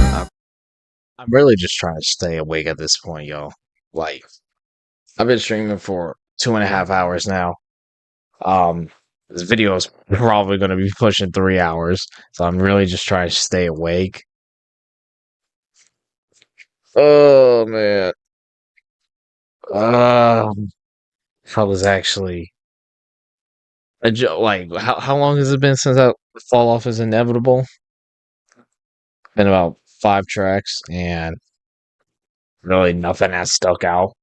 I'm really just trying to stay awake at this point, y'all. Like, I've been streaming for 2.5 hours now. This video is probably going to be pushing 3 hours, so I'm really just trying to stay awake. Oh man, I was actually like, how long has it been since that fall off is inevitable? Been about 5 tracks, and really nothing has stuck out.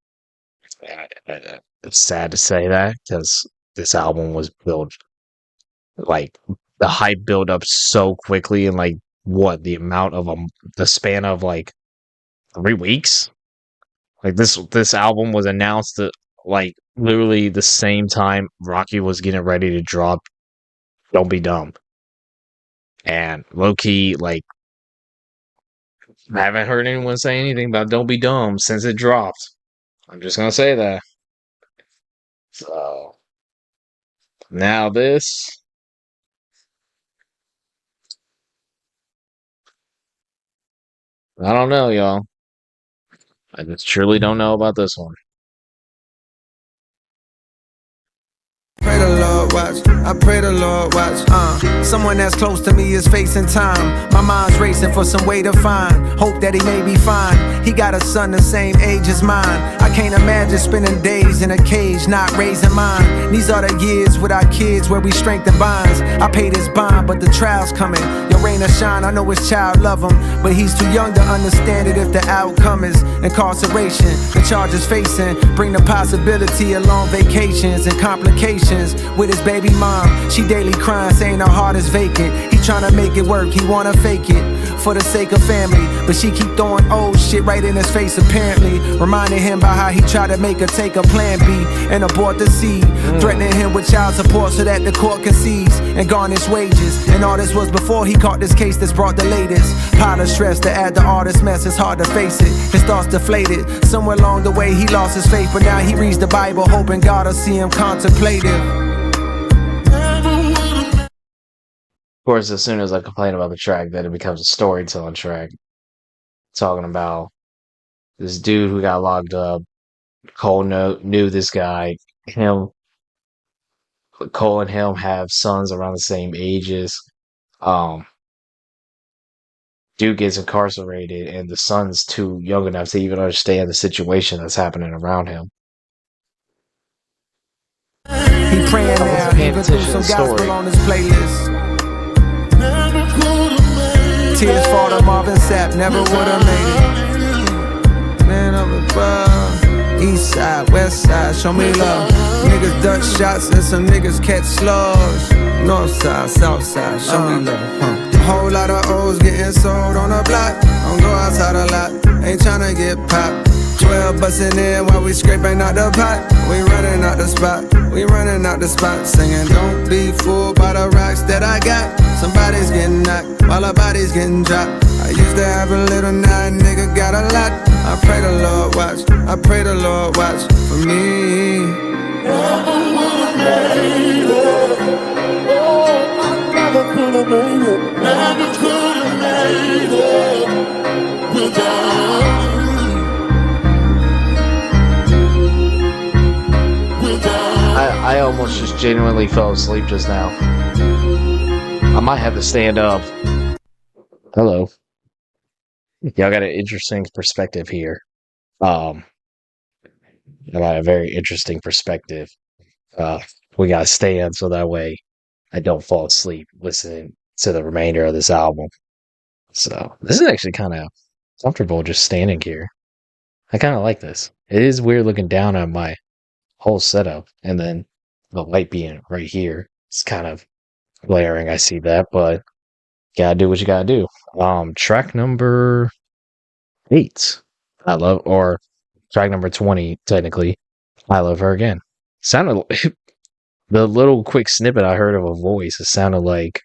It's sad to say that, because this album was built, like, the hype built up so quickly, and like, what, the amount of the span of like 3 weeks. Like, this album was announced at like literally the same time Rocky was getting ready to drop Don't Be Dumb, and low key, like, I haven't heard anyone say anything about Don't Be Dumb since it dropped. I'm just gonna say that. So, Now this. I don't know, y'all. I just truly don't know about this one. Pray the Lord watch, I pray the Lord watch. Someone that's close to me is facing time. My mind's racing for some way to find. Hope that he may be fine. He got a son the same age as mine. I can't imagine spending days in a cage, not raising mine. These are the years with our kids where we strengthen bonds. I paid his bond, but the trial's coming. Your rain or shine, I know his child love him, but he's too young to understand it if the outcome is incarceration. The charges facing bring the possibility of long vacations and complications. With his baby mom, she daily crying, saying her heart is vacant. He tryna make it work, he wanna fake it for the sake of family, but she keep throwing old shit right in his face apparently, reminding him about how he tried to make her take a plan B and abort the seed, threatening him with child support so that the court can seize and garnish wages. And all this was before he caught this case that's brought the latest pile of stress to add to all this mess. It's hard to face it, his thoughts deflated. Somewhere along the way he lost his faith, but now he reads the Bible hoping God will see him contemplative. Of course, as soon as I complain about the track, then it becomes a storytelling track. Talking about this dude who got locked up. Cole knew this guy. Cole and him have sons around the same ages. Dude gets incarcerated, and the son's too young enough to even understand the situation that's happening around him. He praying now, even through some gospel on his playlist. Tears fall to Marvin Sapp, never would've made it. Man up above, east side, west side, show me love. Niggas duck shots and some niggas catch slugs. North side, south side, show me love. A whole lot of O's getting sold on the block. Don't go outside a lot, ain't tryna get popped. 12 bustin' in while we scraping out the pot. We running out the spot, we running out the spot. Singing, don't be fooled by the rocks that I got. Somebody's getting knocked while our body's getting dropped. I used to have a little, now a nigga got a lot. I pray the Lord watch, I pray the Lord watch for me. Never would've made it. Never could've made it. Never could've made it without. I almost just genuinely fell asleep just now. I might have to stand up. Hello. Y'all got an interesting perspective here. I got a very interesting perspective. We gotta stand so that way I don't fall asleep listening to the remainder of this album. So this is actually kind of comfortable just standing here. I kind of like this. It is weird looking down on my whole setup, and then the light being right here. It's kind of glaring. I see that, but gotta do what you gotta do. Track number 8. Or track number 20, technically. I Love Her Again. Sounded the little quick snippet I heard of a voice. It sounded like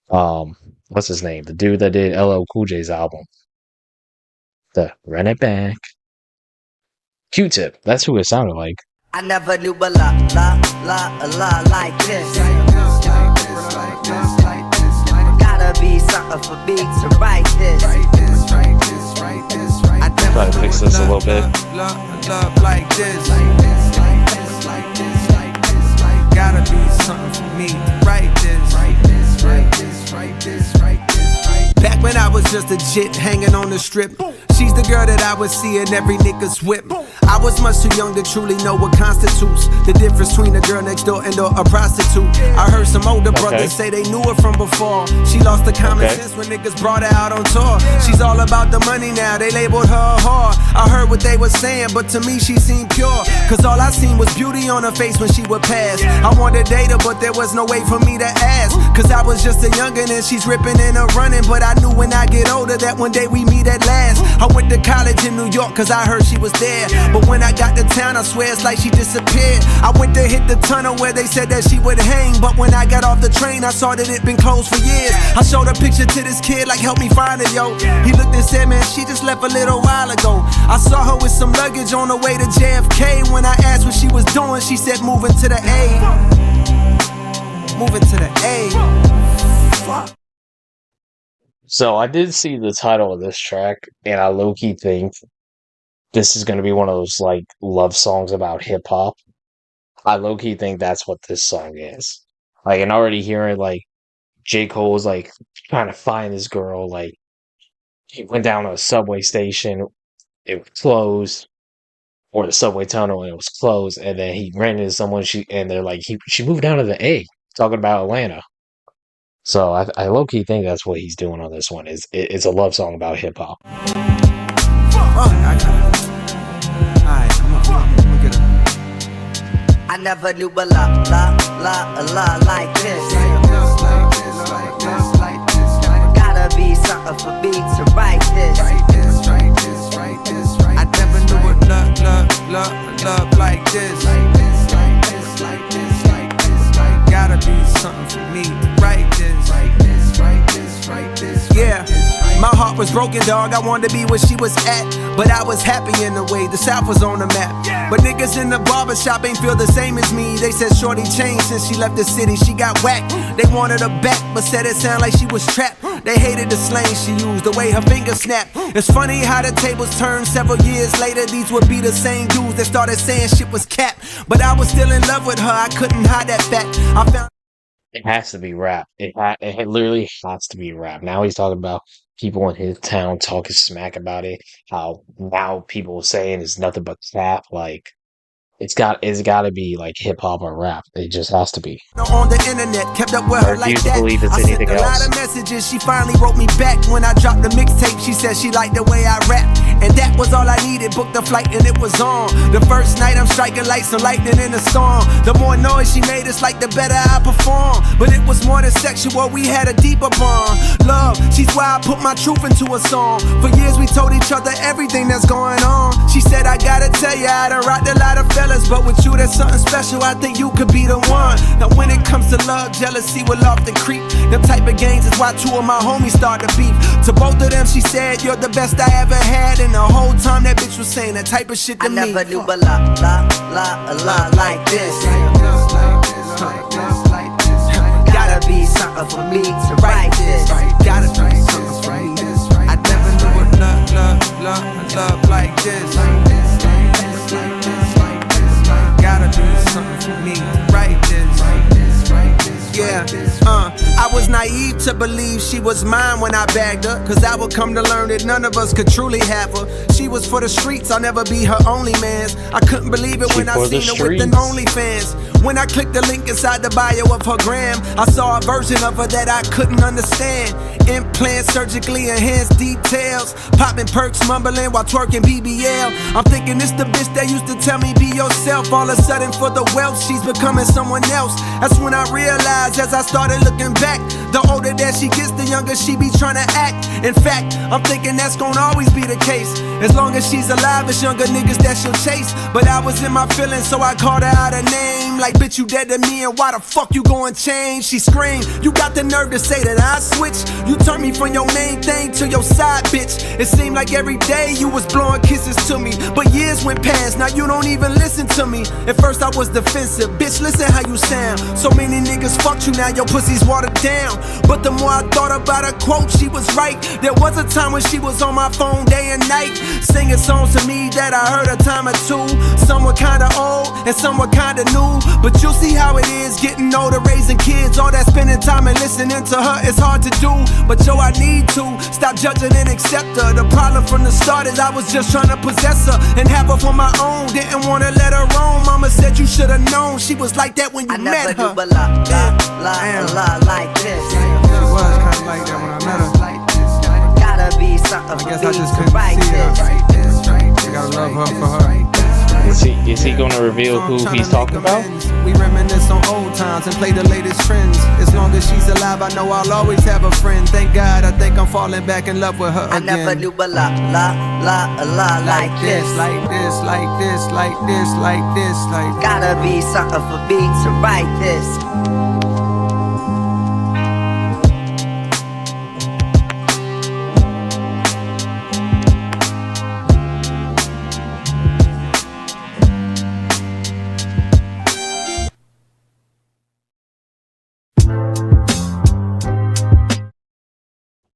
what's his name? The dude that did LL Cool J's album. The Run It Back. Q-Tip. That's who it sounded like. I never knew a lot like this. Gotta be something for me to write this. I try to fix this a little bit. Love like this. Gotta be something for me to write this. Back when I was just a jit hanging on the strip, she's the girl that I would see in every nigga's whip. I was much too young to truly know what constitutes the difference between a girl next door and a prostitute. I heard some older brothers say they knew her from before. She lost the common sense when niggas brought her out on tour. She's all about the money now, they labeled her a whore. I heard what they were saying, but to me she seemed pure, cause all I seen was beauty on her face when she would pass. I wanted to date her, but there was no way for me to ask, cause I was just a youngin' and she's ripping and a running. But I knew when I get older that one day we meet at last. I went to college in New York cause I heard she was there, but when I got to town I swear it's like she disappeared. I went to hit the tunnel where they said that she would hang, but when I got off the train I saw that it'd been closed for years. I showed a picture to this kid like help me find her, yo. He looked and said, man, she just left a little while ago. I saw her with some luggage on the way to JFK. When I asked what she was doing, she said moving to the A. moving to the A. Fuck. So I did see the title of this track, and I low-key think this is going to be one of those, like, love songs about hip-hop. I low-key think that's what this song is. Like, and already hearing, like, J. Cole's, like, trying to find this girl, like, he went down to a subway station, it was closed, or the subway tunnel, and it was closed, and then he ran into someone, and they're like, she moved down to the A, talking about Atlanta. So I low-key think that's what he's doing on this one. It's a love song about hip-hop. I never knew a lot like this. Gotta be something for me to write this. I never knew a love like this. Gotta be something for me to write this. Yeah, my heart was broken, dog. I wanted to be where she was at, but I was happy in a way. The South was on the map. But niggas in the barbershop ain't feel the same as me. They said shorty changed since she left the city. She got whacked. They wanted her back, but said it sounded like she was trapped. They hated the slang she used, the way her fingers snapped. It's funny how the tables turned. Several years later, these would be the same dudes that started saying shit was cap. But I was still in love with her. I couldn't hide that fact. I found It has to be rap. It literally has to be rap. Now he's talking about people in his town talking smack about it. How now people saying it's nothing but cap. Like it's got to be like hip hop or rap. It just has to be. on the internet, kept up with her like that. Believe it's I sent anything a lot else. of messages. She finally wrote me back when I dropped the mixtape. She said she liked the way I rap, and that was all I needed. Booked the flight and it was on. The first night I'm striking like some lightning in a storm. The more noise she made, it's like the better I perform. But it was more than sexual. We had a deeper bond. Love, she's why I put my truth into a song. For years we told each other everything that's going on. She said I gotta tell you, I done rocked a lot of fellas, but with you there's something special. I think you could be the one. Now when it comes to love, jealousy will often creep. Them type of games is why two of my homies started beef. To both of them she said, you're the best I ever had. And the whole time that bitch was saying that type of shit to me. I never knew a lot like this. Gotta be something for me to write this. Gotta be something for me. I never knew a love like this. Gotta be something for me to write this. Yeah, I was naive to believe she was mine when I bagged her, cause I would come to learn that none of us could truly have her. She was for the streets, I'll never be her only man's. I couldn't believe it when I seen her with an OnlyFans. When I clicked the link inside the bio of her gram, I saw a version of her that I couldn't understand. Implants, surgically enhanced details, popping perks, mumbling while twerking BBL. I'm thinking it's the bitch that used to tell me be yourself. All of a sudden for the wealth, she's becoming someone else. That's when I realized as I started looking back, the older that she gets, the younger she be trying to act. In fact, I'm thinking that's gonna always be the case. As long as she's alive, it's younger niggas that she'll chase. But I was in my feelings, so I called her out her name. Like, bitch, you dead to me, and why the fuck you gon' change? She screamed, you got the nerve to say that I switched. You turned me from your main thing to your side, bitch. It seemed like every day you was blowing kisses to me. But years went past, now you don't even listen to me. At first I was defensive, bitch, listen how you sound. So many niggas fucked you, now your pussy's watered down. But the more I thought about her quote, she was right. There was a time when she was on my phone day and night, singing songs to me that I heard a time or two. Some were kinda old and some were kinda new. But you'll see how it is getting older, raising kids. All that spending time and listening to her is hard to do. But yo, I need to stop judging and accept her. The problem from the start is I was just trying to possess her and have her for my own. Didn't wanna let her roam. Mama said you should've known she was like that when you met her. I never knew a lot like this. She was kinda like that when I met her. Gotta be something I guess for I me just to couldn't write see this. her. I gotta love her for her. Is he gonna reveal who he's talking about? We reminisce on old times and play the latest trends. As long as she's alive, I know I'll always have a friend. Thank God, I think I'm falling back in love with her again. I never knew a lot like this. Like this, like this, like this, like this, like this. Gotta be something for me to write this.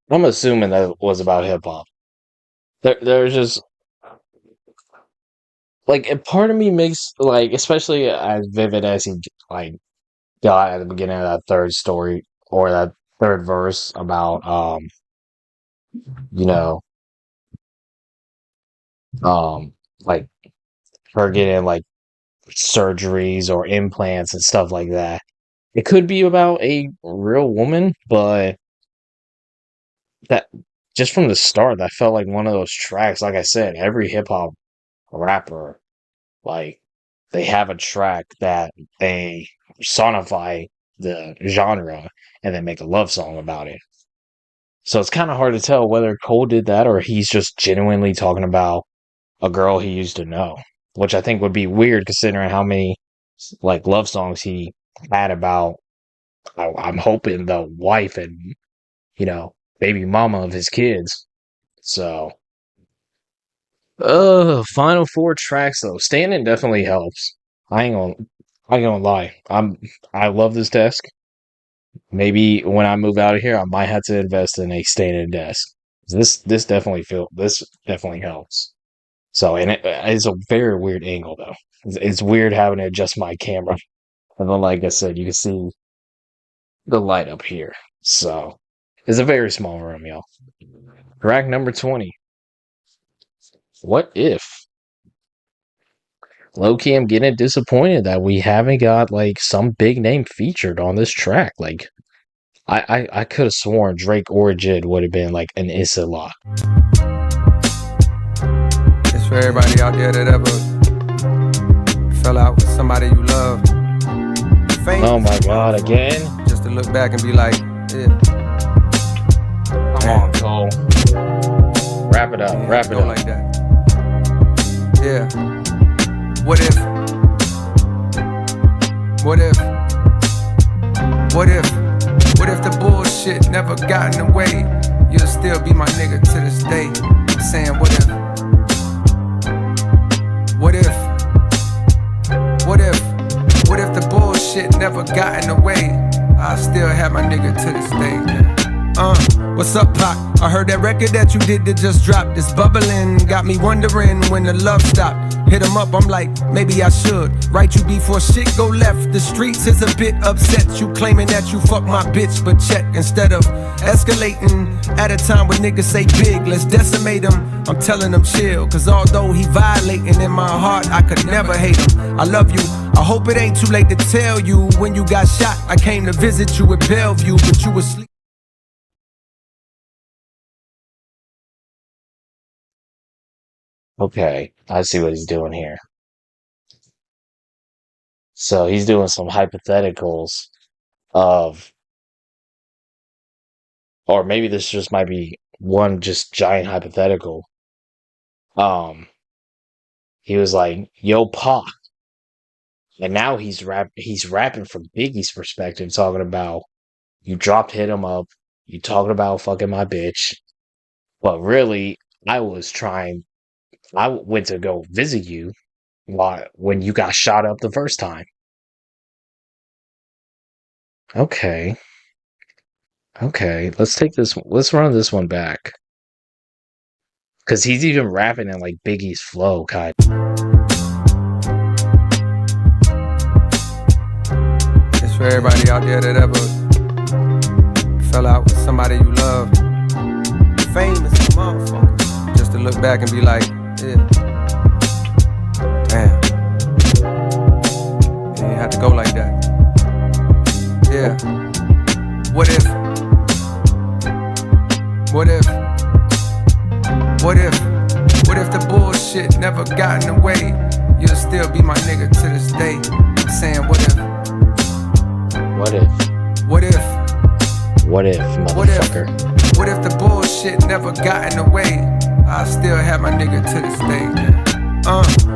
I'm assuming that was about hip hop. There's just like a part of me makes like, especially as vivid as he like got at the beginning of that third story or that third verse about you know like her getting like surgeries or implants and stuff like that. It could be about a real woman, but that just from the start, that felt like one of those tracks. Like I said, every hip hop rapper, like they have a track that they personify the genre and then make a love song about it. So it's kind of hard to tell whether Cole did that or he's just genuinely talking about a girl he used to know, which I think would be weird considering how many like love songs he had about. I'm hoping the wife and baby mama of his kids. So, final 4 tracks though. Standing definitely helps. I ain't gonna lie. I love this desk. Maybe when I move out of here, I might have to invest in a standing desk. This definitely helps. So, and it's a very weird angle though. It's weird having to adjust my camera, and then like I said, you can see the light up here. So, it's a very small room, y'all. Track number 20. What if? Low-key, I'm getting disappointed that we haven't got like some big name featured on this track. Like, I could have sworn Drake or Jid would have been like an instant lock. It's for everybody out there that ever fell out with somebody you love. Oh my God, again? Just to look back and be like, yeah. Come on, Cole. Wrap it up. Wrap it up. Like that. Yeah. What if? What if? What if? What if the bullshit never got in the way? You'll still be my nigga to this day. I'm saying what if? What if? What if? What if the bullshit never got in the way? I still have my nigga to this day. What's up, Pac? I heard that record that you did that just dropped. It's bubbling, got me wondering when the love stopped. Hit him up, I'm like, maybe I should write you before shit go left. The streets is a bit upset. You claiming that you fuck my bitch, but check. Instead of escalating at a time when niggas say big, let's decimate him. I'm telling him chill, cause although he violating in my heart, I could never hate him. I love you. I hope it ain't too late to tell you. When you got shot, I came to visit you at Bellevue, but you was sleeping. Okay, I see what he's doing here. So he's doing some hypotheticals of, or maybe this just might be one just giant hypothetical. He was like, "Yo, Pac," and now he's rapping from Biggie's perspective, talking about you dropped Hit 'Em Up, you talking about fucking my bitch, but really, I went to go visit you when you got shot up the first time. Okay, let's run this one back. Because he's even rapping in like Biggie's flow, kind of. It's for everybody out there that ever fell out with somebody you love. Famous motherfucker. Just to look back and be like, yeah. Damn. Yeah, you had to go like that. Yeah. What if? What if? What if? What if the bullshit never got in the way? You'll still be my nigga to this day. I'm saying what if? What if? What if? What if, motherfucker? What if the bullshit never got in the way? I still have my nigga to this day.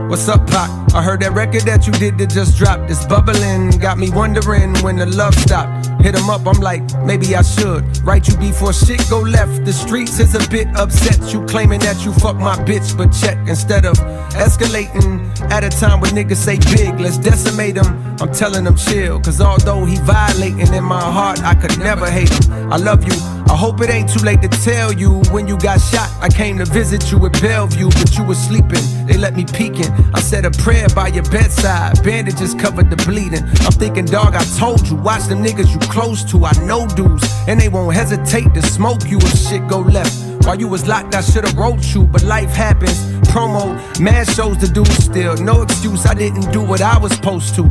What's up, Pac? I heard that record that you did that just dropped. It's bubbling, got me wondering when the love stopped. Hit him up, I'm like, maybe I should write you before shit go left. The streets is a bit upset. You claiming that you fuck my bitch, but check. Instead of escalating at a time when niggas say big, let's decimate him. I'm telling him chill, cause although he violating in my heart, I could never hate him. I love you, I hope it ain't too late to tell you. When you got shot, I came to visit you at Bellevue, but you were sleeping, they let me peeking. I said a prayer by your bedside, bandages covered the bleeding. I'm thinking, dog, I told you, watch them niggas you close to. I know dudes, and they won't hesitate to smoke you if shit go left. While you was locked, I should've wrote you, but life happens. Promo, mad shows to do still. No excuse, I didn't do what I was supposed to.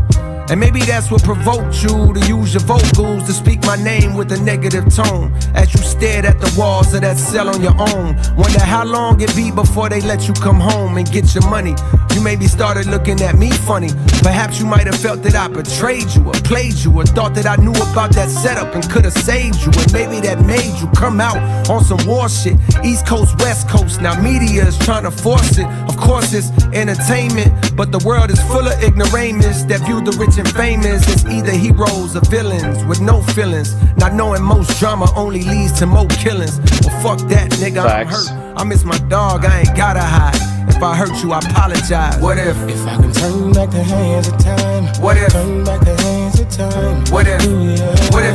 And maybe that's what provoked you to use your vocals to speak my name with a negative tone as you stared at the walls of that cell on your own. Wonder how long it be before they let you come home and get your money. You maybe started looking at me funny. Perhaps you might have felt that I betrayed you or played you, or thought that I knew about that setup and could have saved you. And maybe that made you come out on some war shit. East Coast, West Coast, now media is trying to force it. Of course it's entertainment, but the world is full of ignoramus that view the rich and famous as either heroes or villains with no feelings. Not knowing most drama only leads to more killings. Well, fuck that, nigga, Facts. I'm hurt. I miss my dog, I ain't gotta hide. If I hurt you, I apologize. What if I can turn back the hands of time? What if turn back the hands of time? What if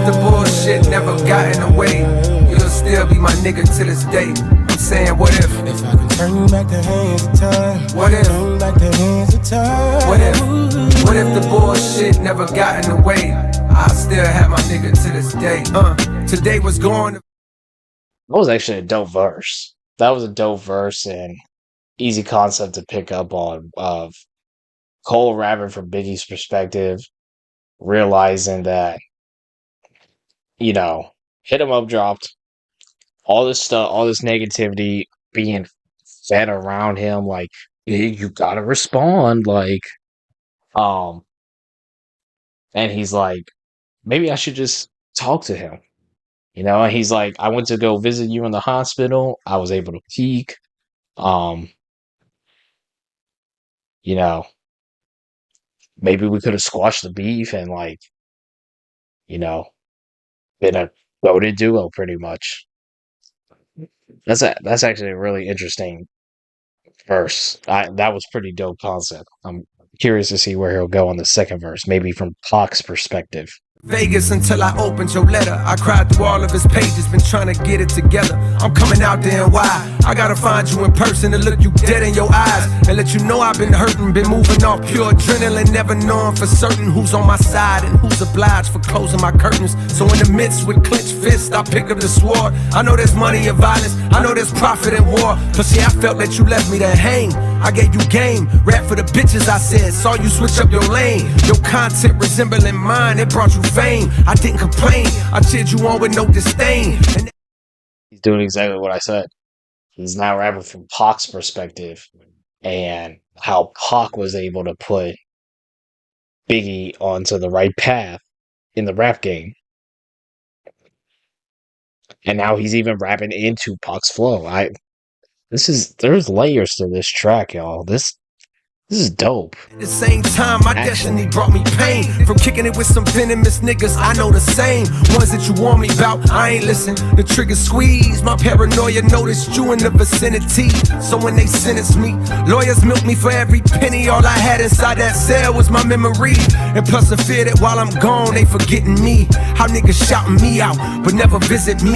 the bullshit never got in the way? You'll still be my nigga to this day. I'm saying, what if I can turn back the hands of time? What if turn back the hands of time? What if the bullshit never got in the way? I still have my nigga to this day. Today was going. That was actually a dope verse. That was a dope verse and easy concept to pick up on, of Cole rapping from Biggie's perspective, realizing that, you know, Hit 'Em Up dropped, all this stuff, all this negativity being fed around him, like, you gotta respond, like, and he's like, maybe I should just talk to him, you know, and he's like, I went to go visit you in the hospital, I was able to peek, you know, maybe we could have squashed the beef and, like, you know, been a goated duo pretty much. That's actually a really interesting verse. That was pretty dope concept. I'm curious to see where he'll go on the second verse, maybe from Pac's perspective. Vegas until I opened your letter. I cried through all of his pages, been trying to get it together. I'm coming out there and why? I gotta find you in person to look you dead in your eyes and let you know I've been hurting, been moving off pure adrenaline, never knowing for certain who's on my side and who's obliged for closing my curtains. So in the midst with clenched fists, I pick up the sword. I know there's money and violence, I know there's profit in war. Plus yeah, I felt that you left me to hang. I gave you game, rap for the bitches I said. Saw you switch up your lane, your content resembling mine, it brought you fame. I didn't complain, I cheered you on with no disdain. He's doing exactly what I said. He's now rapping from Pac's perspective and how Pac was able to put Biggie onto the right path in the rap game. And now he's even rapping into Pac's flow. There's layers to this track, y'all. This is dope. At the same time, my destiny brought me pain. From kicking it with some venomous niggas, I know the same. Ones that you warn me about, I ain't listen. The trigger squeeze, my paranoia noticed you in the vicinity. So when they sentenced me, lawyers milked me for every penny. All I had inside that cell was my memory. And plus the fear that while I'm gone, they forgetting me. How niggas shouting me out, but never visit me.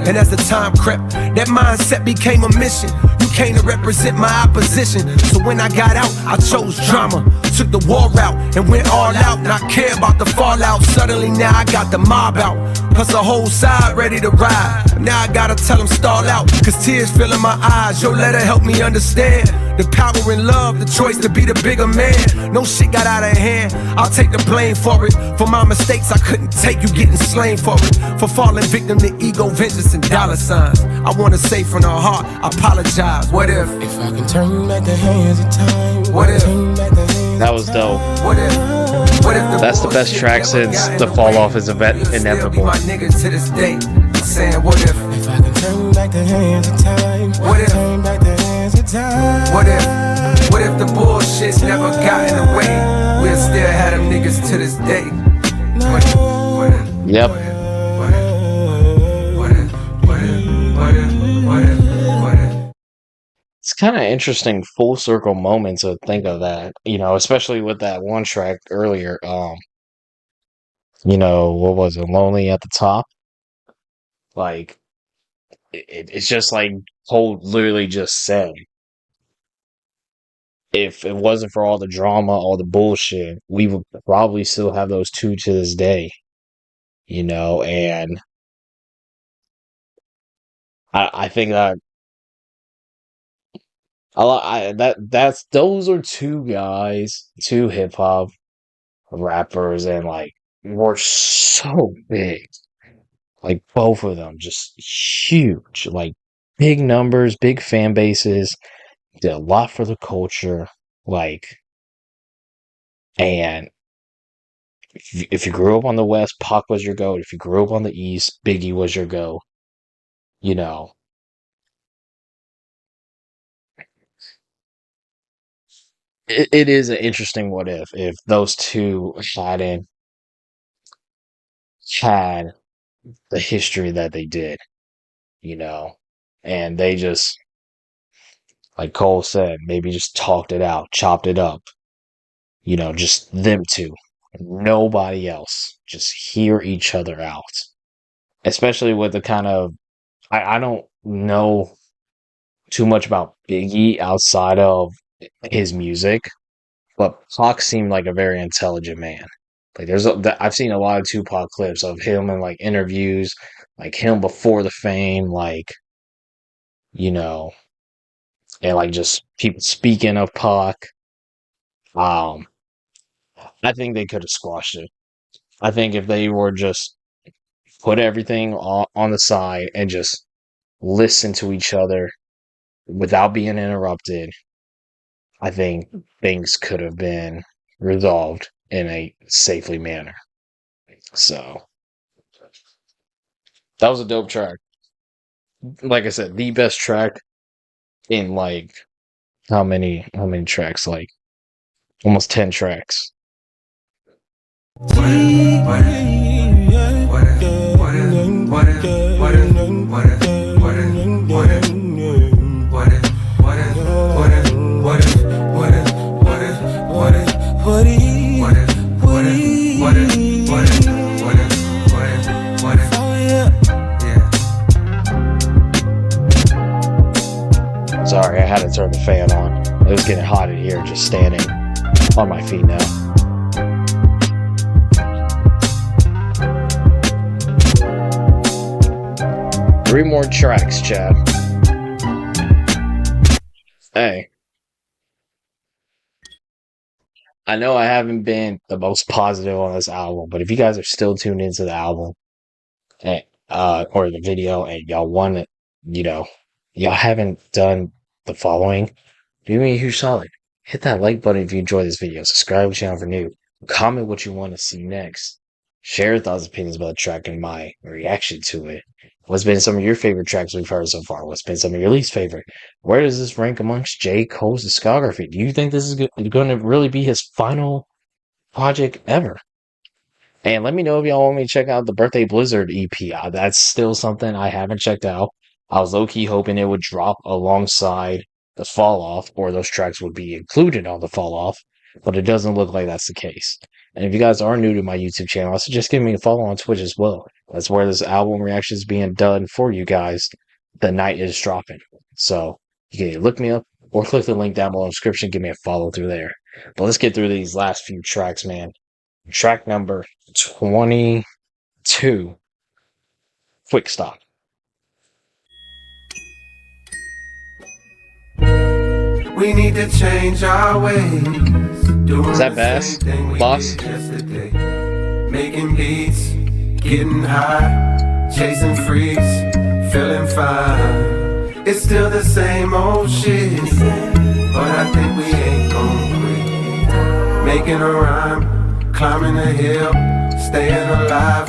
And as the time crept, that mindset became a mission. You came to represent my opposition. So when I got out, I chose drama, took the war route and went all out. Not care about the fallout. Suddenly now I got the mob out, plus a whole side ready to ride. Now I gotta tell them stall out, cause tears fill in my eyes. Your letter helped me understand the power in love, the choice to be the bigger man. No shit got out of hand, I'll take the blame for it. For my mistakes I couldn't take, you getting slain for it. For falling victim to ego, vengeance and dollar signs. I wanna say from the heart, I apologize. What if I can turn back the hands of time? What if that was dope? What if that's the best track since The Fall Off is inevitable. My niggas to this day, I'm saying what if I can turn back the hands of time? What if turn back the hands of time? What if the bull bullshit never got in the way. We'll still have them niggas to this day. Yep. It's kind of interesting full circle moment to think of that, you know, especially with that one track earlier. You know, what was it? Lonely at the Top. Like, it's just like Cole literally just said, if it wasn't for all the drama, all the bullshit, we would probably still have those two to this day, you know. And I think that those are two guys, two hip hop rappers, and like were so big. Like both of them, just huge, like big numbers, big fan bases, did a lot for the culture. Like, and if you grew up on the West, Pac was your GOAT. If you grew up on the East, Biggie was your GOAT. You know, it is an interesting what if those two hadn't had the history that they did, you know, and they just, like Cole said, maybe just talked it out, chopped it up, you know, just them two, nobody else, just hear each other out, especially with the kind of, I don't know too much about Biggie outside of his music, but Pac seemed like a very intelligent man. Like I've seen a lot of Tupac clips of him in like interviews, like him before the fame, like, you know, and like just people speaking of Pac. I think they could have squashed it. I think if they were just put everything on the side and just listen to each other without being interrupted, I think things could have been resolved in a safely manner. So that was a dope track. Like I said, the best track in like how many tracks? Like almost 10 tracks. Sorry, I had to turn the fan on. It was getting hot in here just standing on my feet now. Three more tracks, Chad. Hey. I know I haven't been the most positive on this album, but if you guys are still tuned into the album and, or the video and y'all want it, you know, y'all haven't done the following, do me a huge solid. Hit that like button if you enjoy this video. Subscribe to the channel for new. Comment what you want to see next. Share your thoughts and opinions about the track and my reaction to it. What's been some of your favorite tracks we've heard so far? What's been some of your least favorite? Where does this rank amongst J. Cole's discography? Do you think this is going to really be his final project ever? And let me know if y'all want me to check out the Birthday Blizzard EP. That's still something I haven't checked out. I was low-key hoping it would drop alongside the Fall Off, or those tracks would be included on the Fall Off, but it doesn't look like that's the case. And if you guys are new to my YouTube channel, I suggest giving me a follow on Twitch as well. That's where this album reaction is being done for you guys the night it is dropping. So you can either look me up or click the link down below in the description, give me a follow through there. But let's get through these last few tracks, man. Track number 22, Quik Stop. We need to change our ways. Is that bass, boss? Making beats, getting high, chasing freaks, feeling fine. It's still the same old shit, but I think we ain't gon' quit. Making a rhyme, climbing a hill, staying alive,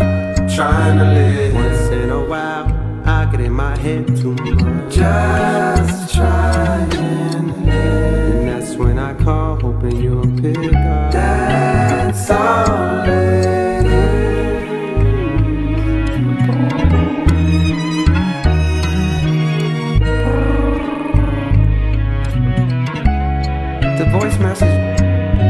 trying to live. Once in a while, I get in my head too much. Just trying to live. And that's when I call out, hoping you'll pick up. That's all it is. The voice message.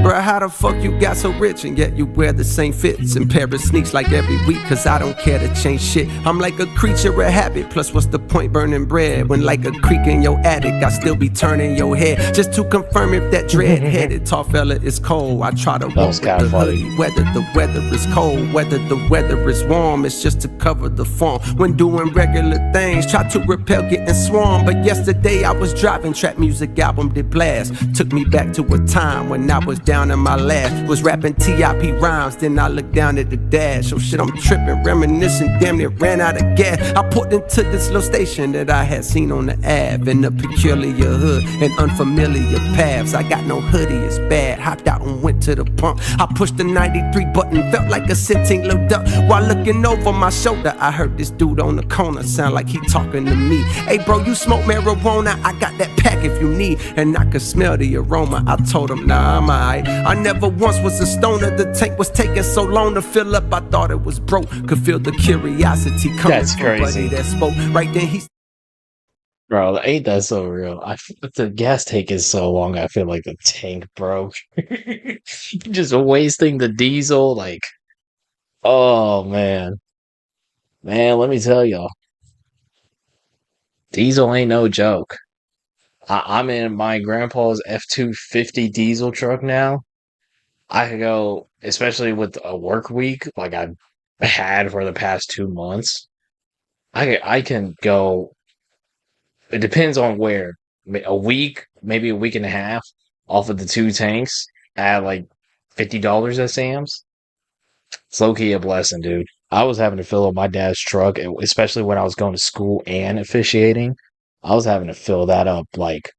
Bruh, how the fuck you got so rich and yet you wear the same fits and pair of sneaks like every week? Cause I don't care to change shit. I'm like a creature of habit. Plus what's the point burning bread when like a creek in your attic I still be turning your head just to confirm if that dread-headed tall fella is cold. I try to walk with the hoodie whether the weather is cold, whether the weather is warm. It's just to cover the form when doing regular things. Try to repel getting swarmed. But yesterday I was driving, trap music album did blast. Took me back to a time when I was down in my last, was rapping TIP rhymes, then I looked down at the dash. Oh shit, I'm tripping, reminiscing, damn near ran out of gas. I pulled into this little station that I had seen on the Ave, in a peculiar hood and unfamiliar paths. I got no hoodie, it's bad, hopped out and went to the pump. I pushed the 93 button, felt like a sitting looked up. While looking over my shoulder, I heard this dude on the corner, sound like he talking to me. Hey bro, you smoke marijuana? I got that pack if you need. And I could smell the aroma. I told him, nah, I'm alright. I never once was a stoner. The tank was taking so long to fill up, I thought it was broke. Could feel the curiosity coming That's from crazy. buddy that spoke. Right then he Bro, ain't that so real? The gas tank is so long, I feel like the tank broke. Just wasting the diesel, like, oh man. Man, let me tell y'all. Diesel ain't no joke. I'm in my grandpa's F-250 diesel truck now. I could go, especially with a work week like I've had for the past 2 months. I can go. It depends on where. A week, maybe a week and a half, off of the 2 tanks at like $50 at Sam's. It's low-key a blessing, dude. I was having to fill up my dad's truck, especially when I was going to school and officiating. I was having to fill that up like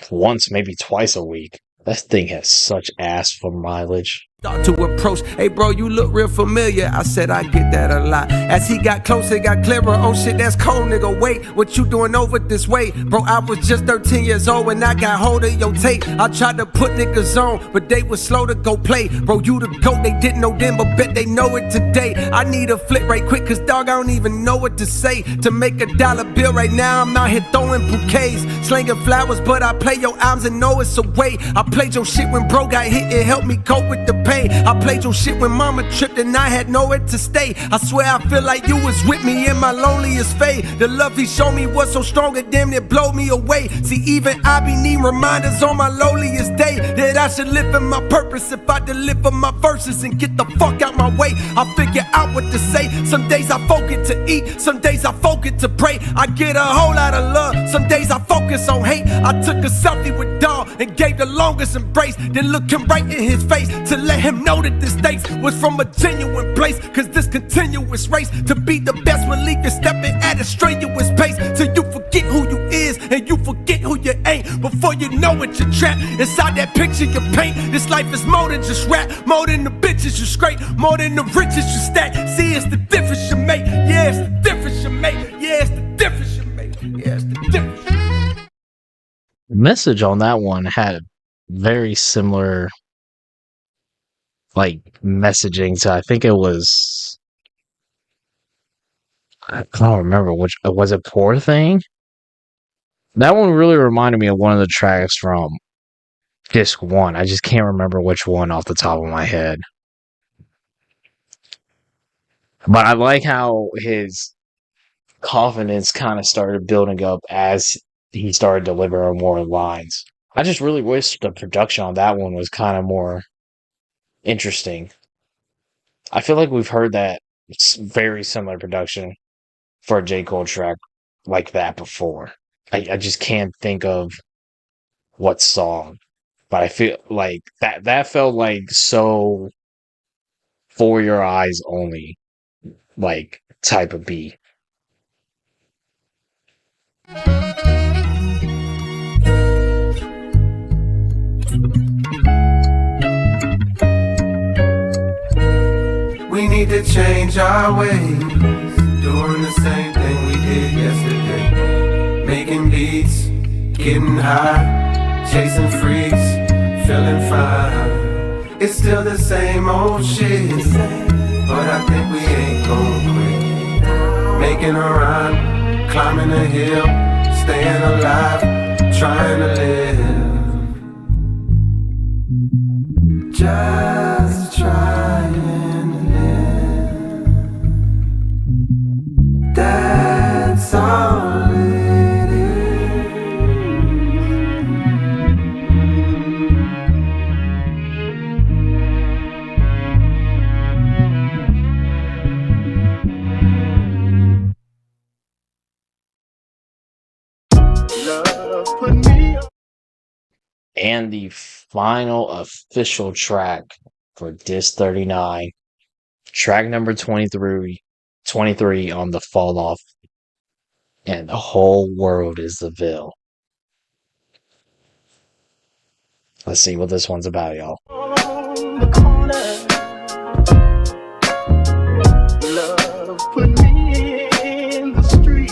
once, maybe twice a week. That thing has such ass for mileage. Start to approach, hey bro, you look real familiar. I said I get that a lot. As he got closer, it got clearer. Oh shit, that's cold, nigga. Wait, what you doing over this way? Bro, I was just 13 years old when I got hold of your tape. I tried to put niggas on, but they was slow to go play. Bro, you the GOAT, they didn't know then, but bet they know it today. I need a flip right quick, cause dog, I don't even know what to say. To make a dollar bill right now, I'm out here throwing bouquets, slinging flowers, but I play your arms and know it's a way. I played your shit when bro got hit, it helped me cope with the pain. I played your shit when mama tripped and I had nowhere to stay. I swear I feel like you was with me in my loneliest phase. The love he showed me was so strong it damn near blow me away. See, even I be need reminders on my loneliest day that I should live in my purpose if I deliver my verses and get the fuck out my way. I figure out what to say. Some days I focus to eat, some days I focus to pray. I get a whole lot of love, some days I focus on hate. I took a selfie with dog and gave the longest embrace, then looked him right in his face to let him know that this thanks was from a genuine place. Cause this continuous race to be the best will leave you stepping at a strenuous pace till you forget who you is and you forget who you ain't. Before you know it, you're trapped inside that picture you paint. This life is more than just rap, more than the bitches you scrape, more than the riches you stack. See, it's the difference you make. Yeah, it's the difference you make. Yeah, it's the difference you make. Yeah, it's the difference. The message on that one had very similar like messaging to, I think it was, I can't remember which, was it Poor Thing? That one really reminded me of one of the tracks from disc 1. I just can't remember which one off the top of my head. But I like how his confidence kind of started building up as he started delivering more lines. I just really wish the production on that one was kind of more interesting. I feel like we've heard that very similar production for a J. Cole track like that before. I just can't think of what song, but I feel like that felt like so for your eyes only, like type of beat. We need to change our ways, doing the same thing we did yesterday. Making beats, getting high, chasing freaks, feeling fine. It's still the same old shit, but I think we ain't gon' quit. Making a run, climbing a hill, staying alive, trying to live. Just trying to live. That's all it is. And the final official track for Disc 39, track number 23 on the Fall Off, and the whole world is the Ville. Let's see what this one's about, y'all. Love put me in the street.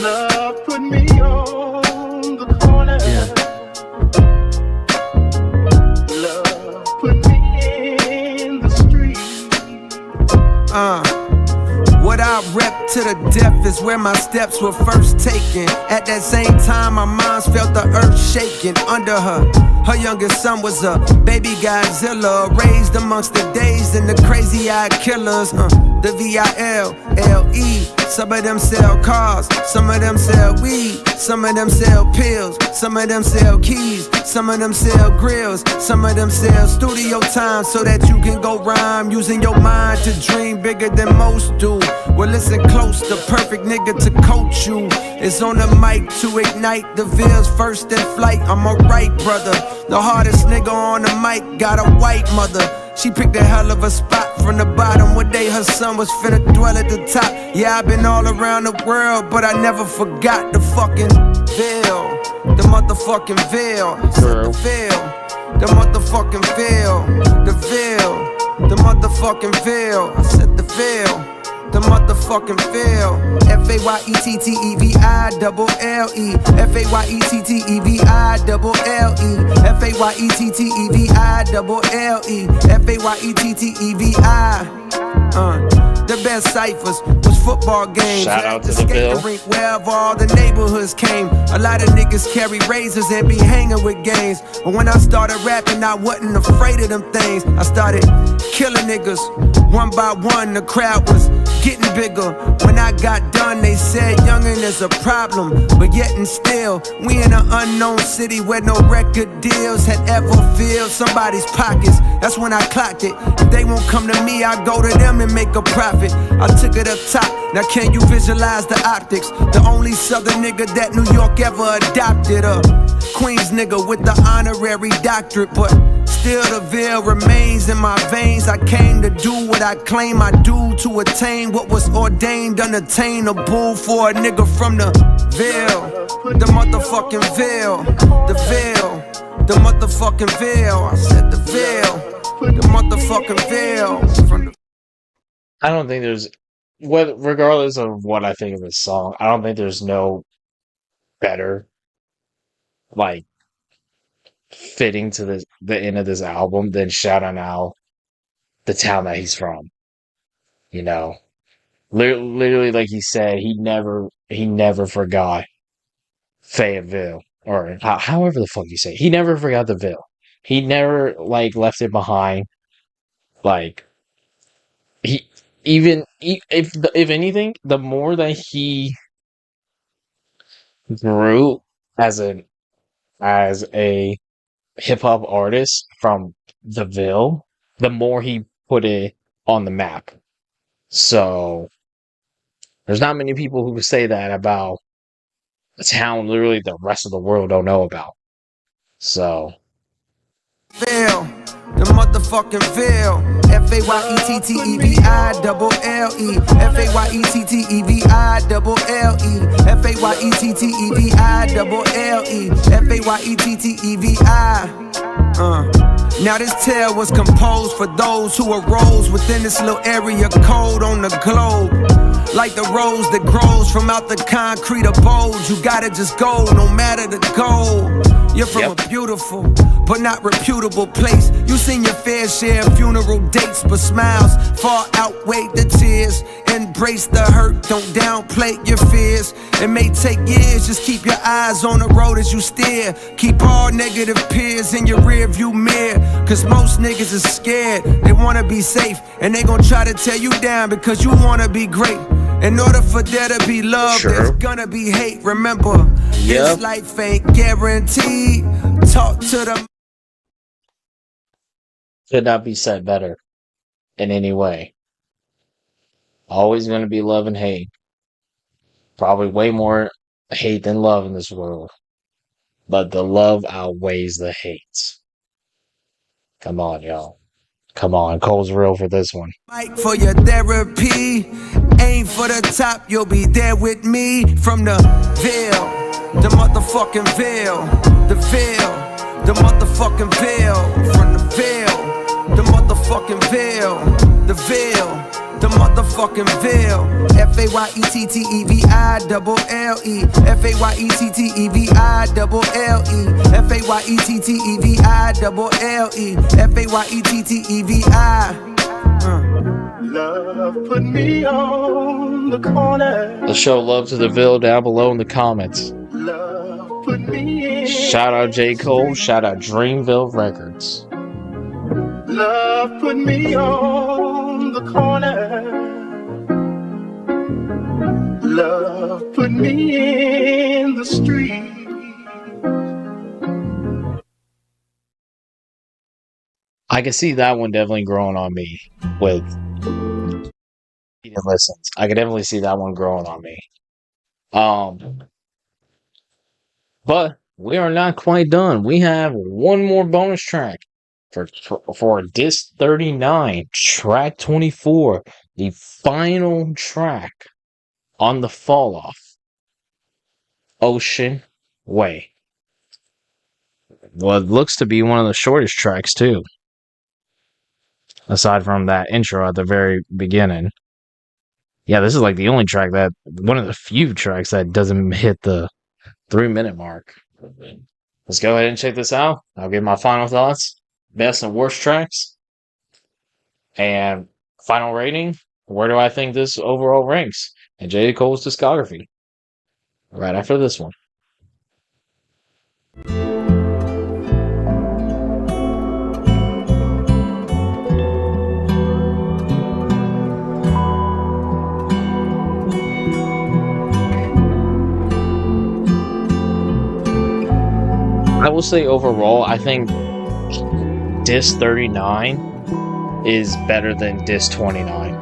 Love put me on the corner. Love put me in the street. What I rep to the death is where my steps were first taken. At that same time, my mom's felt the earth shaking under her. Her youngest son was a baby Godzilla, raised amongst the dazed and the crazy-eyed killers. The V-I-L-L-E. Some of them sell cars, some of them sell weed, some of them sell pills, some of them sell keys, some of them sell grills, some of them sell studio time so that you can go rhyme, using your mind to dream bigger than most do. Well, listen close, the perfect nigga to coach you is on the mic to ignite the Ville's first in flight. I'm a right brother, the hardest nigga on the mic, got a white mother. She picked a hell of a spot from the bottom. One day her son was finna dwell at the top. Yeah, I've been all around the world, but I never forgot the fucking Ville. The motherfucking Ville. The Ville. The motherfucking Ville. The Ville. The motherfucking Ville. I said the Ville. The motherfucking Ville. F-A-Y-E-T-T-E-V-I-double-L-E. F-A-Y-E-T-T-E-V-I-double-L-E. F-A-Y-E-T-T-E-V-I-double-L-E. F-A-Y-E-T-T-E-V-I. The best ciphers was football games. Shout out to the skate Ville. rink where all the neighborhoods came. A lot of niggas carry razors and be hanging with gangs. But when I started rapping, I wasn't afraid of them things. I started killing niggas one by one. The crowd was getting bigger. When I got done, they said youngin' is a problem. But yet and still, we in an unknown city where no record deals had ever filled somebody's pockets. That's when I clocked it. If they won't come to me, I go to them and make a profit. I took it up top. Now can you visualize the optics? The only southern nigga that New York ever adopted. Queens nigga with the honorary doctorate, but still the Ville remains in my veins. I came to do what I claim I do, to attain what was ordained unattainable for a nigga from the Ville. The motherfucking Ville. The Ville. The motherfucking Ville. I said the Ville. The motherfucking Ville. From the I don't think there's, regardless of what I think of this song, I don't think there's no better, like, fitting to the end of this album than shouting out the town that he's from. You know, literally, like he said, he never forgot Fayetteville, or however the fuck you say it. He never forgot the Ville. He never, like, left it behind. Like, if anything, the more that he grew as a hip hop artist from the Ville, the more he put it on the map. So there's not many people who say that about a town literally the rest of the world don't know about. So Ville, the motherfucking Ville. F-A-Y-E-T-T-E-V-I-double-L-E. F-A-Y-E-T-T-E-V-I-double-L-E. F-A-Y-E-T-T-E-V-I-double-L-E. F-A-Y-E-T-T-E-V-I. Now this tale was composed for those who arose within this little area code on the globe. Like the rose that grows from out the concrete abode. You gotta just go, no matter the goal. You're from a beautiful, but not reputable place. You seen your fair share of funeral dates, but smiles far outweigh the tears. Embrace the hurt, don't downplay your fears. It may take years, just keep your eyes on the road as you steer. Keep all negative peers in your rear view mirror. Cause most niggas is scared, they wanna be safe. And they gon' try to tear you down because you wanna be great. In order for there to be love, there's gonna be hate. Remember, this life ain't guaranteed. Talk to the... Could not be said better in any way. Always gonna be love and hate. Probably way more hate than love in this world. But the love outweighs the hate. Come on, y'all. Come on, Cole's real for this one. Fight for your therapy. Aim for the top, you'll be there with me. From the Ville, the motherfucking Ville. The Ville, the motherfucking Ville. From the Ville, the motherfucking Ville. The Ville, the motherfucking Ville. F-A-Y-E-T-T-E-V-I-double-L-E. F-A-Y-E-T-T-E-V-I-double-L-E. F-A-Y-E-T-T-E-V-I-double-L-E. F-A-Y-E-T-T-E-V-I. Love put me on the corner. Let's show love to the Ville down below in the comments. Love put me in. Shout out J. Cole. Shout out Dreamville Records. Love put me on the corner. Love put me in the street. I can see that one definitely growing on me with listens. I could definitely see that one growing on me. But we are not quite done. We have one more bonus track for disc 39, track 24, the final track on the Fall Off. Ocean Way. Well, it looks to be one of the shortest tracks too. Aside from that intro at the very beginning. Yeah, this is like the only track that, one of the few tracks that doesn't hit the 3-minute mark. Let's go ahead and check this out. I'll give my final thoughts, best and worst tracks, and final rating. Where do I think this overall ranks in J. Cole's discography? Right after this one. I will say overall, I think disc 39 is better than disc 29.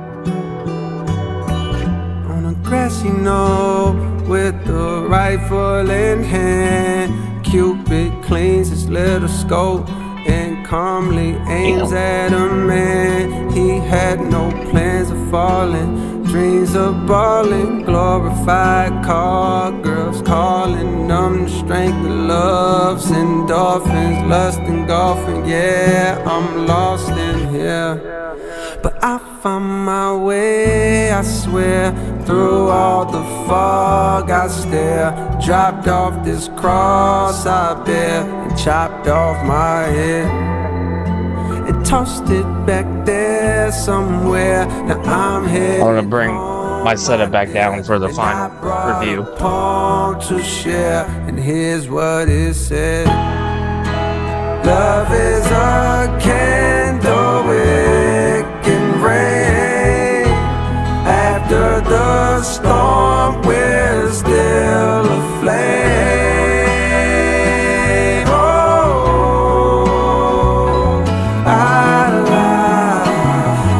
On a grassy knoll with the rifle in hand, Cupid cleans his little scope and calmly aims at a man. He had no plans of falling, dreams of balling, glorified call girls calling them the strength of love's endorphins, lust and golfing. Yeah, I'm lost in here, but I found my way, I swear. Through all the fog I stare, dropped off this cross I bear and chopped off my head and tossed it back there somewhere. Now I'm here. I'm gonna bring my setup back down for the final review. To share, and here's what it said: love is a candle, it can rain. After the storm, we're still aflame. Oh,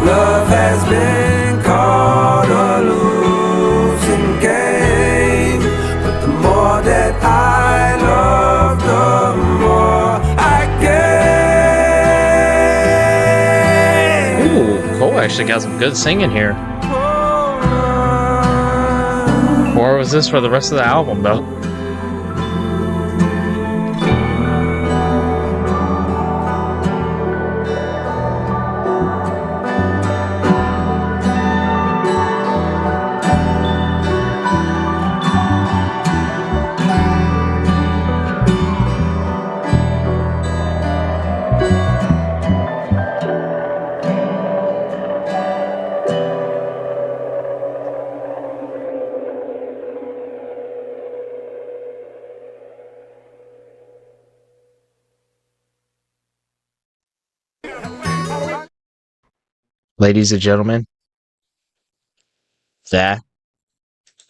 love has been called a losing game, but the more that I love, the more I gain. Ooh, Cole actually got some good singing here. Or was this for the rest of the album, though? Ladies and gentlemen, that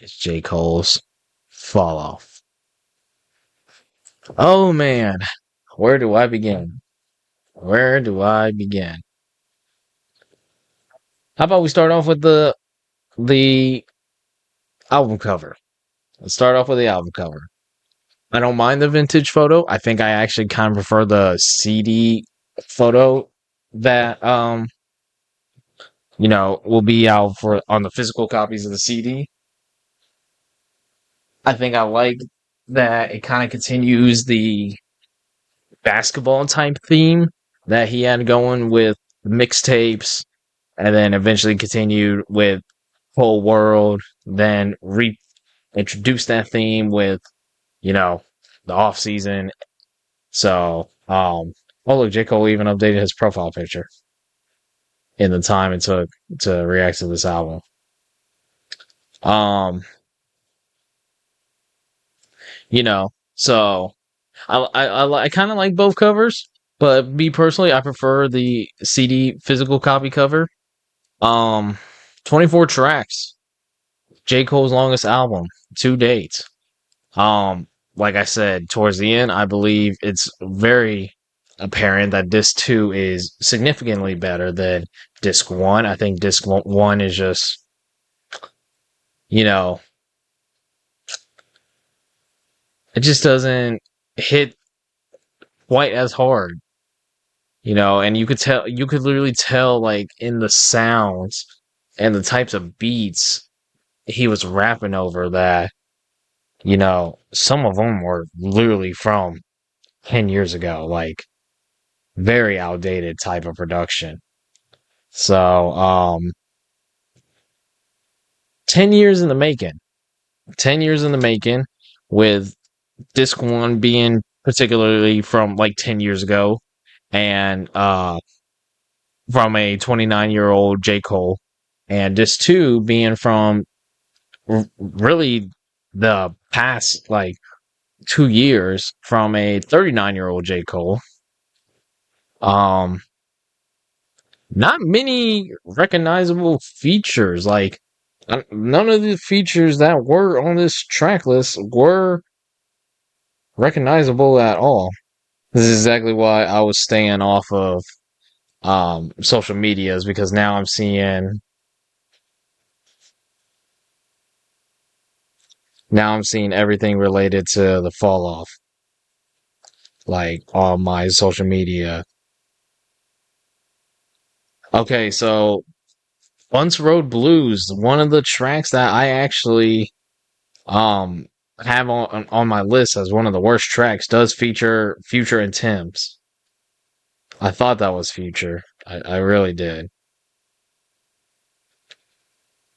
is J. Cole's Fall Off. Oh man, where do I begin? Where do I begin? How about we start off with the album cover? Let's start off with the album cover. I don't mind the vintage photo. I think I actually kind of prefer the CD photo that will be out on the physical copies of the CD. I think I like that it kind of continues the basketball type theme that he had going with mixtapes, and then eventually continued with Whole World, then reintroduced that theme with, the off season. So, look, J. Cole even updated his profile picture in the time it took to react to this album. So I kind of like both covers, but me personally, I prefer the CD physical copy cover. 24 tracks, J. Cole's longest album to date. Like I said, towards the end, I believe it's very apparent that disc 2 is significantly better than disc 1. I think disc 1 is just, it just doesn't hit quite as hard, and you could literally tell, like, in the sounds and the types of beats he was rapping over that, some of them were literally from 10 years ago, like, very outdated type of production. So, 10 years in the making. 10 years in the making, with disc 1 being particularly from, like, 10 years ago, and from a 29-year-old J. Cole, and disc 2 being from really the past, like, 2 years, from a 39-year-old J. Cole. Not many recognizable features. Like, none of the features that were on this track list were recognizable at all. This is exactly why I was staying off of social medias, because now I'm seeing everything related to the fall off, like, on my social media. Okay, so Bunce Road Blues, one of the tracks that I actually have on my list as one of the worst tracks, does feature Future and Tems. I thought that was Future. I really did.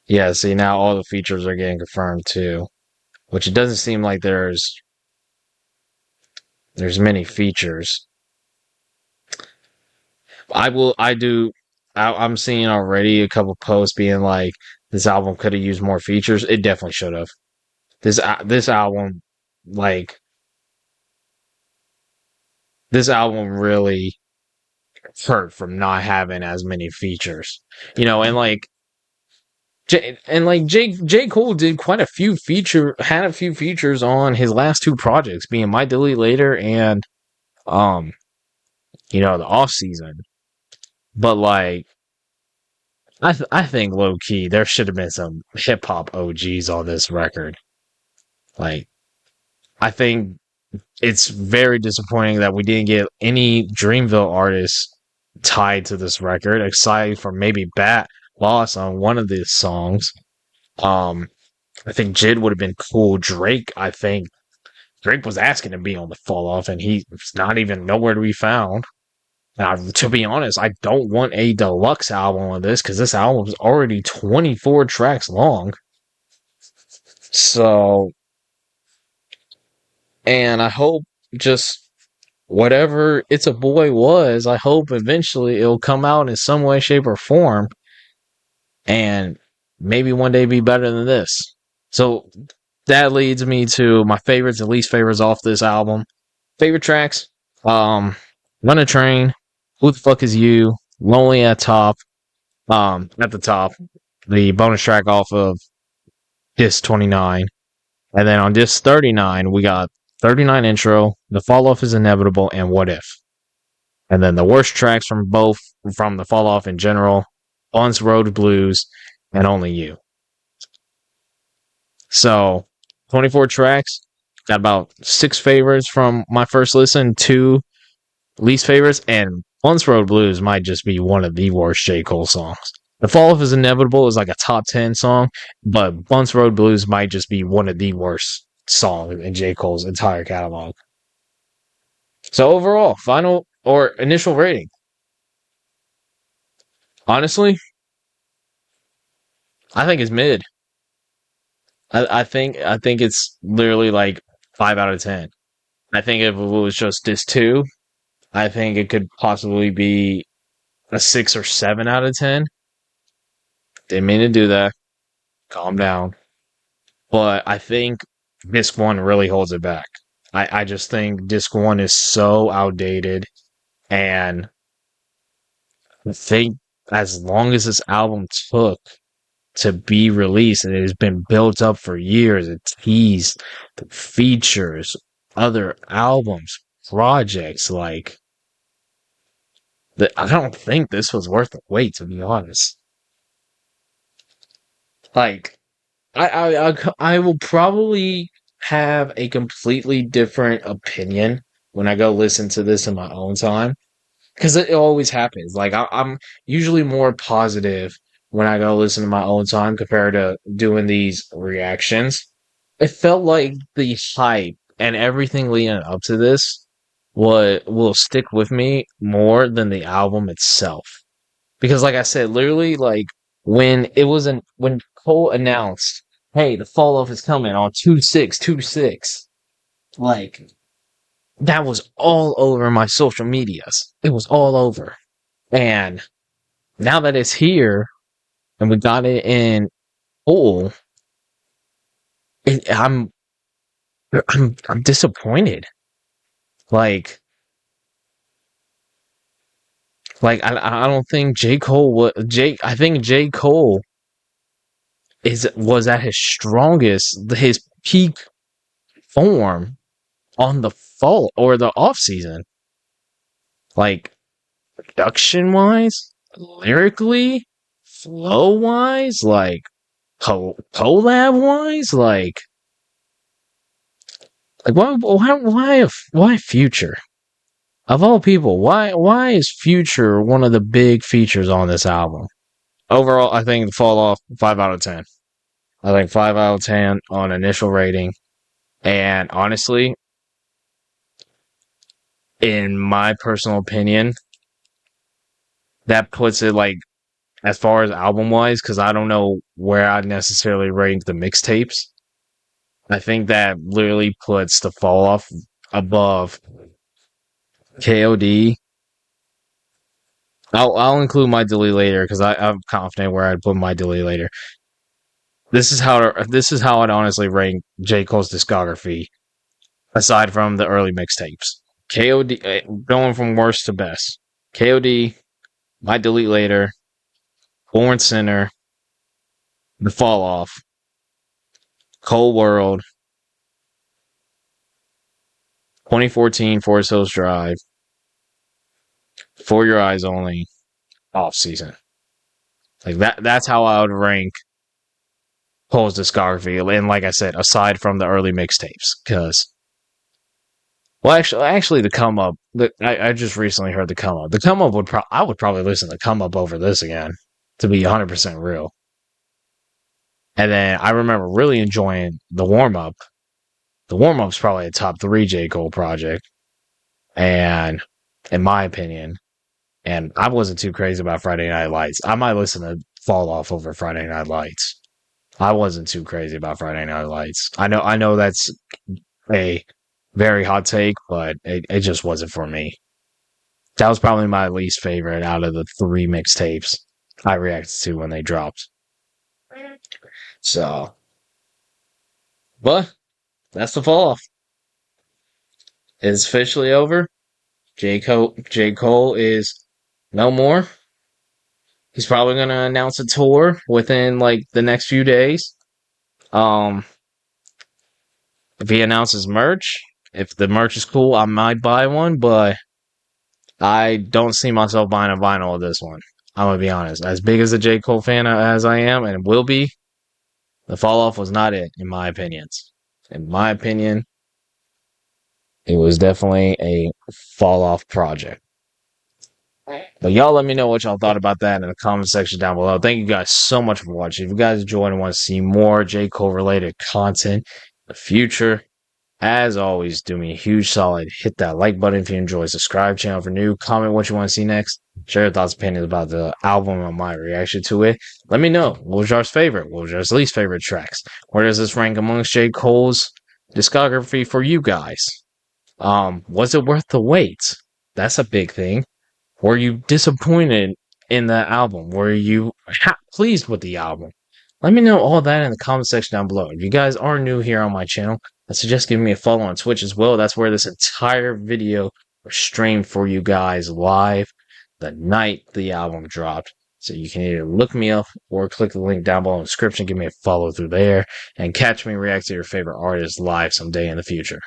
Yeah, see, now all the features are getting confirmed too, which it doesn't seem like there's many features. I'm seeing already a couple posts being like, this album could have used more features. It definitely should have. This album, like, this album really hurt from not having as many features, and like, J. Cole did had a few features on his last two projects, being My Delete Later and, the off season. But, like, I think low key there should have been some hip hop OGs on this record. Like, I think it's very disappointing that we didn't get any Dreamville artists tied to this record, aside from maybe Bat Loss on one of these songs. I think Jid would have been cool. Drake was asking to be on the Fall Off, and he's not even nowhere to be found. To be honest, I don't want a deluxe album on this, because this album is already 24 tracks long. So, and I hope just whatever It's a Boy was, I hope eventually it'll come out in some way, shape, or form, and maybe one day be better than this. So that leads me to my favorites and least favorites off this album. Favorite tracks: Run a Train, Who the Fuck Is You, Lonely at Top, At the top, the bonus track off of disc 29. And then on disc 39, we got 39 intro, The Fall Off is Inevitable, and What If. And then the worst tracks from the Fall Off in general, Bunce Road Blues, and Only You. So, 24 tracks, got about 6 favorites from my first listen, 2 least favorites, and Bunce Road Blues might just be one of the worst J. Cole songs. The Fall Off is Inevitable is like a top 10 song, but Bunce Road Blues might just be one of the worst songs in J. Cole's entire catalog. So overall, final or initial rating. Honestly, I think it's mid. I think it's literally like 5 out of 10. I think if it was just this 2, I think it could possibly be a 6 or 7 out of 10. Didn't mean to do that. Calm down. But I think disc 1 really holds it back. I just think disc 1 is so outdated, and I think as long as this album took to be released, and it has been built up for years, it teased the features, other albums, projects, like I don't think this was worth the wait, to be honest. Like, I will probably have a completely different opinion when I go listen to this in my own time, because it always happens. Like, I'm usually more positive when I go listen to my own time compared to doing these reactions. It felt like the hype and everything leading up to this will stick with me more than the album itself. Because like I said, literally, like, when Cole announced, hey, the Fall Off is coming on 2/6/26, like, that was all over my social medias. It was all over. And now that it's here, and we got it in full, I'm disappointed. Like I don't think J. Cole I think J. Cole was at his strongest, his peak form on the fall or the off season. Like, production wise, lyrically, flow wise, like collab wise, like why Future? Of all people, why is Future one of the big features on this album? Overall, I think the Fall Off 5 out of 10. I think 5 out of 10 on initial rating. And honestly, in my personal opinion, that puts it, like, as far as album wise, because I don't know where I'd necessarily rank the mixtapes. I think that literally puts the Fall Off above KOD. I'll include My Delete Later because I'm confident where I'd put My Delete Later. This is how I'd honestly rank J. Cole's discography, aside from the early mixtapes. KOD, going from worst to best. KOD, My Delete Later, Born Sinner, The Fall Off, Cold World, 2014 Forest Hills Drive, For Your Eyes Only, Off Season. Like, that's how I would rank Cole's discography. And like I said, aside from the early mixtapes, because, well, actually, the Come Up. I just recently heard the Come Up. The Come Up I would probably listen to Come Up over this again, to be 100% real. And then I remember really enjoying the Warm Up. The Warm Up's probably a top 3 J. Cole project, and in my opinion. And I wasn't too crazy about Friday Night Lights. I might listen to Fall Off over Friday Night Lights. I wasn't too crazy about Friday Night Lights. I know that's a very hot take, but it just wasn't for me. That was probably my least favorite out of the 3 mixtapes I reacted to when they dropped. So, but that's the Fall Off. It's officially over. J. Cole is no more. He's probably going to announce a tour within like the next few days. If he announces merch, if the merch is cool, I might buy one, but I don't see myself buying a vinyl of this one. I'm going to be honest. As big as a J. Cole fan as I am and will be, the fall off was not it, in my opinions. In my opinion, it was definitely a fall off project. But y'all let me know what y'all thought about that in the comment section down below. Thank you guys so much for watching. If you guys enjoyed and want to see more J. Cole related content in the future, as always, do me a huge solid. Hit that like button if you enjoy. Subscribe channel for new. Comment what you want to see next. Share your thoughts and opinions about the album and my reaction to it. Let me know. What was yours favorite? What was yours least favorite tracks? Where does this rank amongst J. Cole's discography for you guys? Was it worth the wait? That's a big thing. Were you disappointed in the album? Were you pleased with the album? Let me know all that in the comment section down below. If you guys are new here on my channel, I suggest giving me a follow on Twitch as well. That's where this entire video was streamed for you guys live the night the album dropped. So you can either look me up or click the link down below in the description. Give me a follow through there and catch me react to your favorite artist live someday in the future.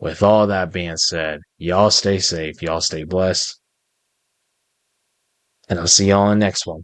With all that being said, y'all stay safe. Y'all stay blessed. And I'll see y'all in the next one.